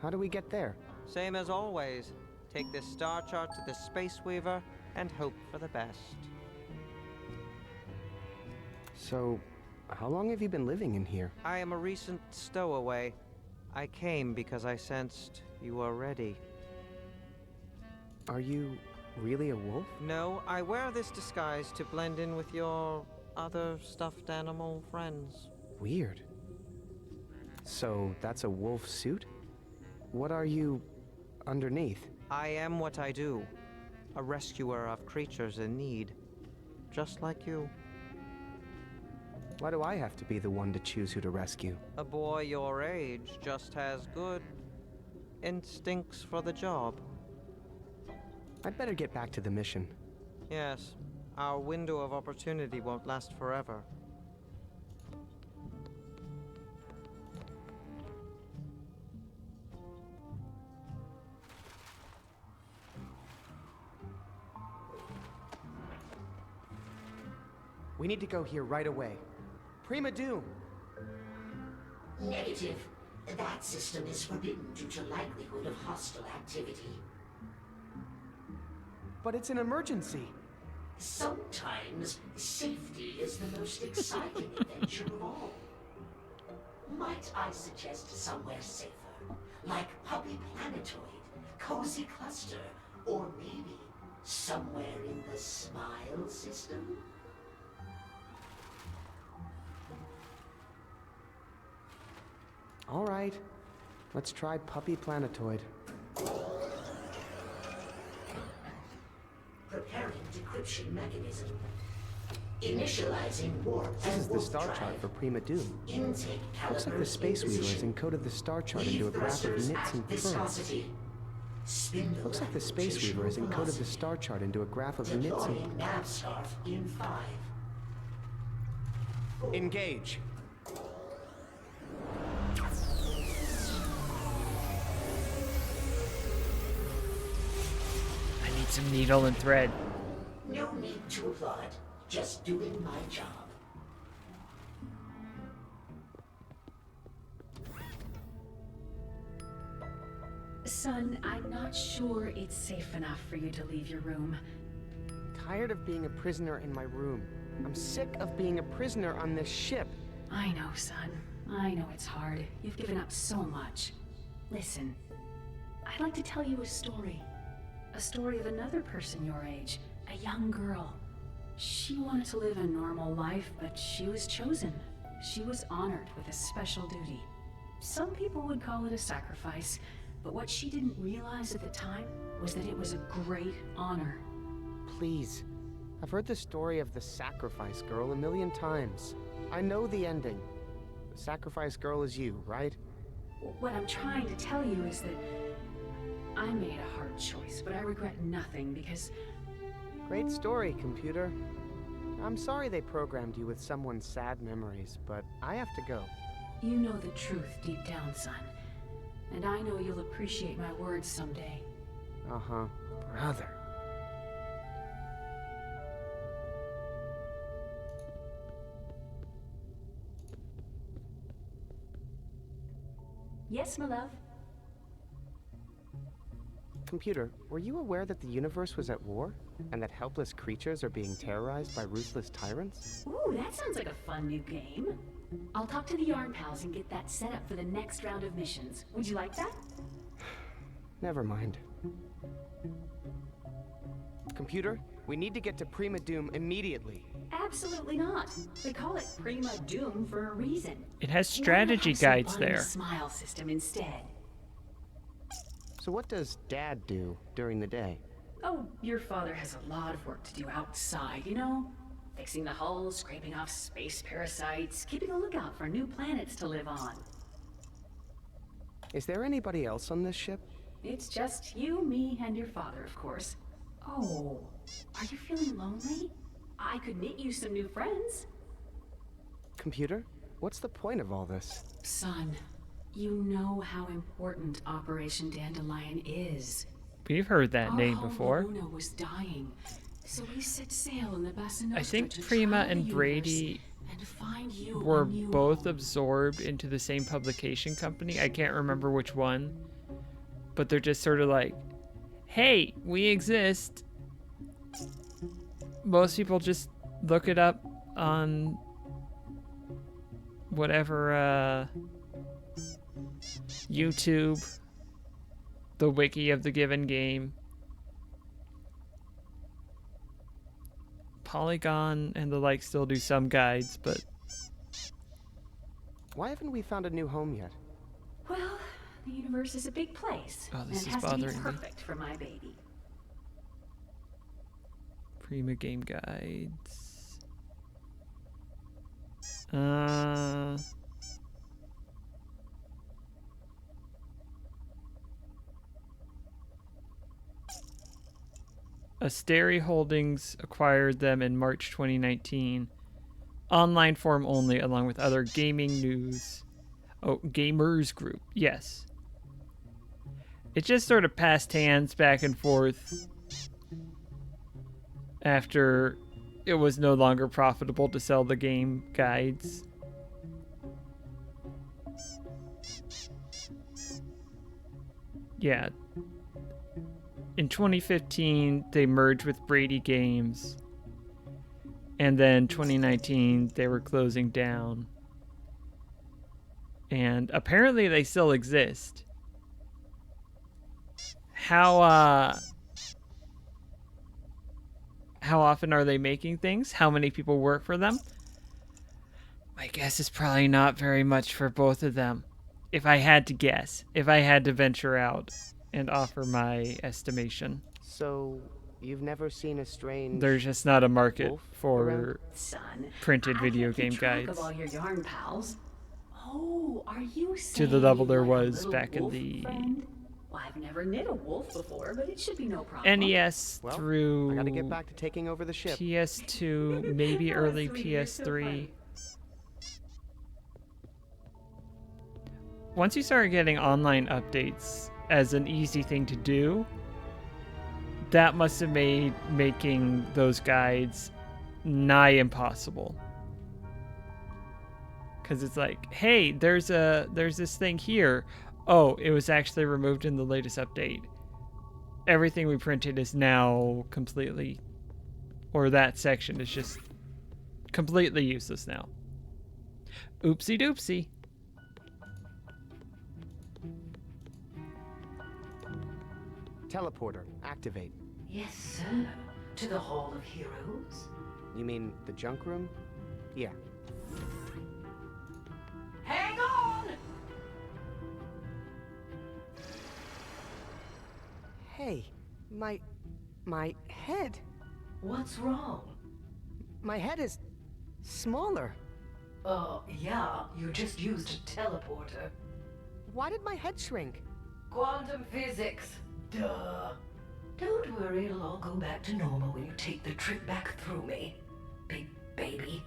How do we get there? Same as always. Take this star chart to the Space Weaver and hope for the best. So, how long have you been living in here? I am a recent stowaway. I came because I sensed you were ready. Are you really a wolf? No, I wear this disguise to blend in with your other stuffed animal friends. Weird. So, that's a wolf suit? What are you underneath? I am what I do. A rescuer of creatures in need. Just like you. Why do I have to be the one to choose who to rescue? A boy your age just has good instincts for the job. I'd better get back to the mission. Yes, our window of opportunity won't last forever. We need to go here right away. Prima Doom! Negative. That system is forbidden due to likelihood of hostile activity. But it's an emergency. Sometimes safety is the most exciting adventure of all. Might I suggest somewhere safer? Like Puppy Planetoid, Cozy Cluster, or maybe somewhere in the Smile system? All right. Let's try Puppy Planetoid. Preparing decryption mechanism. Initializing warp. This is the star chart for Prima Doom. Looks like the Space Weaver has encoded the star chart into a graph of knits and pearls. Looks like the Space Weaver has encoded the star chart into a graph of knits and Deploying nav scarf in 5. Engage. I need some needle and thread. No need to applaud. Just doing my job. Son, I'm not sure it's safe enough for you to leave your room. Tired of being a prisoner in my room. I'm sick of being a prisoner on this ship. I know, son. I know it's hard. You've given up so much. Listen, I'd like to tell you a story. A story of another person your age. A young girl. She wanted to live a normal life, but she was chosen. She was honored with a special duty. Some people would call it a sacrifice, but what she didn't realize at the time was that it was a great honor. Please. I've heard the story of the Sacrifice Girl a million times. I know the ending. The Sacrifice Girl is you, right? What I'm trying to tell you is that I made a hard choice, but I regret nothing because... Great story, computer. I'm sorry they programmed you with someone's sad memories, but I have to go. You know the truth deep down, son. And I know you'll appreciate my words someday. Uh-huh. Brother. Yes, my love? Computer, were you aware that the universe was at war? And that helpless creatures are being terrorized by ruthless tyrants? Ooh, that sounds like a fun new game. I'll talk to the Yarn Pals and get that set up for the next round of missions. Would you like that? Never mind. Computer, we need to get to Prima Doom immediately. Absolutely not. They call it Prima Doom for a reason. It has strategy guides there. Smile system instead. So what does Dad do during the day? Oh, your father has a lot of work to do outside, you know? Fixing the hull, scraping off space parasites, keeping a lookout for new planets to live on. Is there anybody else on this ship? It's just you, me, and your father, of course. Oh, are you feeling lonely? I could meet you some new friends. Computer, what's the point of all this? Son, you know how important Operation Dandelion is. We've heard that name before. Luna was dying, so we set sail in the Bassa Nostra I think to Prima travel and the Brady and find you were a new both home. absorbed into the same publication company. I can't remember which one, but they're just sort of like, hey, we exist. Most people just look it up on whatever YouTube, the wiki of the given game. Polygon and the like still do some guides, but why haven't we found a new home yet? Well, the universe is a big place, Oh, and this it is has to be bothering me. perfect for my baby. Prima game guides. Asteri Holdings acquired them in March 2019. Online form only, along with other gaming news. Oh, Gamers Group. Yes. It just sort of passed hands back and forth after it was no longer profitable to sell the game guides. Yeah. In 2015, they merged with Brady Games. And then 2019, they were closing down. And apparently they still exist. How often are they making things? How many people work for them? My guess is probably not very much for both of them. If I had to guess. If I had to venture out and offer my estimation. So, You've never seen a strange... There's just not a market wolf for around? Son, printed I video can't keep game track guides of all your yarn pals. Oh, are you to the saying level you there like a was little back in wolf the friend? Well, I've never knit a wolf before, but it should be no problem. NES Well, through I gotta get back to taking over the ship. PS2, maybe early Sweetie, you're so PS3. Once you started getting online updates as an easy thing to do, that must have made making those guides nigh impossible. Because it's like, hey, there's this thing here. Oh, it was actually removed in the latest update. Everything we printed is now completely, or that section is just completely useless now. Oopsie doopsie. Teleporter, activate. Yes, sir. To the Hall of Heroes? You mean the junk room? Yeah. Hang on! Hey, my head. What's wrong? My head is smaller. Yeah, you just used a teleporter. Why did my head shrink? Quantum physics. Duh. Don't worry, it'll all go back to normal when you take the trip back through me. Big baby.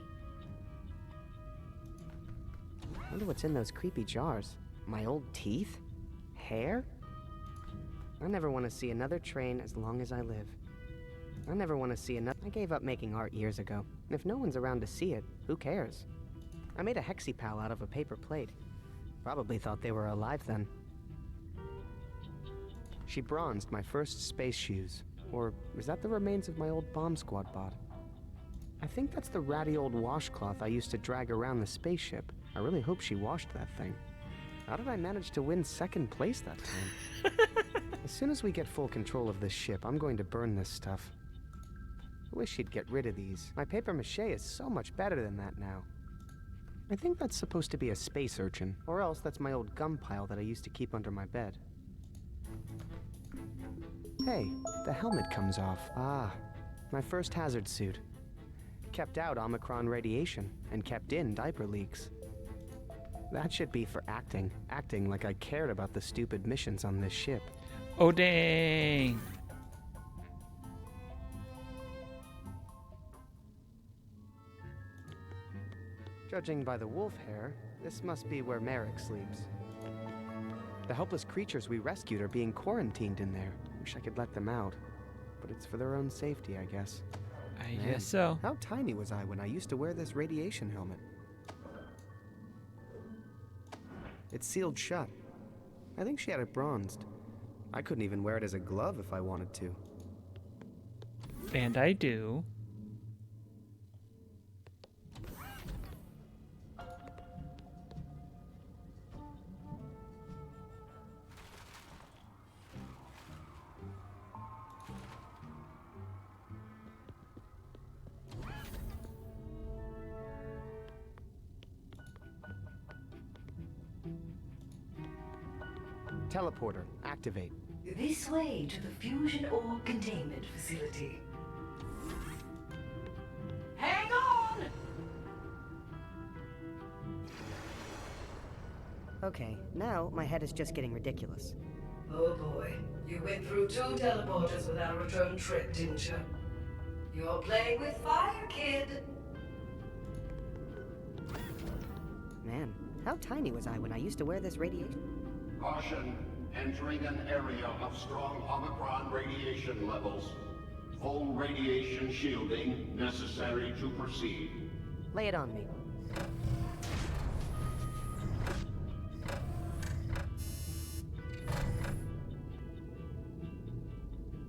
I wonder what's in those creepy jars. My old teeth? Hair? I never want to see another train as long as I live. I never want to see another... I gave up making art years ago. And if no one's around to see it, who cares? I made a hexipal out of a paper plate. Probably thought they were alive then. She bronzed my first space shoes. Or is that the remains of my old bomb squad bot? I think that's the ratty old washcloth I used to drag around the spaceship. I really hope she washed that thing. How did I manage to win second place that time? As soon as we get full control of this ship, I'm going to burn this stuff. I wish she'd get rid of these. My paper mache is so much better than that now. I think that's supposed to be a space urchin, or else that's my old gum pile that I used to keep under my bed. Hey, the helmet comes off. Ah, my first hazard suit. Kept out Omicron radiation, and kept in diaper leaks. That should be for acting. Acting like I cared about the stupid missions on this ship. Oh, dang. Judging by the wolf hair, this must be where Merrick sleeps. The helpless creatures we rescued are being quarantined in there. Wish I could let them out. But it's for their own safety, I guess. I guess so. How tiny was I when I used to wear this radiation helmet? It's sealed shut. I think she had it bronzed. I couldn't even wear it as a glove if I wanted to. And I do. Teleporter, activate. This way to the fusion ore containment facility. Hang on! Okay, now my head is just getting ridiculous. Oh boy, you went through 2 teleporters without a return trip, didn't you? You're playing with fire, kid. Man, how tiny was I when I used to wear this radiation? Caution, entering an area of strong Omicron radiation levels. Full radiation shielding necessary to proceed. Lay it on me.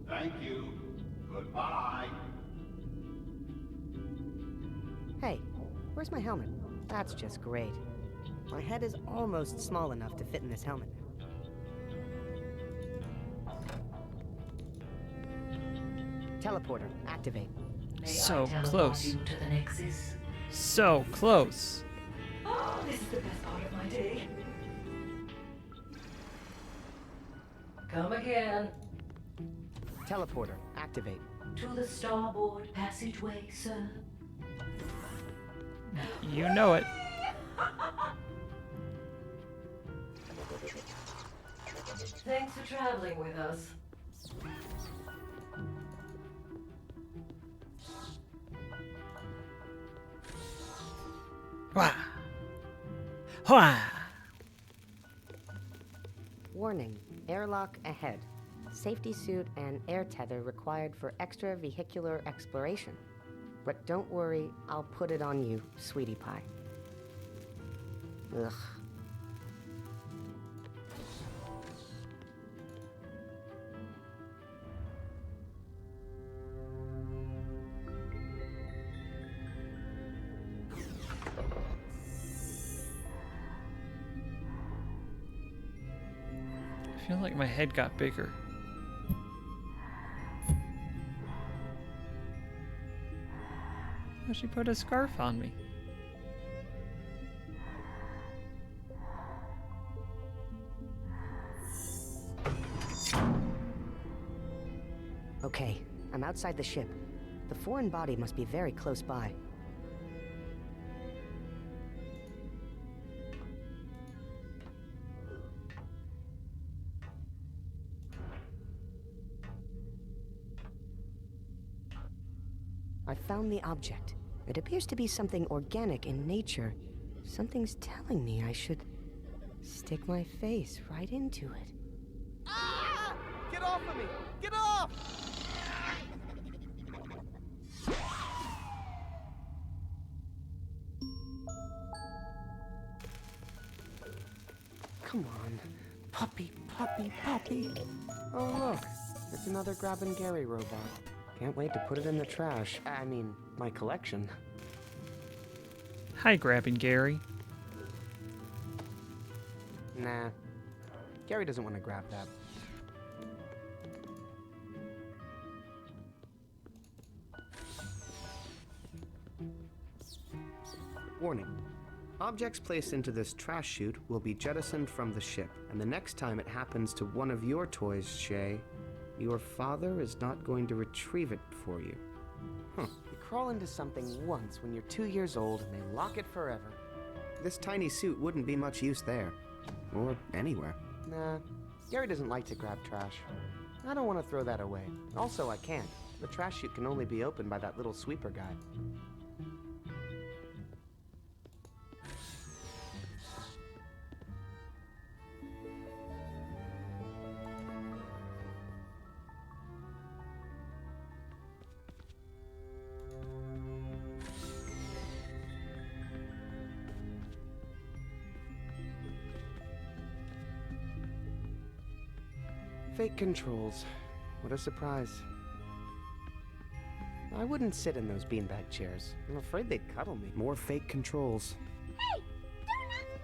Thank you. Goodbye. Hey, where's my helmet? That's just great. My head is almost small enough to fit in this helmet. Teleporter, activate. So close. So close. Oh, this is the best part of my day. Come again. Teleporter, activate. To the starboard passageway, sir. You know it. Thanks for traveling with us. Wah. Wah. Warning, airlock ahead. Safety suit and air tether required for extravehicular exploration. But don't worry, I'll put it on you, sweetie pie. Ugh. I feel like my head got bigger. Oh, she put a scarf on me. Okay, I'm outside the ship. The foreign body must be very close by. I found the object. It appears to be something organic in nature. Something's telling me I should stick my face right into it. Ah! Get off of me! Get off! Come on. Puppy, puppy, puppy. Oh, look. It's another Grab and Gary robot. Can't wait to put it in the trash. I mean, my collection. Hi, Grabbing Gary. Nah. Gary doesn't want to grab that. Warning. Objects placed into this trash chute will be jettisoned from the ship, and the next time it happens to one of your toys, Shay, your father is not going to retrieve it for you. You crawl into something once when you're 2 years old and they lock it forever. This tiny suit wouldn't be much use there. Or anywhere. Nah, Gary doesn't like to grab trash. I don't want to throw that away. Also, I can't. The trash chute can only be opened by that little sweeper guy. Fake controls. What a surprise. I wouldn't sit in those beanbag chairs. I'm afraid they'd cuddle me. More fake controls. Hey, Donut!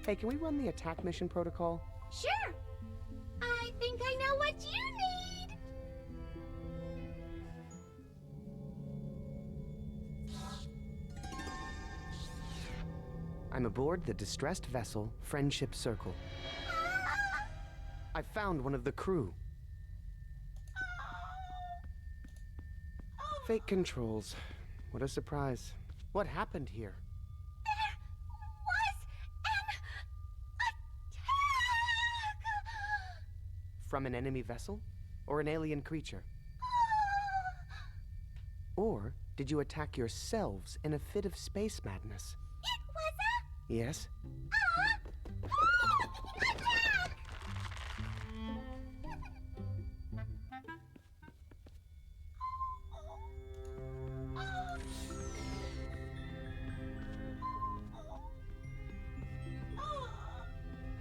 Hey, can we run the attack mission protocol? Sure. I think I know what you need. I'm aboard the distressed vessel, Friendship Circle. I found one of the crew. Fake controls. What a surprise. What happened here? From an enemy vessel? Or an alien creature? Or did you attack yourselves in a fit of space madness? It was a... Yes?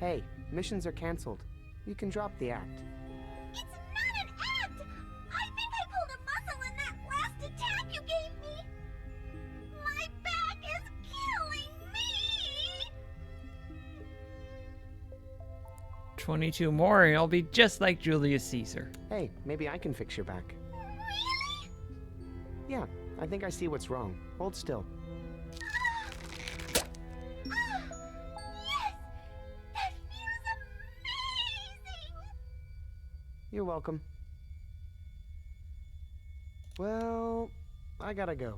Hey, missions are canceled. You can drop the act. It's not an act! I think I pulled a muscle in that last attack you gave me! My back is killing me! 22 more and I'll be just like Julius Caesar. Hey, maybe I can fix your back. Really? Yeah, I think I see what's wrong. Hold still. You're welcome. Well, I gotta go.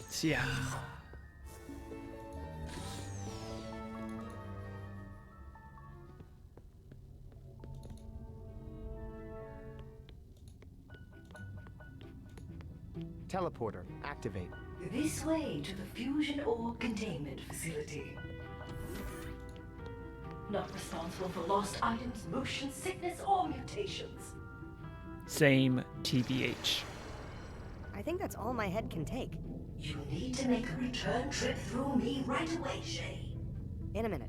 See ya. Teleporter, activate. This way to the fusion orb containment facility. Not responsible for lost items, motion sickness, or mutations. Same TBH. I think that's all my head can take. You need to make a return trip through me right away, Shay. In a minute.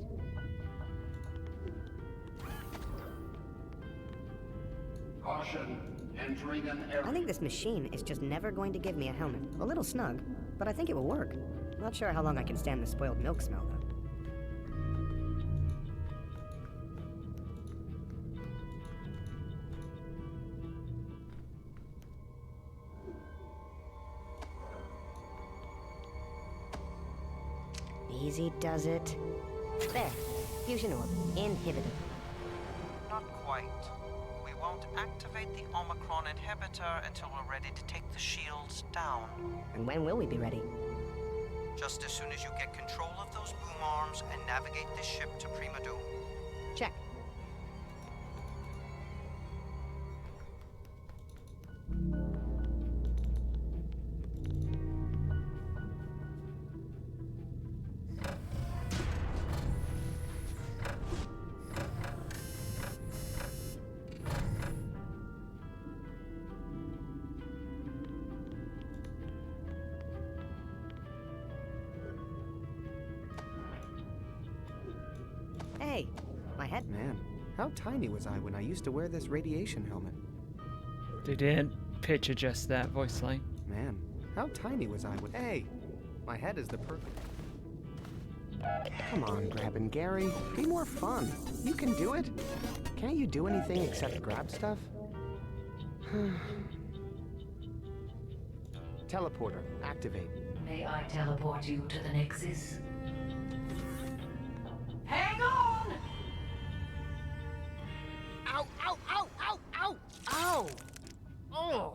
Caution, entering an area. I think this machine is just never going to give me a helmet. A little snug, but I think it will work. Not sure how long I can stand the spoiled milk smell, though. Easy does it. There. Fusion orb. Inhibited. Not quite. We won't activate the Omicron inhibitor until we're ready to take the shields down. And when will we be ready? Just as soon as you get control of those boom arms and navigate the ship to Prima Doom. Check. Hey, my head. Man, how tiny was I when I used to wear this radiation helmet? They didn't pitch adjust that voice line. Man, how tiny was I when... Hey, my head is the perfect... Come on, Grab and Gary. Be more fun. You can do it. Can't you do anything except grab stuff? Teleporter, activate. May I teleport you to the Nexus? Hang on! Ow, ow, ow, ow, ow! Ow! Oh!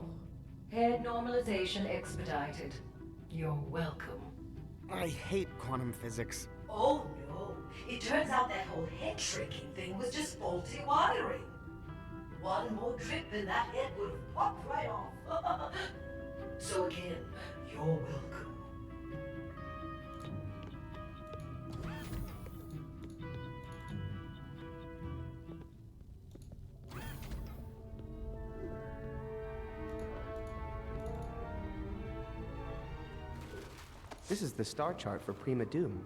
Head normalization expedited. You're welcome. I hate quantum physics. Oh no, it turns out that whole head tricking thing was just faulty wiring. One more trip and that head would have popped right off. So again, you're welcome. This is the star chart for Prima Doom.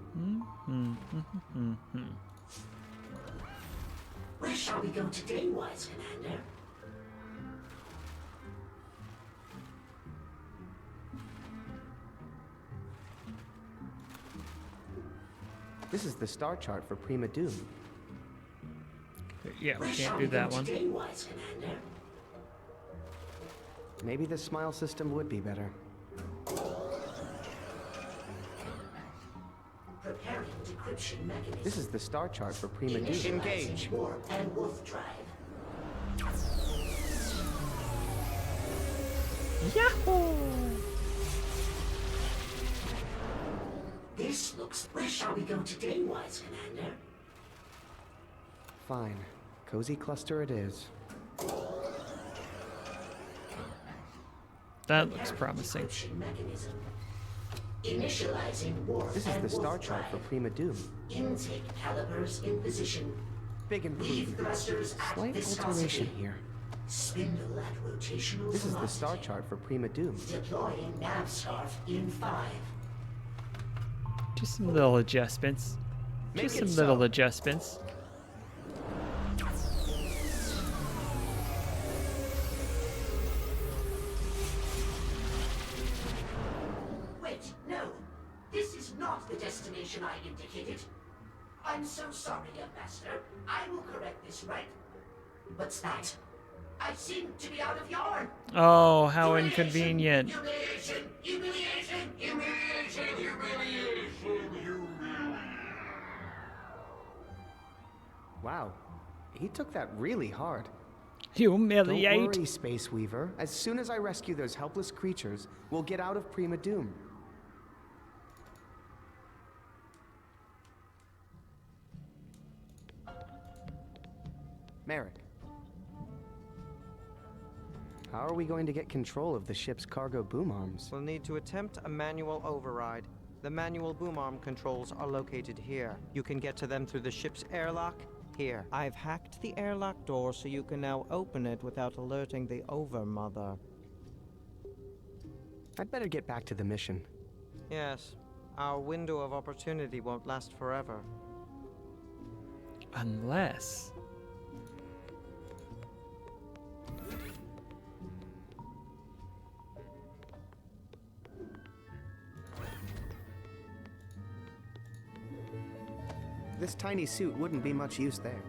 Where shall we go today, wise commander? This is the star chart for Prima Doom. Yeah, we Where shall can't we do that go one. today, wise commander? Maybe the smile system would be better. Preparing decryption mechanism. This is the star chart for Prima Doom. Initializing Engage. warp and wolf drive. Yahoo! This looks... Where shall we go today, wise commander? Fine. Cozy cluster it is. That looks promising. Decryption mechanism. Initializing warp This is and the star wolf chart for drive. Prima Doom. Intake calipers in position. Big Leaf improvement. thrusters at Slight viscosity. alteration here. Spindle at rotational This is the velocity. star chart for Prima Doom. Deploying nav scarf in 5. Just some little adjustments. Make Just it some little so. adjustments. Wait, no. This is not the destination I indicated. I'm so sorry, young master. I will correct this right. What's that? I seem to be out of yarn. Oh, how inconvenient. Humiliation! Humiliation! Humiliation! Humiliation! Wow. He took that really hard. Humiliate. Don't worry, Space Weaver. As soon as I rescue those helpless creatures, we'll get out of Prima Doom. Merrick. How are we going to get control of the ship's cargo boom arms? We'll need to attempt a manual override. The manual boom arm controls are located here. You can get to them through the ship's airlock here. I've hacked the airlock door so you can now open it without alerting the Overmother. I'd better get back to the mission. Yes, our window of opportunity won't last forever. Unless... This tiny suit wouldn't be much use there.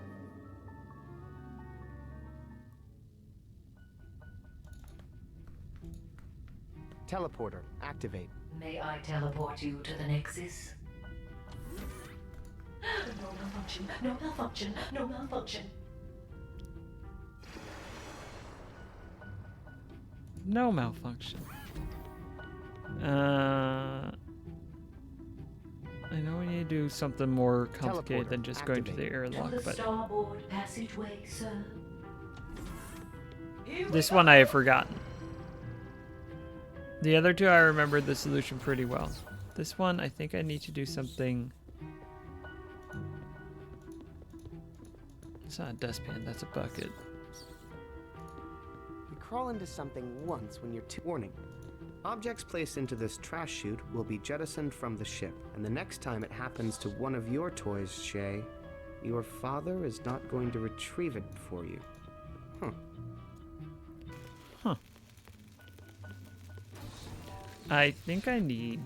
Teleporter, activate. May I teleport you to the Nexus? No malfunction, no malfunction, no malfunction. No malfunction. I know we need to do something more complicated than just going to the airlock, To the but starboard passageway, sir. this one I have forgotten. The other two I remembered the solution pretty well. This one I think I need to do something. It's not a dustpan, that's a bucket. You crawl into something once when you're too... Warning. Objects placed into this trash chute will be jettisoned from the ship, and the next time it happens to one of your toys, Shay, your father is not going to retrieve it for you. Huh. Huh. I think I need...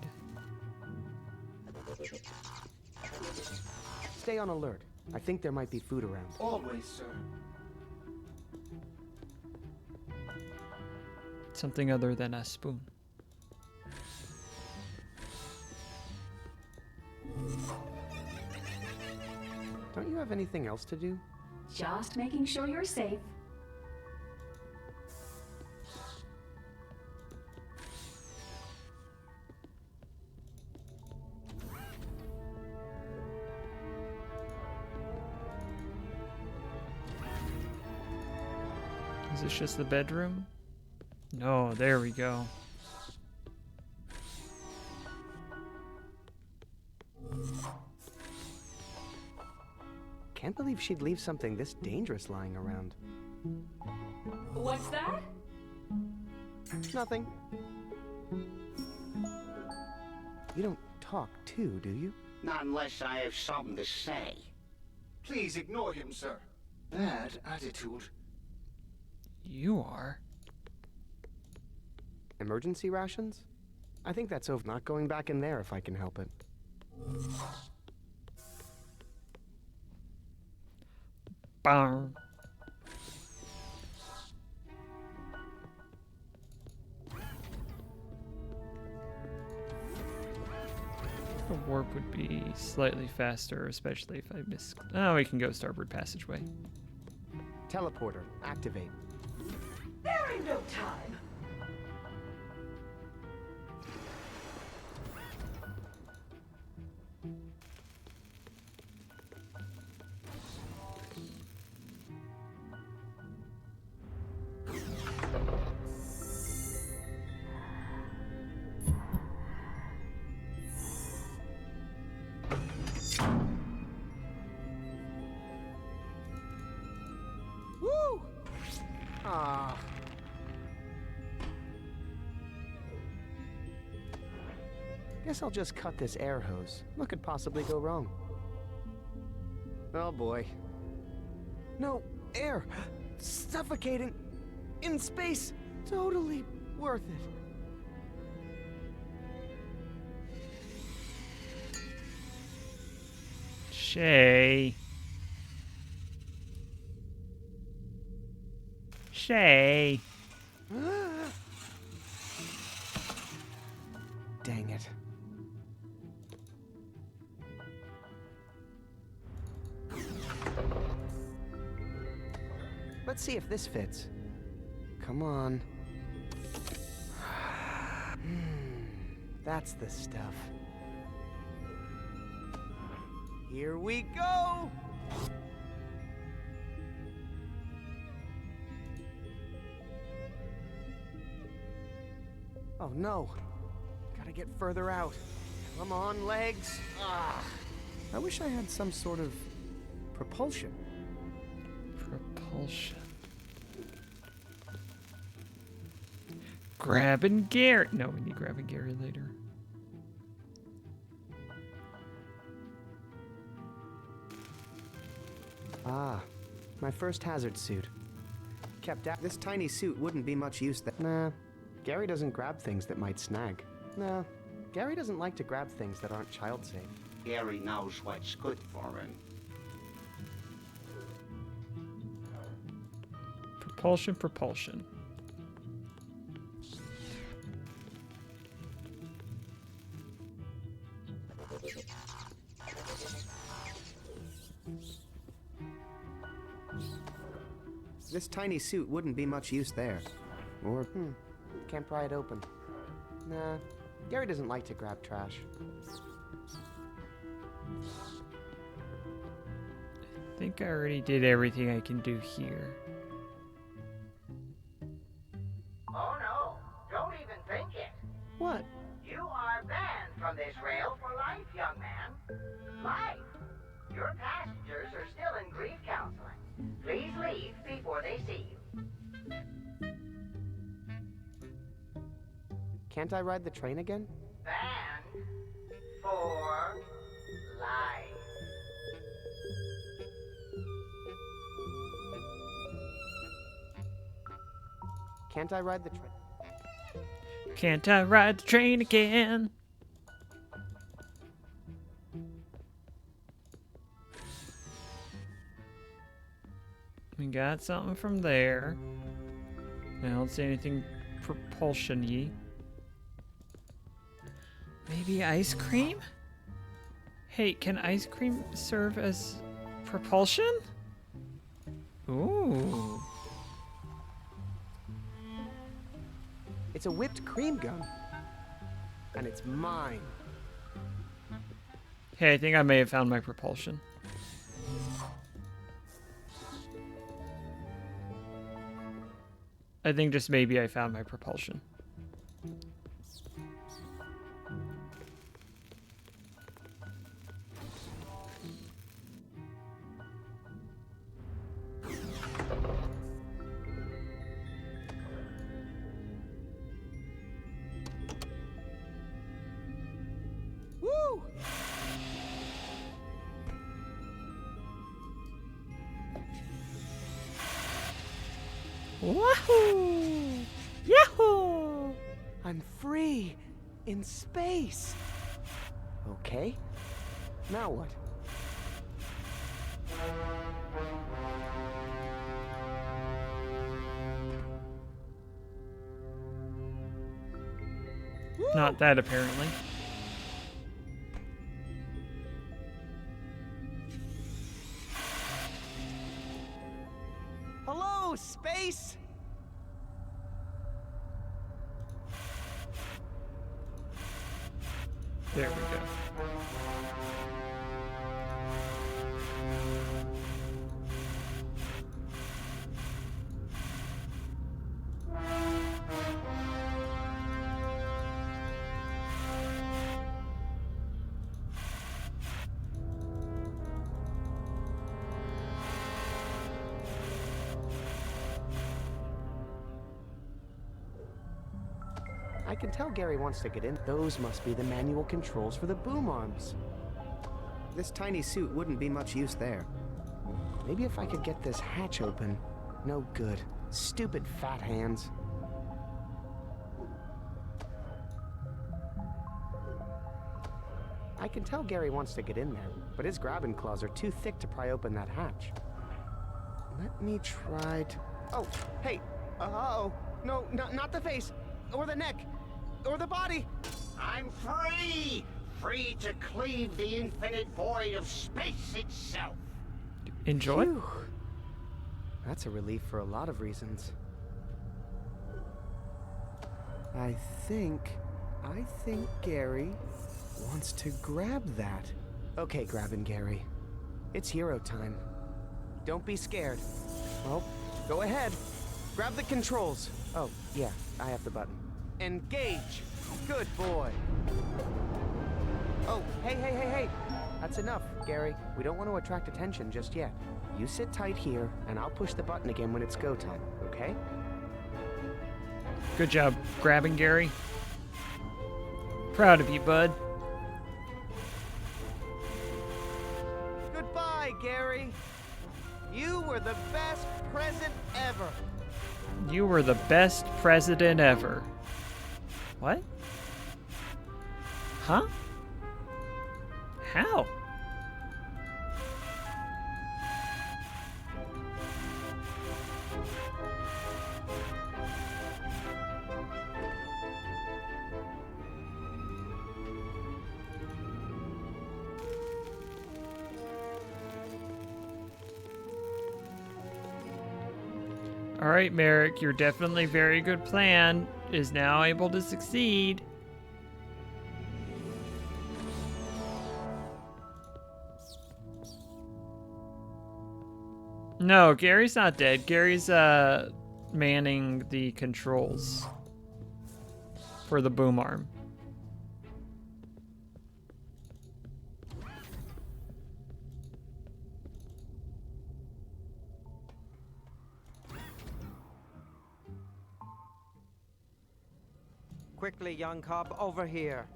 Stay on alert. I think there might be food around. Always, sir. something other than a spoon. Don't you have anything else to do? Just making sure you're safe. Is this just the bedroom? No, there we go. Can't believe she'd leave something this dangerous lying around. What's that? Nothing. You don't talk too, do you? Not unless I have something to say. Please ignore him, sir. Bad attitude. You are. Emergency rations? I think that's over. Not going back in there if I can help it. Bang. The warp would be slightly faster, especially if I miss. Oh, we can go starboard passageway. Teleporter, activate. There ain't no time. Woo! Ah. Guess I'll just cut this air hose. What could possibly go wrong? Oh boy. No, air! Suffocating! In space! Totally worth it. Shay. Shay. Dang it. Let's see if this fits. Come on. That's the stuff. Here we go! Oh no. Gotta get further out. Come on, legs. Ah. I wish I had some sort of propulsion. Propulsion. Grabbing Gary. No, we need grabbing Gary later. Ah, my first hazard suit. Kept out. This tiny suit wouldn't be much use that. Nah, Gary doesn't grab things that might snag. Nah, Gary doesn't like to grab things that aren't child safe. Gary knows what's good for him. Propulsion, propulsion. This tiny suit wouldn't be much use there. Or, can't pry it open. Nah, Gary doesn't like to grab trash. I think I already did everything I can do here. Oh no, don't even think it. What? You are banned from this rail for life, young man. Life. Your passengers are still in grief counseling. Please leave before they see you. Can't I ride the train again? Banned for life. Can't I ride the train? Can't I ride the train again? We got something from there. I don't see anything propulsion-y. Maybe ice cream? Hey, can ice cream serve as propulsion? Ooh. It's a whipped cream gun. And it's mine. Hey, I think I may have found my propulsion. I think just maybe I found my propulsion. Woo! Wahoo! Yahoo! I'm free in space. Okay. Now what? Not that, apparently. Hello, space! There we go. I can tell Gary wants to get in. Those must be the manual controls for the boom arms. This tiny suit wouldn't be much use there. Maybe if I could get this hatch open. No good. Stupid fat hands. I can tell Gary wants to get in there, but his grabbing claws are too thick to pry open that hatch. Let me try to... Oh, hey! Uh-oh! No, not the face! Or the neck! Or the body! I'm free! Free to cleave the infinite void of space itself. Enjoy. Phew. That's a relief for a lot of reasons. I think Gary wants to grab that. Okay, Grabbin' Gary. It's hero time. Don't be scared. Well, go ahead. Grab the controls. Oh, yeah, I have the button. Engage! Good boy. Oh, hey. That's enough, Gary. We don't want to attract attention just yet. You sit tight here, and I'll push the button again when it's go time, okay? Good job grabbing Gary. Proud of you, bud. Goodbye, Gary. You were the best present ever. You were the best president ever. What? Huh? How? All right, Merrick, your definitely very good plan is now able to succeed. No, Gary's not dead. Gary's manning the controls for the boom arm. Quickly, young cub, over here.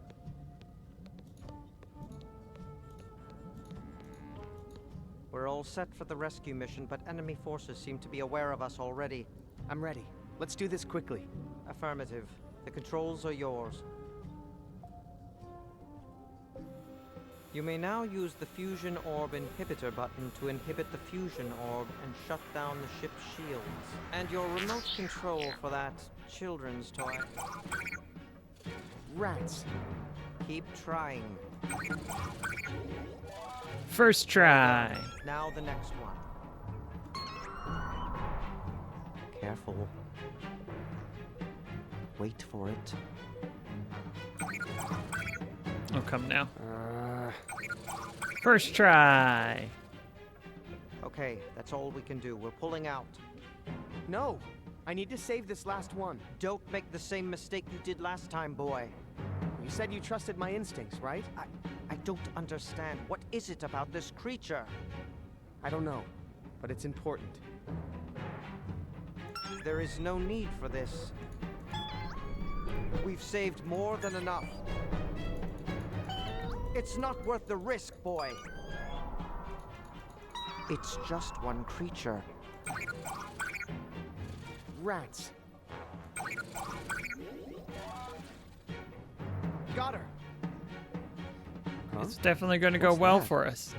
We're all set for the rescue mission, but enemy forces seem to be aware of us already. I'm ready. Let's do this quickly. Affirmative. The controls are yours. You may now use the fusion orb inhibitor button to inhibit the fusion orb and shut down the ship's shields. And your remote control for that children's toy. Rats. Keep trying. First try. Now the next one. Careful. Wait for it. Oh, come now. First try. Okay, that's all we can do. We're pulling out. No, I need to save this last one. Don't make the same mistake you did last time, boy. You said you trusted my instincts, right? I don't understand. What is it about this creature? I don't know, but it's important. There is no need for this. We've saved more than enough. It's not worth the risk, boy. It's just one creature. Rats. Got her. Huh? It's definitely going to go well for us.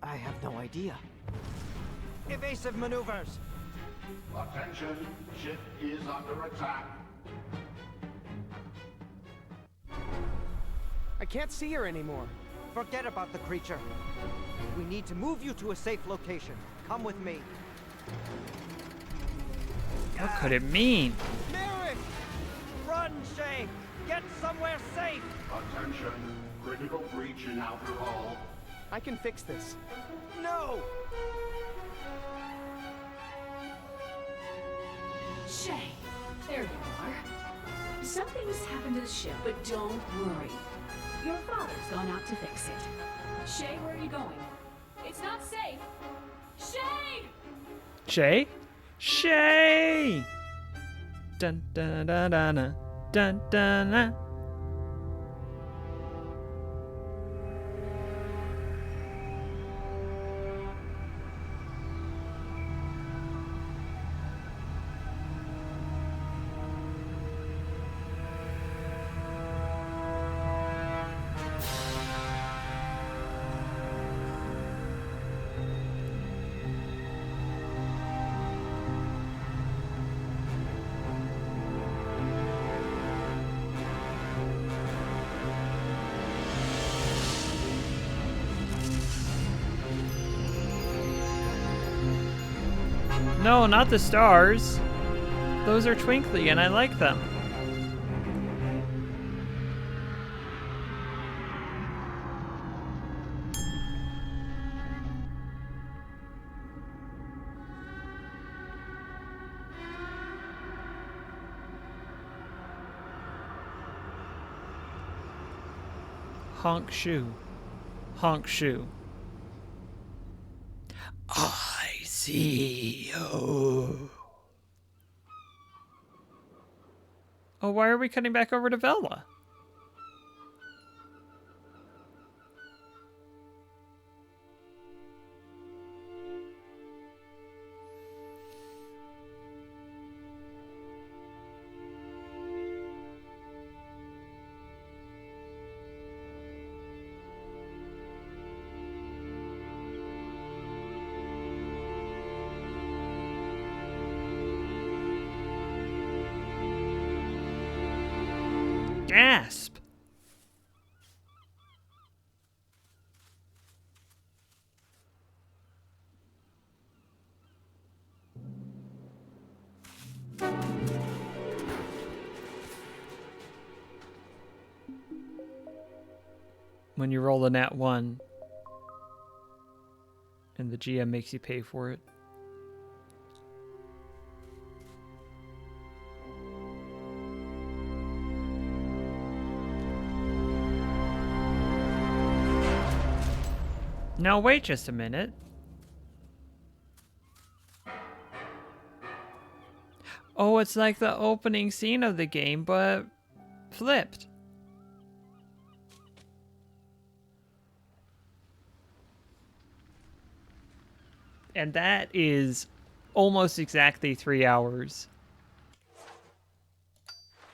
I have no idea. Evasive maneuvers. Attention, ship is under attack. I can't see her anymore. Forget about the creature. We need to move you to a safe location. Come with me. What could it mean? Merrick! Run, Shay! Get somewhere safe! Attention, critical breach in Outer Hall. I can fix this. No! Shay, there you are. Something's happened to the ship, but don't worry. Your father's gone out to fix it. Shay, where are you going? It's not safe. Shay! Shay? Shay! Dun dun dun dun dun dun dun. Dun. No, not the stars. Those are twinkly and I like them. Honk shoe. Honk shoe. I see you. Oh, why are we cutting back over to Vela? Gasp! When you roll a nat 1 and the GM makes you pay for it. Now wait just a minute. Oh, it's like the opening scene of the game, but flipped. And that is almost exactly 3 hours.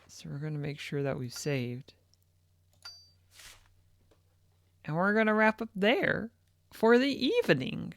So we're going to make sure that we've saved. And we're going to wrap up there for the evening.